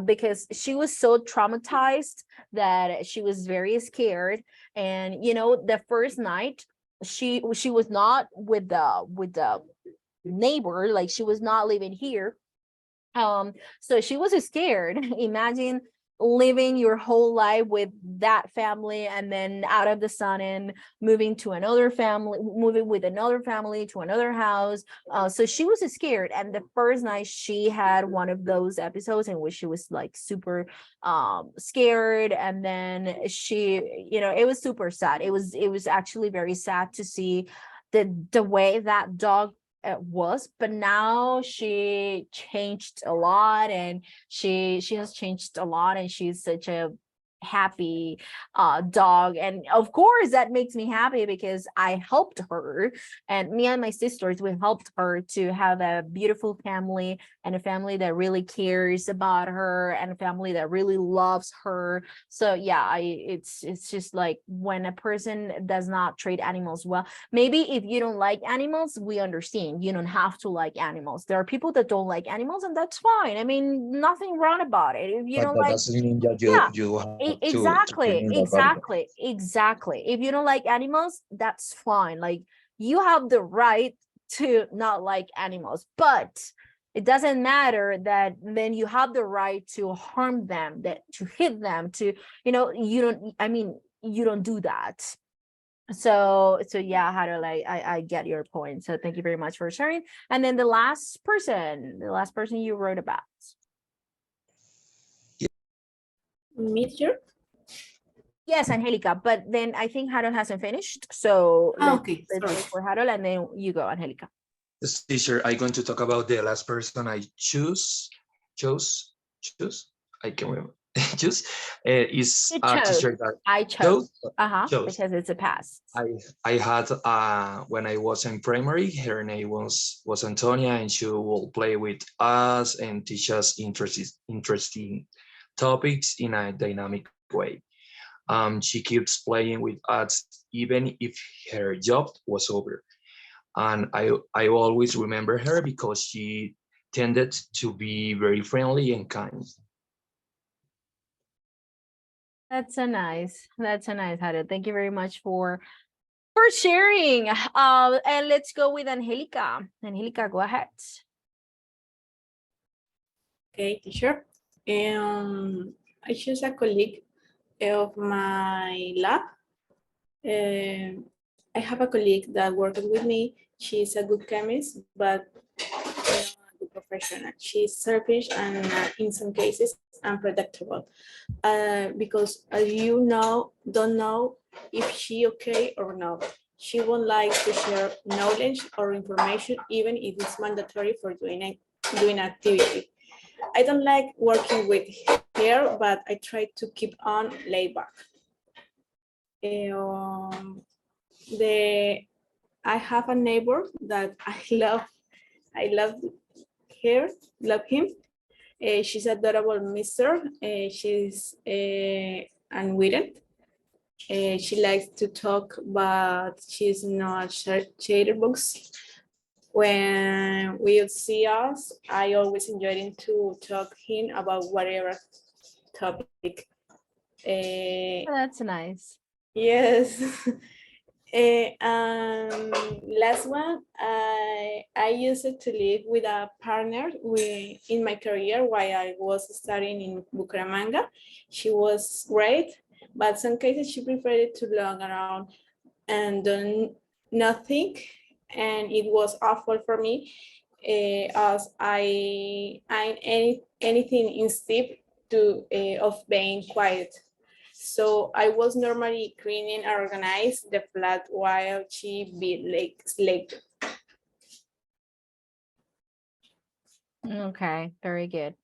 Speaker 1: Because she was so traumatized that she was very scared. And you know, the first night she was not with the neighbor, like she was not living here. So she was scared. Imagine living your whole life with that family and then out of the sudden moving to another family, moving with another family to another house. So she was scared. And the first night she had one of those episodes in which she was like super scared. And then she, you know, it was super sad. It was actually very sad to see the way that dog was, but now she changed a lot and she has changed a lot and she's such a happy dog. And of course that makes me happy because I helped her, and me and my sisters, we helped her to have a beautiful family and a family that really cares about her and a family that really loves her. So yeah, it's just like when a person does not treat animals well. Maybe if you don't like animals, we understand. You don't have to like animals. There are people that don't like animals, and that's fine. I mean, nothing wrong about it. If you
Speaker 9: But
Speaker 1: don't
Speaker 9: that
Speaker 1: like,
Speaker 9: doesn't mean that
Speaker 1: yeah,
Speaker 9: you have to
Speaker 1: exactly,
Speaker 9: remain that body.
Speaker 1: exactly. If you don't like animals, that's fine. Like you have the right to not like animals, but it doesn't matter that then you have the right to harm them, that to hit them, to, you know, you don't, I mean, you don't do that. So yeah, how to I get your point. So thank you very much for sharing. And then the last person you wrote about.
Speaker 10: Me, teacher?
Speaker 1: Yes, Angelica, but then I think Harold hasn't finished. So
Speaker 10: Okay,
Speaker 1: let's
Speaker 10: sorry.
Speaker 1: wait for Harold and then you go, Angelica.
Speaker 9: Yes, teacher, I'm going to talk about the last person I chose. I can remember. Choose is
Speaker 1: You
Speaker 9: a
Speaker 1: chose.
Speaker 9: teacher that
Speaker 1: I
Speaker 9: chose.
Speaker 1: chose. Uh-huh.
Speaker 9: Chose.
Speaker 1: Because it's a past.
Speaker 9: I had when I was in primary, her name was Antonia, and she will play with us and teach us interesting topics in a dynamic way. She keeps playing with us even if her job was over, and I always remember her because she tended to be very friendly and kind.
Speaker 1: That's a nice. That's a nice, Harold. Thank you very much for sharing. And let's go with Angelica. Angelica, go ahead.
Speaker 10: Okay, teacher. I choose a colleague of my lab. I have a colleague that worked with me. She's a good chemist, but not a good professional. She's selfish and in some cases unpredictable. Because you don't know if she okay or not. She won't like to share knowledge or information, even if it's mandatory for doing activity. I don't like working with her, but I try to keep on laid back. Um, I have a neighbor that I love him. She's adorable mister. She's unwitting. She likes to talk, but she's not chatterbox. When we see us, I always enjoy to talk him about whatever topic.
Speaker 1: That's nice.
Speaker 10: Yes. Last one, I used to live with a partner in my career while I was studying in Bucaramanga. She was great, but some cases she preferred to belong around and do nothing, and it was awful for me as anything instead of being quiet. So I was normally cleaning and organized the flat while she be like sleep.
Speaker 1: Okay, very good.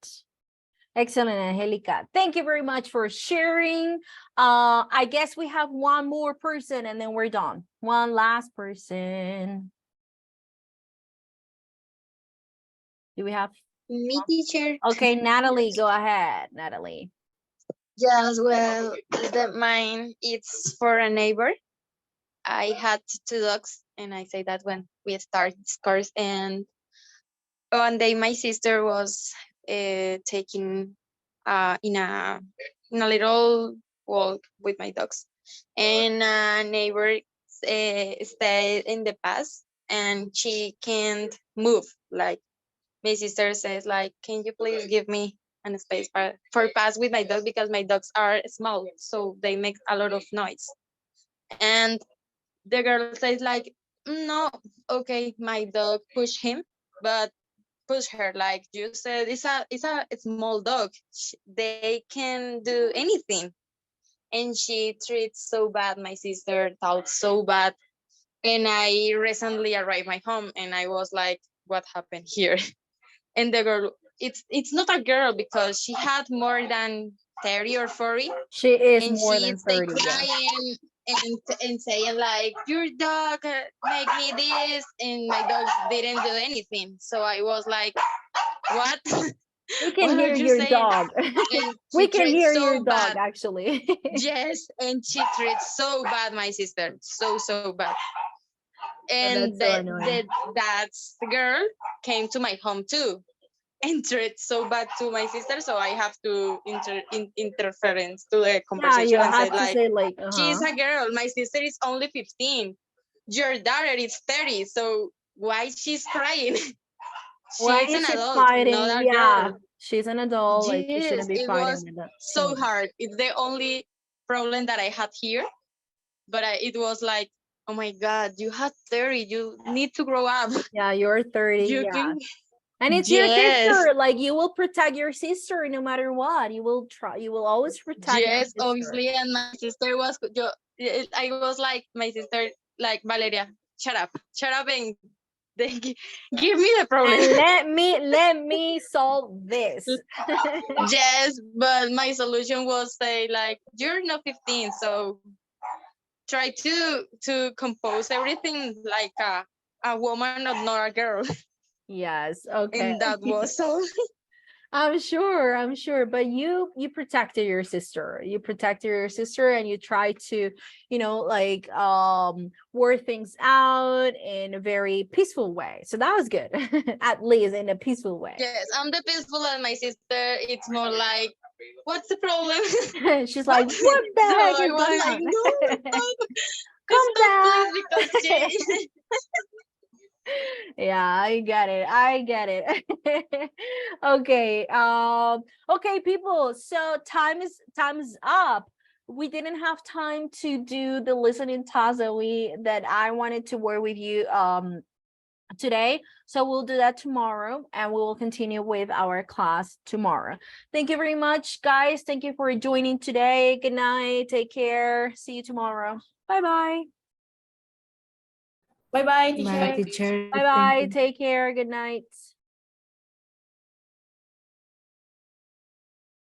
Speaker 1: Excellent, Angelica. Thank you very much for sharing. I guess we have one more person and then we're done. One last person. Do we have?
Speaker 13: Me, teacher.
Speaker 1: Okay, Natalie, go ahead, Natalie.
Speaker 13: Yes, well, mine it's for a neighbor. I had two dogs, and I say that when we started this course. And one day, my sister was taking in a little walk with my dogs, and a neighbor stayed in the past, and she can't move. Like my sister says, like, can you please give me an space for pass with my dog because my dogs are small, so they make a lot of noise. And the girl says like, no, okay, my dog push him, but push her like you said. It's a small dog. They can do anything, and she treats so bad. My sister thought so bad, and I recently arrived my home, and I was like, what happened here? And the girl, it's not a girl because she had more than 30 or 40,
Speaker 1: She is
Speaker 13: and
Speaker 1: more
Speaker 13: she
Speaker 1: than
Speaker 13: stayed
Speaker 1: 30, yeah.
Speaker 13: crying and saying like, your dog make me this, and my dog didn't do anything. So I was like, what?
Speaker 1: We can
Speaker 13: What are
Speaker 1: hear
Speaker 13: you
Speaker 1: your
Speaker 13: saying?
Speaker 1: dog.
Speaker 13: And
Speaker 1: We
Speaker 13: she
Speaker 1: can
Speaker 13: treats
Speaker 1: hear your
Speaker 13: so
Speaker 1: dog,
Speaker 13: bad.
Speaker 1: actually.
Speaker 13: Yes, and she treats so bad my sister, so bad.
Speaker 1: Oh,
Speaker 13: And
Speaker 1: that's so annoying.
Speaker 13: that girl came to my home too, and treats so bad to my sister. So I have to interference to the
Speaker 1: Yeah, you
Speaker 13: conversation and say
Speaker 1: have to
Speaker 13: like,
Speaker 1: say like,
Speaker 13: she's a girl. My sister is only 15. Your daughter is 30. So why she's crying?
Speaker 1: why
Speaker 13: She's
Speaker 1: is
Speaker 13: an
Speaker 1: she
Speaker 13: adult,
Speaker 1: fighting?
Speaker 13: not a
Speaker 1: Yeah,
Speaker 13: girl.
Speaker 1: she's an adult, like she
Speaker 13: Yes,
Speaker 1: shouldn't be
Speaker 13: it
Speaker 1: fighting
Speaker 13: was
Speaker 1: with a
Speaker 13: so
Speaker 1: teenager.
Speaker 13: hard. It's the only problem that I had here.
Speaker 6: but it was like, oh my God, you had 30, you need to grow up.
Speaker 1: Yeah, you're 30.
Speaker 6: You
Speaker 1: Yeah.
Speaker 6: can,
Speaker 1: And it's your
Speaker 6: yes,
Speaker 1: sister. Like you will protect your sister no matter what. You will try. You will always protect your
Speaker 6: yes,
Speaker 1: sister.
Speaker 6: obviously. And my sister was, I was like, my sister, like, Valeria, shut up, and then give me the problem.
Speaker 1: And let me solve this.
Speaker 6: Yes, but my solution was say like, you're not 15, so try to compose everything like a woman or not a girl.
Speaker 1: Yes. Okay.
Speaker 6: And that was all.
Speaker 1: I'm sure, but you protected your sister. You protected your sister and you try to, like work things out in a very peaceful way. So that was good. At least in a peaceful way.
Speaker 6: Yes, I'm the peaceful, and my sister, it's more like, what's the problem?
Speaker 1: She's like, what the
Speaker 6: So
Speaker 1: heck
Speaker 6: I
Speaker 1: is
Speaker 6: was
Speaker 1: going
Speaker 6: like,
Speaker 1: on?
Speaker 6: no,
Speaker 1: Come
Speaker 6: stop,
Speaker 1: down.
Speaker 6: please, because she.
Speaker 1: Yeah, I get it. Okay. Okay, people. So time is up. We didn't have time to do the listening task that I wanted to work with you today. So we'll do that tomorrow and we will continue with our class tomorrow. Thank you very much, guys. Thank you for joining today. Good night. Take care. See you tomorrow. Bye-bye.
Speaker 10: Bye bye,
Speaker 6: Bye,
Speaker 10: teacher.
Speaker 6: teacher.
Speaker 1: Bye-bye. Take care. Good night.